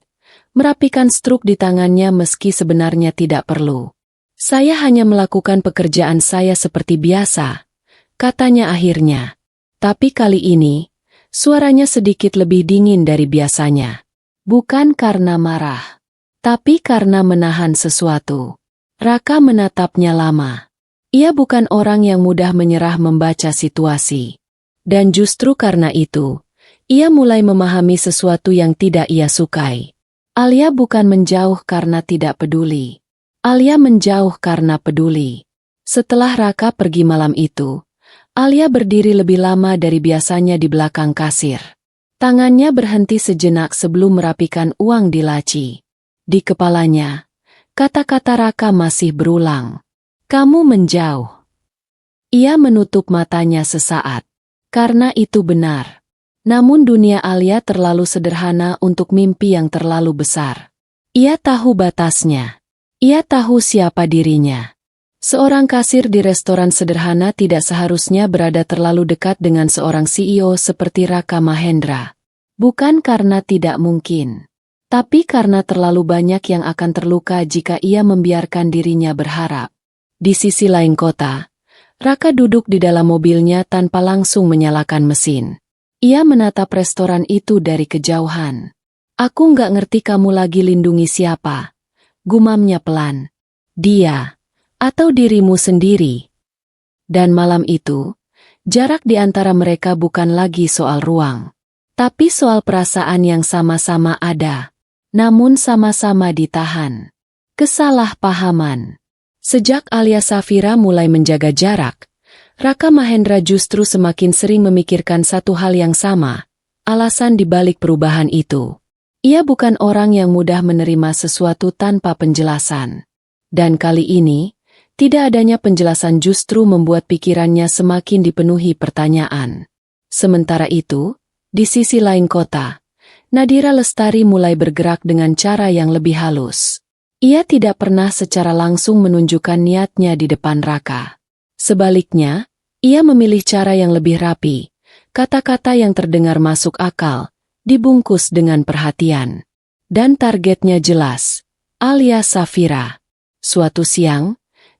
merapikan struk di tangannya meski sebenarnya tidak perlu. Saya hanya melakukan pekerjaan saya seperti biasa, katanya akhirnya. Tapi kali ini, suaranya sedikit lebih dingin dari biasanya. Bukan karena marah, tapi karena menahan sesuatu. Raka menatapnya lama. Ia bukan orang yang mudah menyerah membaca situasi. Dan justru karena itu, ia mulai memahami sesuatu yang tidak ia sukai. Alia bukan menjauh karena tidak peduli. Alia menjauh karena peduli. Setelah Raka pergi malam itu, Alia berdiri lebih lama dari biasanya di belakang kasir. Tangannya berhenti sejenak sebelum merapikan uang di laci. Di kepalanya, kata-kata Raka masih berulang. Kamu menjauh. Ia menutup matanya sesaat. Karena itu benar. Namun dunia Alia terlalu sederhana untuk mimpi yang terlalu besar. Ia tahu batasnya. Ia tahu siapa dirinya. Seorang kasir di restoran sederhana tidak seharusnya berada terlalu dekat dengan seorang CEO seperti Raka Mahendra. Bukan karena tidak mungkin, tapi karena terlalu banyak yang akan terluka jika ia membiarkan dirinya berharap. Di sisi lain kota, Raka duduk di dalam mobilnya tanpa langsung menyalakan mesin. Ia menatap restoran itu dari kejauhan. Aku nggak ngerti kamu lagi lindungi siapa, gumamnya pelan. Dia, atau dirimu sendiri. Dan malam itu, jarak di antara mereka bukan lagi soal ruang, tapi soal perasaan yang sama-sama ada, namun sama-sama ditahan. Kesalahpahaman. Sejak Alia Safira mulai menjaga jarak, Raka Mahendra justru semakin sering memikirkan satu hal yang sama, alasan dibalik perubahan itu. Ia bukan orang yang mudah menerima sesuatu tanpa penjelasan. Dan kali ini, Tidak adanya penjelasan justru membuat pikirannya semakin dipenuhi pertanyaan. Sementara itu, di sisi lain kota, Nadira Lestari mulai bergerak dengan cara yang lebih halus. Ia tidak pernah secara langsung menunjukkan niatnya di depan Raka. Sebaliknya, ia memilih cara yang lebih rapi, kata-kata yang terdengar masuk akal, dibungkus dengan perhatian. Dan targetnya jelas, Alia Safira. Suatu siang,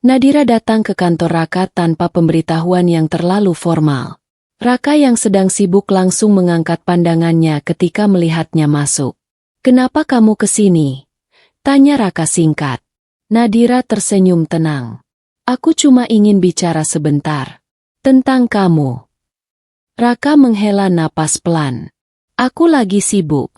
Nadira datang ke kantor Raka tanpa pemberitahuan yang terlalu formal. Raka yang sedang sibuk langsung mengangkat pandangannya ketika melihatnya masuk. "Kenapa kamu kesini?" tanya Raka singkat. Nadira tersenyum tenang. "Aku cuma ingin bicara sebentar. Tentang kamu." Raka menghela napas pelan. "Aku lagi sibuk."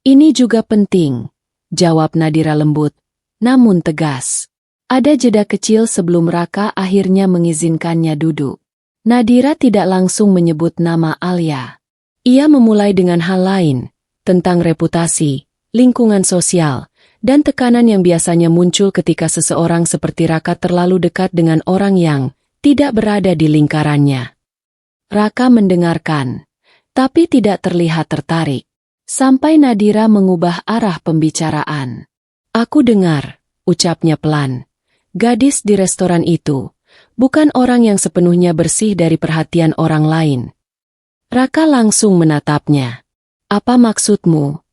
"Ini juga penting," jawab Nadira lembut, namun tegas. Ada jeda kecil sebelum Raka akhirnya mengizinkannya duduk. Nadira tidak langsung menyebut nama Alia. Ia memulai dengan hal lain, tentang reputasi, lingkungan sosial, dan tekanan yang biasanya muncul ketika seseorang seperti Raka terlalu dekat dengan orang yang tidak berada di lingkarannya. Raka mendengarkan, tapi tidak terlihat tertarik. Sampai Nadira mengubah arah pembicaraan. "Aku dengar," ucapnya pelan. "Gadis di restoran itu bukan orang yang sepenuhnya bersih dari perhatian orang lain." Raka langsung menatapnya. "Apa maksudmu?"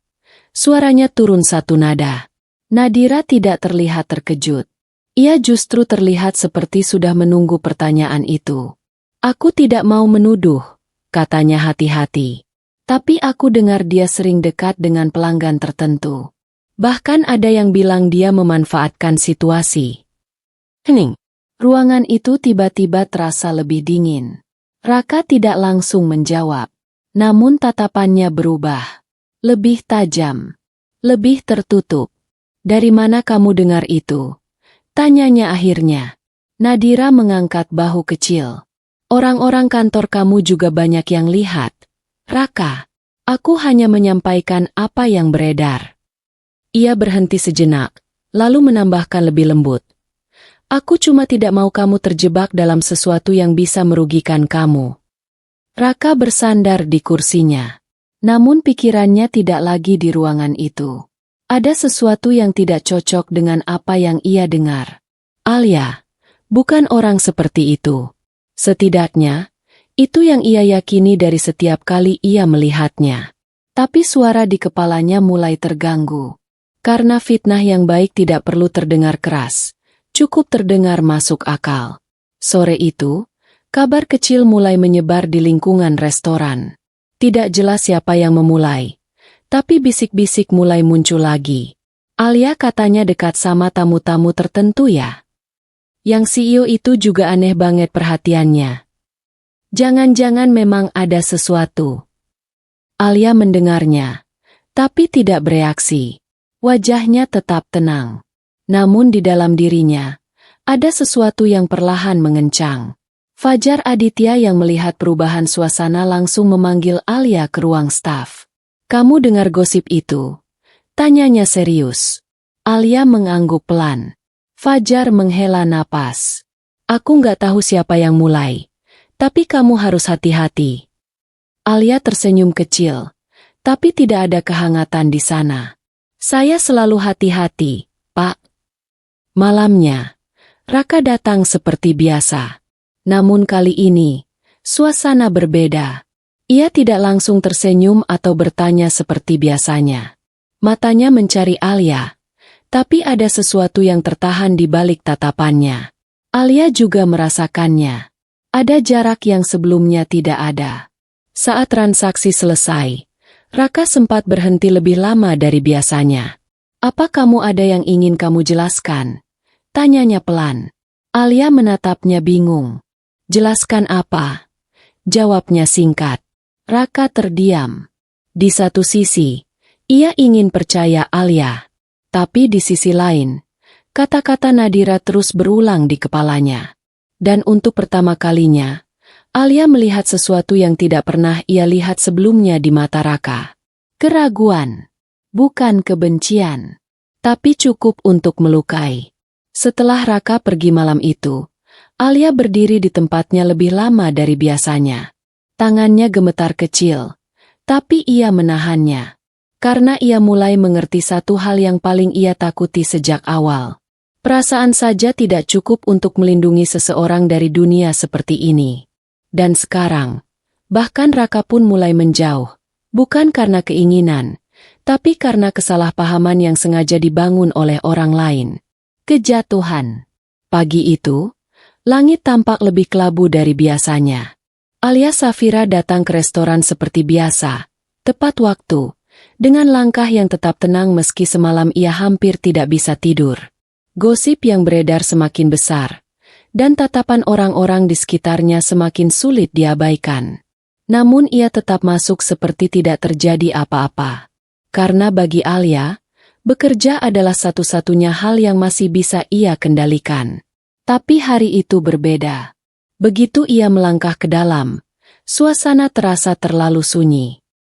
Suaranya turun satu nada. Nadira tidak terlihat terkejut. Ia justru terlihat seperti sudah menunggu pertanyaan itu. "Aku tidak mau menuduh," katanya hati-hati. "Tapi aku dengar dia sering dekat dengan pelanggan tertentu. Bahkan ada yang bilang dia memanfaatkan situasi." Hening. Ruangan itu tiba-tiba terasa lebih dingin. Raka tidak langsung menjawab. Namun tatapannya berubah. Lebih tajam. Lebih tertutup. "Dari mana kamu dengar itu?" tanyanya akhirnya. Nadira mengangkat bahu kecil. "Orang-orang kantor kamu juga banyak yang lihat, Raka. Aku hanya menyampaikan apa yang beredar." Ia berhenti sejenak, lalu menambahkan lebih lembut. "Aku cuma tidak mau kamu terjebak dalam sesuatu yang bisa merugikan kamu." Raka bersandar di kursinya. Namun pikirannya tidak lagi di ruangan itu. Ada sesuatu yang tidak cocok dengan apa yang ia dengar. Alia bukan orang seperti itu. Setidaknya, itu yang ia yakini dari setiap kali ia melihatnya. Tapi suara di kepalanya mulai terganggu. Karena fitnah yang baik tidak perlu terdengar keras. Cukup terdengar masuk akal. Sore itu, kabar kecil mulai menyebar di lingkungan restoran. Tidak jelas siapa yang memulai, tapi bisik-bisik mulai muncul lagi. "Alia katanya dekat sama tamu-tamu tertentu ya? Yang CEO itu juga aneh banget perhatiannya. Jangan-jangan memang ada sesuatu." Alia mendengarnya, tapi tidak bereaksi. Wajahnya tetap tenang. Namun di dalam dirinya, ada sesuatu yang perlahan mengencang. Fajar Aditya yang melihat perubahan suasana langsung memanggil Alia ke ruang staf. "Kamu dengar gosip itu?" tanyanya serius. Alia mengangguk pelan. Fajar menghela napas. "Aku nggak tahu siapa yang mulai, tapi kamu harus hati-hati." Alia tersenyum kecil, tapi tidak ada kehangatan di sana. "Saya selalu hati-hati, Pak." Malamnya, Raka datang seperti biasa. Namun kali ini, suasana berbeda. Ia tidak langsung tersenyum atau bertanya seperti biasanya. Matanya mencari Alia, tapi ada sesuatu yang tertahan di balik tatapannya. Alia juga merasakannya. Ada jarak yang sebelumnya tidak ada. Saat transaksi selesai, Raka sempat berhenti lebih lama dari biasanya. "Apa kamu ada yang ingin kamu jelaskan?" tanyanya pelan. Alia menatapnya bingung. "Jelaskan apa?" jawabnya singkat. Raka terdiam. Di satu sisi, ia ingin percaya Alia. Tapi di sisi lain, kata-kata Nadira terus berulang di kepalanya. Dan untuk pertama kalinya, Alia melihat sesuatu yang tidak pernah ia lihat sebelumnya di mata Raka. Keraguan. Bukan kebencian. Tapi cukup untuk melukai. Setelah Raka pergi malam itu, Alia berdiri di tempatnya lebih lama dari biasanya. Tangannya gemetar kecil, tapi ia menahannya. Karena ia mulai mengerti satu hal yang paling ia takuti sejak awal. Perasaan saja tidak cukup untuk melindungi seseorang dari dunia seperti ini. Dan sekarang, bahkan Raka pun mulai menjauh, bukan karena keinginan, tapi karena kesalahpahaman yang sengaja dibangun oleh orang lain. Kejatuhan. Pagi itu, langit tampak lebih kelabu dari biasanya. Alia Safira datang ke restoran seperti biasa, tepat waktu, dengan langkah yang tetap tenang meski semalam ia hampir tidak bisa tidur. Gosip yang beredar semakin besar, dan tatapan orang-orang di sekitarnya semakin sulit diabaikan. Namun ia tetap masuk seperti tidak terjadi apa-apa. Karena bagi Alia, bekerja adalah satu-satunya hal yang masih bisa ia kendalikan. Tapi hari itu berbeda. Begitu ia melangkah ke dalam, suasana terasa terlalu sunyi.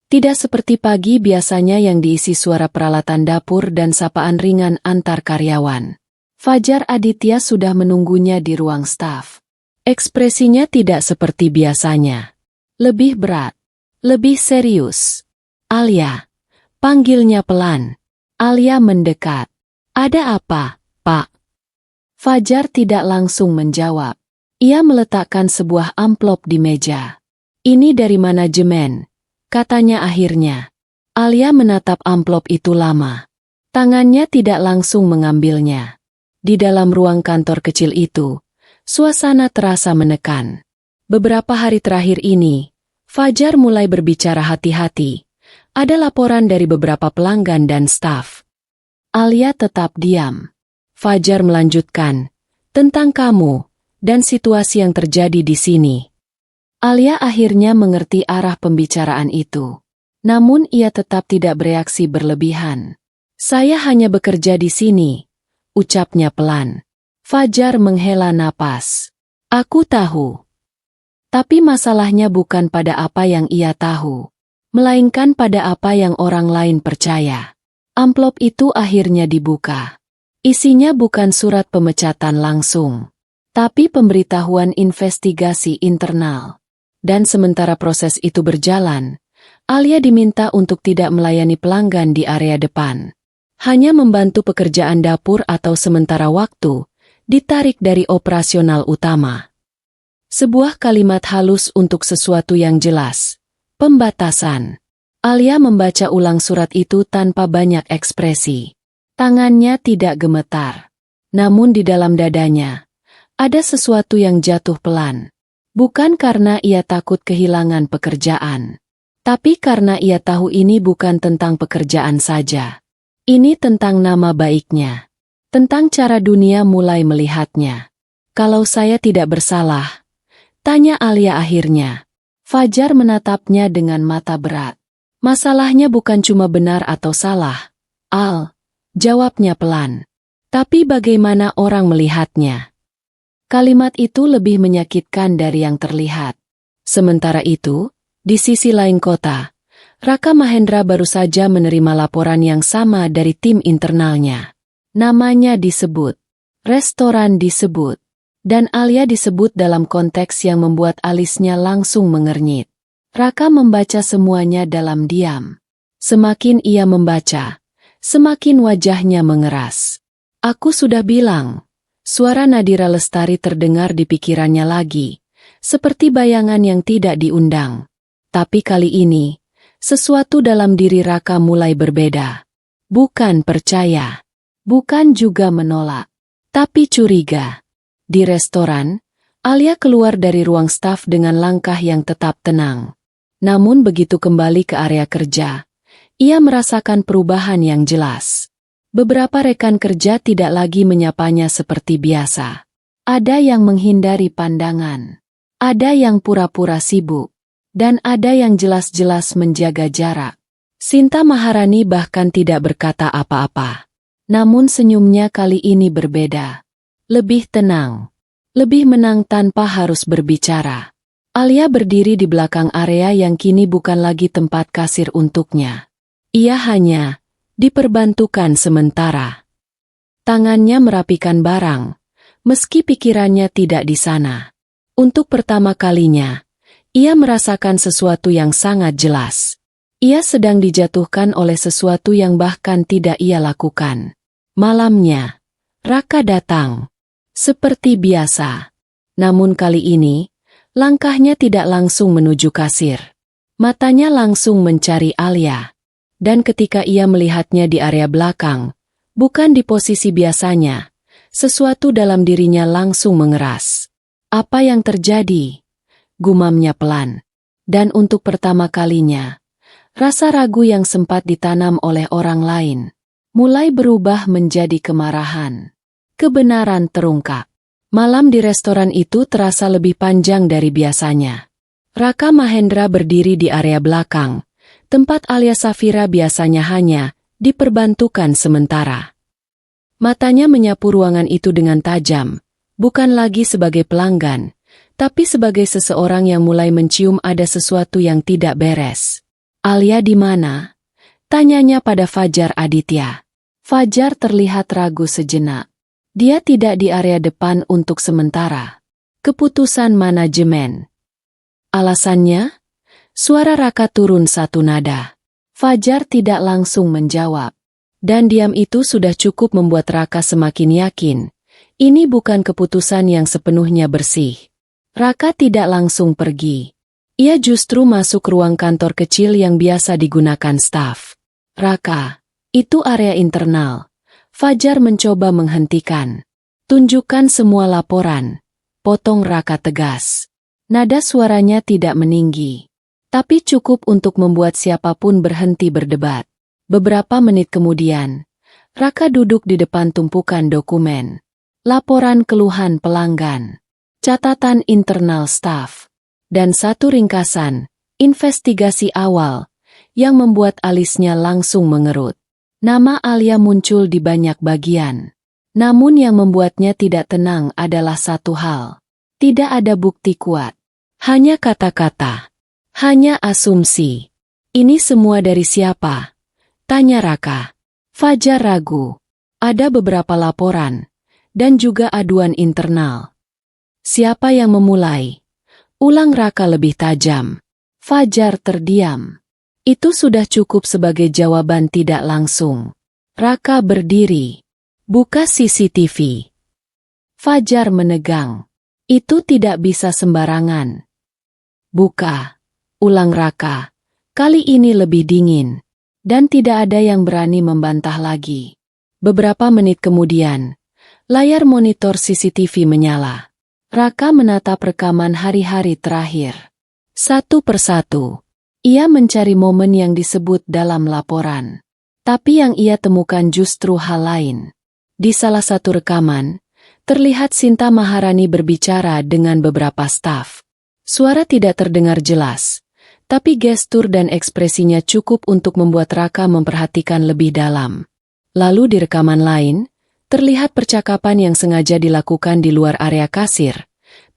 Tidak seperti pagi biasanya yang diisi suara peralatan dapur dan sapaan ringan antar karyawan. Fajar Aditya sudah menunggunya di ruang staf. Ekspresinya tidak seperti biasanya. Lebih berat, lebih serius. Alia, panggilnya pelan. Alia mendekat. Ada apa, Pak? Fajar tidak langsung menjawab. Ia meletakkan sebuah amplop di meja. Ini dari manajemen, katanya akhirnya. Alia menatap amplop itu lama. Tangannya tidak langsung mengambilnya. Di dalam ruang kantor kecil itu, suasana terasa menekan. Beberapa hari terakhir ini, Fajar mulai berbicara hati-hati. Ada laporan dari beberapa pelanggan dan staf. Alia tetap diam. Fajar melanjutkan, tentang kamu dan situasi yang terjadi di sini. Alia akhirnya mengerti arah pembicaraan itu. Namun ia tetap tidak bereaksi berlebihan. Saya hanya bekerja di sini, ucapnya pelan. Fajar menghela napas. Aku tahu. Tapi masalahnya bukan pada apa yang ia tahu, melainkan pada apa yang orang lain percaya. Amplop itu akhirnya dibuka. Isinya bukan surat pemecatan langsung, tapi pemberitahuan investigasi internal. Dan sementara proses itu berjalan, Alia diminta untuk tidak melayani pelanggan di area depan. Hanya membantu pekerjaan dapur atau sementara waktu, ditarik dari operasional utama. Sebuah kalimat halus untuk sesuatu yang jelas. Pembatasan. Alia membaca ulang surat itu tanpa banyak ekspresi. Tangannya tidak gemetar. Namun di dalam dadanya, ada sesuatu yang jatuh pelan. Bukan karena ia takut kehilangan pekerjaan. Tapi karena ia tahu ini bukan tentang pekerjaan saja. Ini tentang nama baiknya. Tentang cara dunia mulai melihatnya. Kalau saya tidak bersalah, tanya Alia akhirnya. Fajar menatapnya dengan mata berat. Masalahnya bukan cuma benar atau salah, Al. Jawabnya pelan. Tapi bagaimana orang melihatnya? Kalimat itu lebih menyakitkan dari yang terlihat. Sementara itu, di sisi lain kota, Raka Mahendra baru saja menerima laporan yang sama dari tim internalnya. Namanya disebut, restoran disebut, dan Alia disebut dalam konteks yang membuat alisnya langsung mengernyit. Raka membaca semuanya dalam diam. Semakin ia membaca, semakin wajahnya mengeras. Aku sudah bilang, suara Nadira Lestari terdengar di pikirannya lagi, seperti bayangan yang tidak diundang. Tapi kali ini, sesuatu dalam diri Raka mulai berbeda. Bukan percaya, bukan juga menolak, tapi curiga. Di restoran, Alia keluar dari ruang staf dengan langkah yang tetap tenang. Namun begitu kembali ke area kerja, ia merasakan perubahan yang jelas. Beberapa rekan kerja tidak lagi menyapanya seperti biasa. Ada yang menghindari pandangan. Ada yang pura-pura sibuk. Dan ada yang jelas-jelas menjaga jarak. Sinta Maharani bahkan tidak berkata apa-apa. Namun senyumnya kali ini berbeda. Lebih tenang. Lebih menang tanpa harus berbicara. Alia berdiri di belakang area yang kini bukan lagi tempat kasir untuknya. Ia hanya diperbantukan sementara. Tangannya merapikan barang, meski pikirannya tidak di sana. Untuk pertama kalinya, ia merasakan sesuatu yang sangat jelas. Ia sedang dijatuhkan oleh sesuatu yang bahkan tidak ia lakukan. Malamnya, Raka datang. Seperti biasa. Namun kali ini, langkahnya tidak langsung menuju kasir. Matanya langsung mencari Alia. Dan ketika ia melihatnya di area belakang, bukan di posisi biasanya, sesuatu dalam dirinya langsung mengeras. Apa yang terjadi? Gumamnya pelan. Dan untuk pertama kalinya, rasa ragu yang sempat ditanam oleh orang lain mulai berubah menjadi kemarahan. Kebenaran terungkap. Malam di restoran itu terasa lebih panjang dari biasanya. Raka Mahendra berdiri di area belakang, tempat Alia Safira biasanya hanya diperbantukan sementara. Matanya menyapu ruangan itu dengan tajam, bukan lagi sebagai pelanggan, tapi sebagai seseorang yang mulai mencium ada sesuatu yang tidak beres. Alia di mana? Tanyanya pada Fajar Aditya. Fajar terlihat ragu sejenak. Dia tidak di area depan untuk sementara. Keputusan manajemen. Alasannya? Suara Raka turun satu nada. Fajar tidak langsung menjawab. Dan diam itu sudah cukup membuat Raka semakin yakin. Ini bukan keputusan yang sepenuhnya bersih. Raka tidak langsung pergi. Ia justru masuk ruang kantor kecil yang biasa digunakan staf. Raka, itu area internal. Fajar mencoba menghentikan. Tunjukkan semua laporan. Potong Raka tegas. Nada suaranya tidak meninggi. Tapi cukup untuk membuat siapapun berhenti berdebat. Beberapa menit kemudian, Raka duduk di depan tumpukan dokumen. Laporan keluhan pelanggan. Catatan internal staf. Dan satu ringkasan, investigasi awal, yang membuat alisnya langsung mengerut. Nama Alia muncul di banyak bagian. Namun yang membuatnya tidak tenang adalah satu hal. Tidak ada bukti kuat. Hanya kata-kata. Hanya asumsi. Ini semua dari siapa? Tanya Raka. Fajar ragu. Ada beberapa laporan. Dan juga aduan internal. Siapa yang memulai? Ulang Raka lebih tajam. Fajar terdiam. Itu sudah cukup sebagai jawaban tidak langsung. Raka berdiri. Buka CCTV. Fajar menegang. Itu tidak bisa sembarangan. Buka. Ulang Raka. Kali ini lebih dingin. Dan tidak ada yang berani membantah lagi. Beberapa menit kemudian, layar monitor CCTV menyala. Raka menatap rekaman hari-hari terakhir. Satu persatu. Ia mencari momen yang disebut dalam laporan. Tapi yang ia temukan justru hal lain. Di salah satu rekaman, terlihat Sinta Maharani berbicara dengan beberapa staf. Suara tidak terdengar jelas. Tapi gestur dan ekspresinya cukup untuk membuat Raka memperhatikan lebih dalam. Lalu di rekaman lain, terlihat percakapan yang sengaja dilakukan di luar area kasir,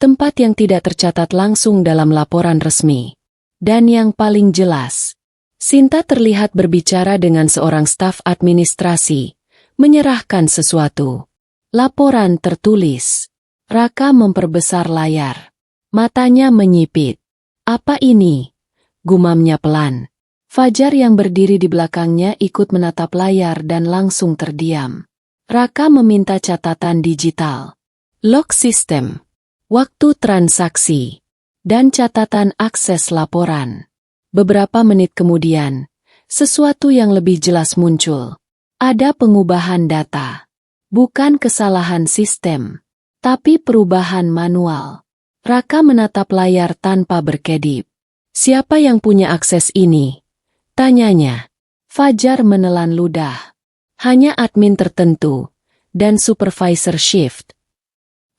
tempat yang tidak tercatat langsung dalam laporan resmi. Dan yang paling jelas, Sinta terlihat berbicara dengan seorang staf administrasi, menyerahkan sesuatu. Laporan tertulis. Raka memperbesar layar. Matanya menyipit. Apa ini? Gumamnya pelan. Fajar yang berdiri di belakangnya ikut menatap layar dan langsung terdiam. Raka meminta catatan digital. Log sistem. Waktu transaksi. Dan catatan akses laporan. Beberapa menit kemudian, sesuatu yang lebih jelas muncul. Ada pengubahan data. Bukan kesalahan sistem, tapi perubahan manual. Raka menatap layar tanpa berkedip. Siapa yang punya akses ini? Tanyanya. Fajar menelan ludah. Hanya admin tertentu, dan supervisor shift.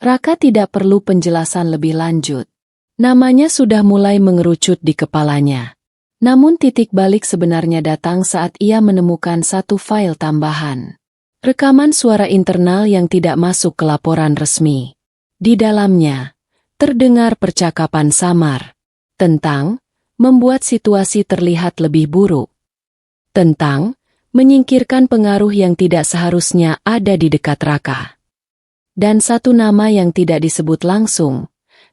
Raka tidak perlu penjelasan lebih lanjut. Namanya sudah mulai mengerucut di kepalanya. Namun titik balik sebenarnya datang saat ia menemukan satu file tambahan. Rekaman suara internal yang tidak masuk ke laporan resmi. Di dalamnya, terdengar percakapan samar. Tentang membuat situasi terlihat lebih buruk. Tentang menyingkirkan pengaruh yang tidak seharusnya ada di dekat Raka. Dan satu nama yang tidak disebut langsung,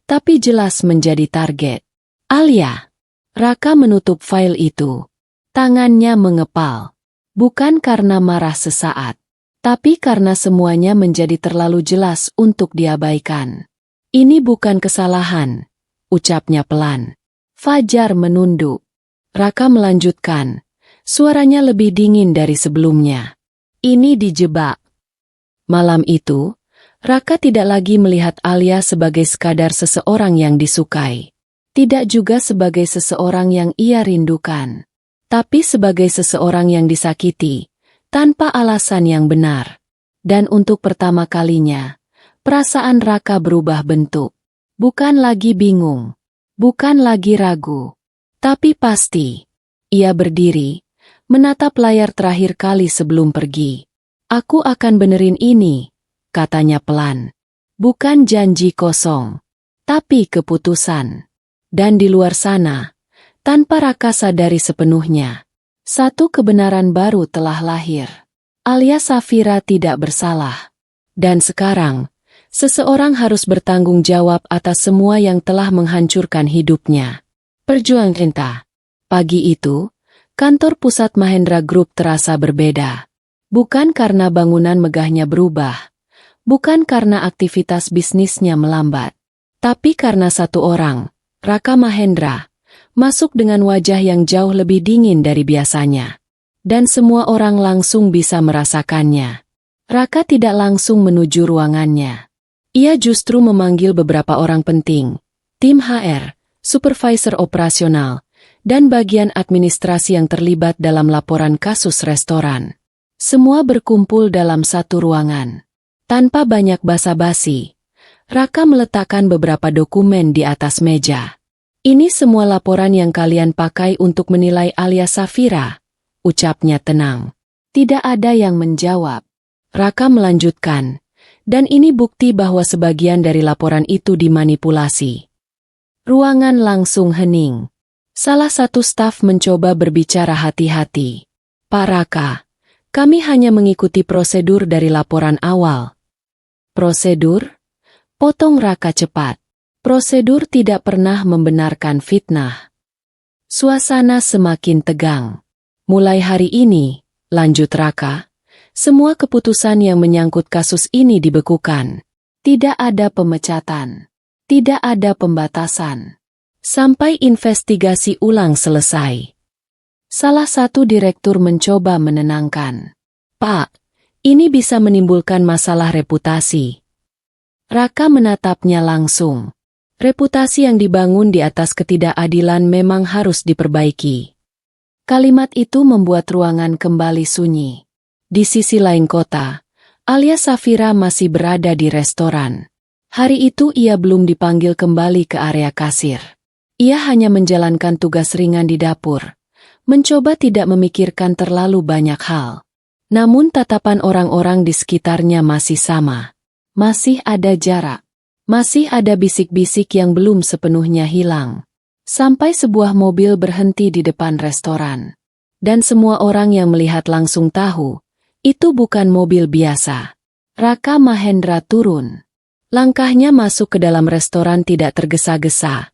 tapi jelas menjadi target. Alia. Raka menutup file itu. Tangannya mengepal. Bukan karena marah sesaat, tapi karena semuanya menjadi terlalu jelas untuk diabaikan. Ini bukan kesalahan, ucapnya pelan. Fajar menunduk. Raka melanjutkan. Suaranya lebih dingin dari sebelumnya. Ini dijebak. Malam itu, Raka tidak lagi melihat Alia sebagai sekadar seseorang yang disukai. Tidak juga sebagai seseorang yang ia rindukan. Tapi sebagai seseorang yang disakiti, tanpa alasan yang benar. Dan untuk pertama kalinya, perasaan Raka berubah bentuk. Bukan lagi bingung. Bukan lagi ragu. Tapi pasti. Ia berdiri, menatap layar terakhir kali sebelum pergi. Aku akan benerin ini, katanya pelan. Bukan janji kosong, tapi keputusan. Dan di luar sana, tanpa Raka sadari sepenuhnya, satu kebenaran baru telah lahir. Alia Safira tidak bersalah. Dan sekarang, seseorang harus bertanggung jawab atas semua yang telah menghancurkan hidupnya. Perjuang cinta. Pagi itu, kantor pusat Mahendra Group terasa berbeda. Bukan karena bangunan megahnya berubah. Bukan karena aktivitas bisnisnya melambat. Tapi karena satu orang, Raka Mahendra, masuk dengan wajah yang jauh lebih dingin dari biasanya. Dan semua orang langsung bisa merasakannya. Raka tidak langsung menuju ruangannya. Ia justru memanggil beberapa orang penting, tim HR, supervisor operasional, dan bagian administrasi yang terlibat dalam laporan kasus restoran. Semua berkumpul dalam satu ruangan. Tanpa banyak basa-basi, Raka meletakkan beberapa dokumen di atas meja. Ini semua laporan yang kalian pakai untuk menilai Alia Safira, ucapnya tenang. Tidak ada yang menjawab. Raka melanjutkan, dan ini bukti bahwa sebagian dari laporan itu dimanipulasi. Ruangan langsung hening. Salah satu staf mencoba berbicara hati-hati. Pak Raka, kami hanya mengikuti prosedur dari laporan awal. Prosedur? Potong Raka cepat. Prosedur tidak pernah membenarkan fitnah. Suasana semakin tegang. Mulai hari ini, lanjut Raka, semua keputusan yang menyangkut kasus ini dibekukan. Tidak ada pemecatan. Tidak ada pembatasan. Sampai investigasi ulang selesai. Salah satu direktur mencoba menenangkan. Pak, ini bisa menimbulkan masalah reputasi. Raka menatapnya langsung. Reputasi yang dibangun di atas ketidakadilan memang harus diperbaiki. Kalimat itu membuat ruangan kembali sunyi. Di sisi lain kota, Alia Safira masih berada di restoran. Hari itu ia belum dipanggil kembali ke area kasir. Ia hanya menjalankan tugas ringan di dapur, mencoba tidak memikirkan terlalu banyak hal. Namun tatapan orang-orang di sekitarnya masih sama. Masih ada jarak. Masih ada bisik-bisik yang belum sepenuhnya hilang. Sampai sebuah mobil berhenti di depan restoran. Dan semua orang yang melihat langsung tahu, itu bukan mobil biasa. Raka Mahendra turun. Langkahnya masuk ke dalam restoran tidak tergesa-gesa,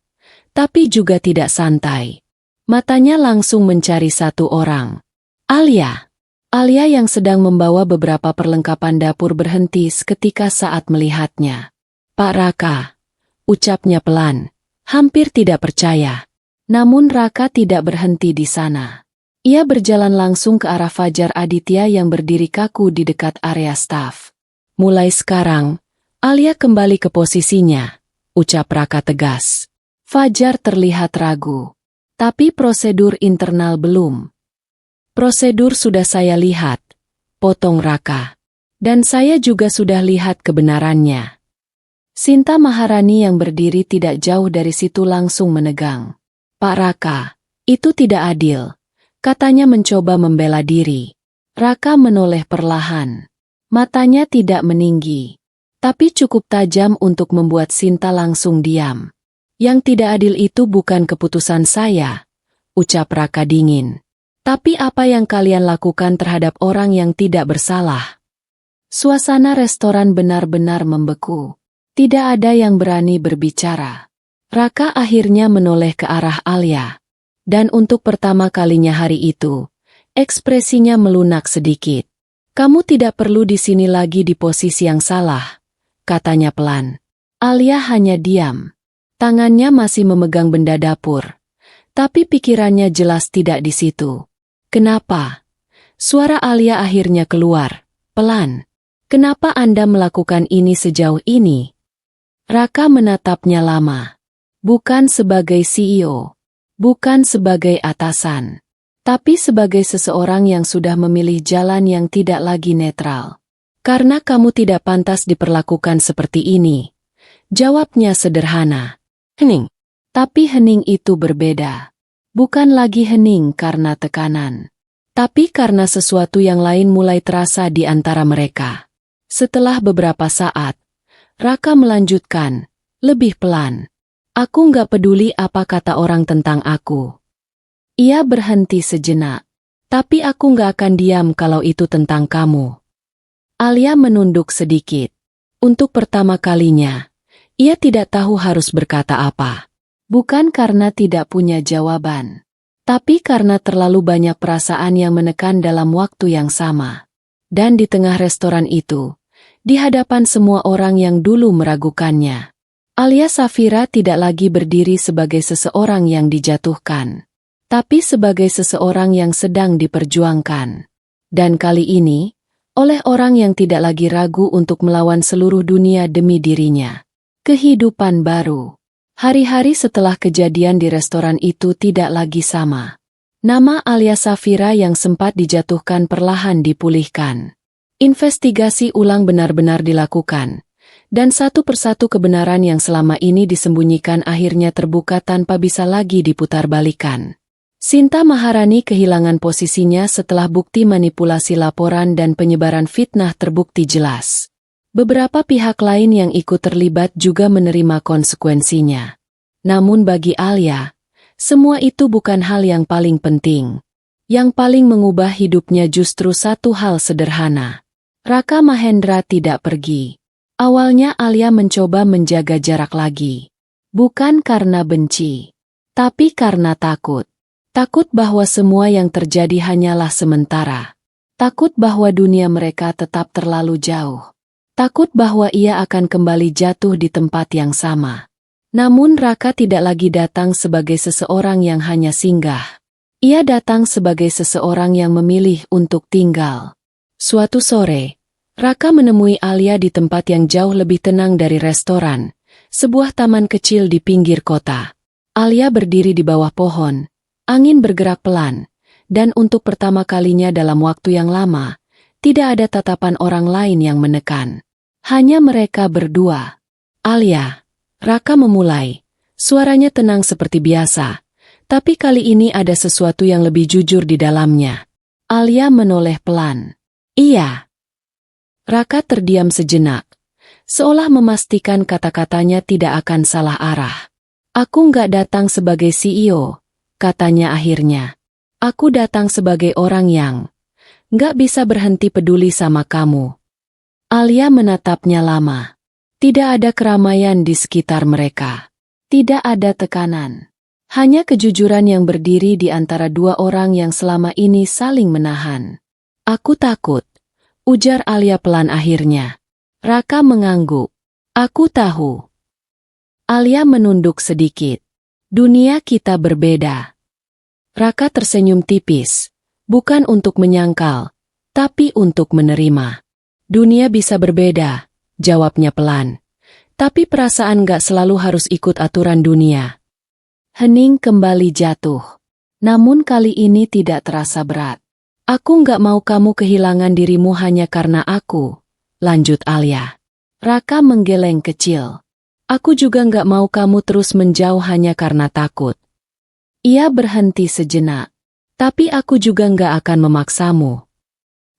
tapi juga tidak santai. Matanya langsung mencari satu orang. Alia. Alia yang sedang membawa beberapa perlengkapan dapur berhenti seketika saat melihatnya. Pak Raka, ucapnya pelan, hampir tidak percaya. Namun Raka tidak berhenti di sana. Ia berjalan langsung ke arah Fajar Aditya yang berdiri kaku di dekat area staf. Mulai sekarang, Alia kembali ke posisinya, ucap Raka tegas. Fajar terlihat ragu. Tapi prosedur internal belum. Prosedur sudah saya lihat, potong Raka. Dan saya juga sudah lihat kebenarannya. Sinta Maharani yang berdiri tidak jauh dari situ langsung menegang. Pak Raka, itu tidak adil. Katanya mencoba membela diri. Raka menoleh perlahan. Matanya tidak meninggi. Tapi cukup tajam untuk membuat Sinta langsung diam. Yang tidak adil itu bukan keputusan saya, ucap Raka dingin. Tapi apa yang kalian lakukan terhadap orang yang tidak bersalah? Suasana restoran benar-benar membeku. Tidak ada yang berani berbicara. Raka akhirnya menoleh ke arah Alia. Dan untuk pertama kalinya hari itu, ekspresinya melunak sedikit. Kamu tidak perlu di sini lagi di posisi yang salah, katanya pelan. Alia hanya diam. Tangannya masih memegang benda dapur. Tapi pikirannya jelas tidak di situ. Kenapa? Suara Alia akhirnya keluar, pelan. Kenapa Anda melakukan ini sejauh ini? Raka menatapnya lama. Bukan sebagai CEO. Bukan sebagai atasan. Tapi sebagai seseorang yang sudah memilih jalan yang tidak lagi netral. Karena kamu tidak pantas diperlakukan seperti ini. Jawabnya sederhana. Hening. Tapi hening itu berbeda. Bukan lagi hening karena tekanan. Tapi karena sesuatu yang lain mulai terasa di antara mereka. Setelah beberapa saat, Raka melanjutkan, lebih pelan. Aku nggak peduli apa kata orang tentang aku. Ia berhenti sejenak. Tapi aku nggak akan diam kalau itu tentang kamu. Alia menunduk sedikit. Untuk pertama kalinya, ia tidak tahu harus berkata apa. Bukan karena tidak punya jawaban, tapi karena terlalu banyak perasaan yang menekan dalam waktu yang sama. Dan di tengah restoran itu, di hadapan semua orang yang dulu meragukannya, Alia Safira tidak lagi berdiri sebagai seseorang yang dijatuhkan, tapi sebagai seseorang yang sedang diperjuangkan. Dan kali ini, oleh orang yang tidak lagi ragu untuk melawan seluruh dunia demi dirinya. Kehidupan baru. Hari-hari setelah kejadian di restoran itu tidak lagi sama. Nama Alia Safira yang sempat dijatuhkan perlahan dipulihkan. Investigasi ulang benar-benar dilakukan. Dan satu persatu kebenaran yang selama ini disembunyikan akhirnya terbuka tanpa bisa lagi diputarbalikkan. Sinta Maharani kehilangan posisinya setelah bukti manipulasi laporan dan penyebaran fitnah terbukti jelas. Beberapa pihak lain yang ikut terlibat juga menerima konsekuensinya. Namun bagi Alia, semua itu bukan hal yang paling penting. Yang paling mengubah hidupnya justru satu hal sederhana. Raka Mahendra tidak pergi. Awalnya Alia mencoba menjaga jarak lagi. Bukan karena benci, tapi karena takut. Takut bahwa semua yang terjadi hanyalah sementara. Takut bahwa dunia mereka tetap terlalu jauh. Takut bahwa ia akan kembali jatuh di tempat yang sama. Namun Raka tidak lagi datang sebagai seseorang yang hanya singgah. Ia datang sebagai seseorang yang memilih untuk tinggal. Suatu sore, Raka menemui Alia di tempat yang jauh lebih tenang dari restoran, sebuah taman kecil di pinggir kota. Alia berdiri di bawah pohon, angin bergerak pelan, dan untuk pertama kalinya dalam waktu yang lama, tidak ada tatapan orang lain yang menekan. Hanya mereka berdua. Alia, Raka memulai. Suaranya tenang seperti biasa, tapi kali ini ada sesuatu yang lebih jujur di dalamnya. Alia menoleh pelan. Iya. Raka terdiam sejenak, seolah memastikan kata-katanya tidak akan salah arah. Aku nggak datang sebagai CEO, katanya akhirnya. Aku datang sebagai orang yang nggak bisa berhenti peduli sama kamu. Alia menatapnya lama. Tidak ada keramaian di sekitar mereka. Tidak ada tekanan. Hanya kejujuran yang berdiri di antara dua orang yang selama ini saling menahan. Aku takut, ujar Alia pelan akhirnya. Raka mengangguk. Aku tahu. Alia menunduk sedikit. Dunia kita berbeda. Raka tersenyum tipis. Bukan untuk menyangkal, tapi untuk menerima. Dunia bisa berbeda, jawabnya pelan. Tapi perasaan gak selalu harus ikut aturan dunia. Hening kembali jatuh. Namun kali ini tidak terasa berat. Aku gak mau kamu kehilangan dirimu hanya karena aku, lanjut Alia. Raka menggeleng kecil. Aku juga gak mau kamu terus menjauh hanya karena takut. Ia berhenti sejenak. Tapi aku juga gak akan memaksamu.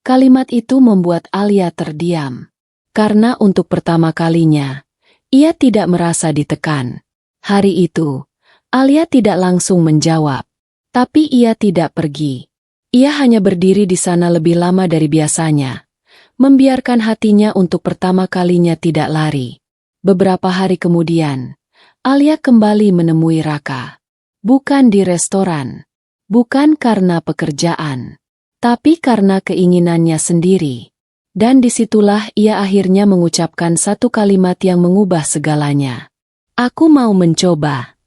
Kalimat itu membuat Alia terdiam. Karena untuk pertama kalinya, ia tidak merasa ditekan. Hari itu, Alia tidak langsung menjawab. Tapi ia tidak pergi. Ia hanya berdiri di sana lebih lama dari biasanya, membiarkan hatinya untuk pertama kalinya tidak lari. Beberapa hari kemudian, Alia kembali menemui Raka. Bukan di restoran, bukan karena pekerjaan, tapi karena keinginannya sendiri. Dan disitulah ia akhirnya mengucapkan satu kalimat yang mengubah segalanya. Aku mau mencoba.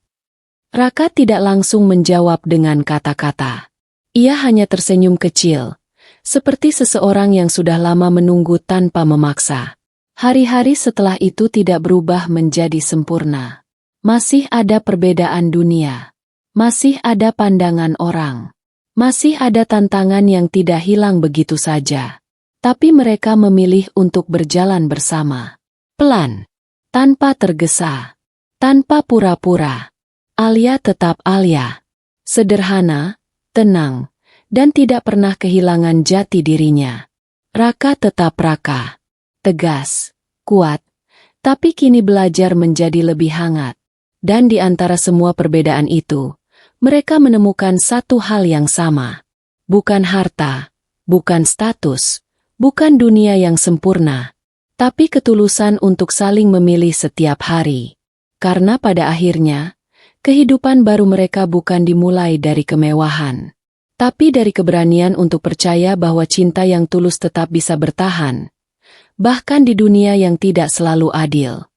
Raka tidak langsung menjawab dengan kata-kata. Ia hanya tersenyum kecil, seperti seseorang yang sudah lama menunggu tanpa memaksa. Hari-hari setelah itu tidak berubah menjadi sempurna. Masih ada perbedaan dunia. Masih ada pandangan orang. Masih ada tantangan yang tidak hilang begitu saja. Tapi mereka memilih untuk berjalan bersama. Pelan. Tanpa tergesa. Tanpa pura-pura. Alia tetap Alia. Sederhana, tenang, dan tidak pernah kehilangan jati dirinya. Raka tetap Raka. Tegas, kuat, tapi kini belajar menjadi lebih hangat. Dan di antara semua perbedaan itu, mereka menemukan satu hal yang sama. Bukan harta, bukan status, bukan dunia yang sempurna, tapi ketulusan untuk saling memilih setiap hari. Karena pada akhirnya, kehidupan baru mereka bukan dimulai dari kemewahan, tapi dari keberanian untuk percaya bahwa cinta yang tulus tetap bisa bertahan, bahkan di dunia yang tidak selalu adil.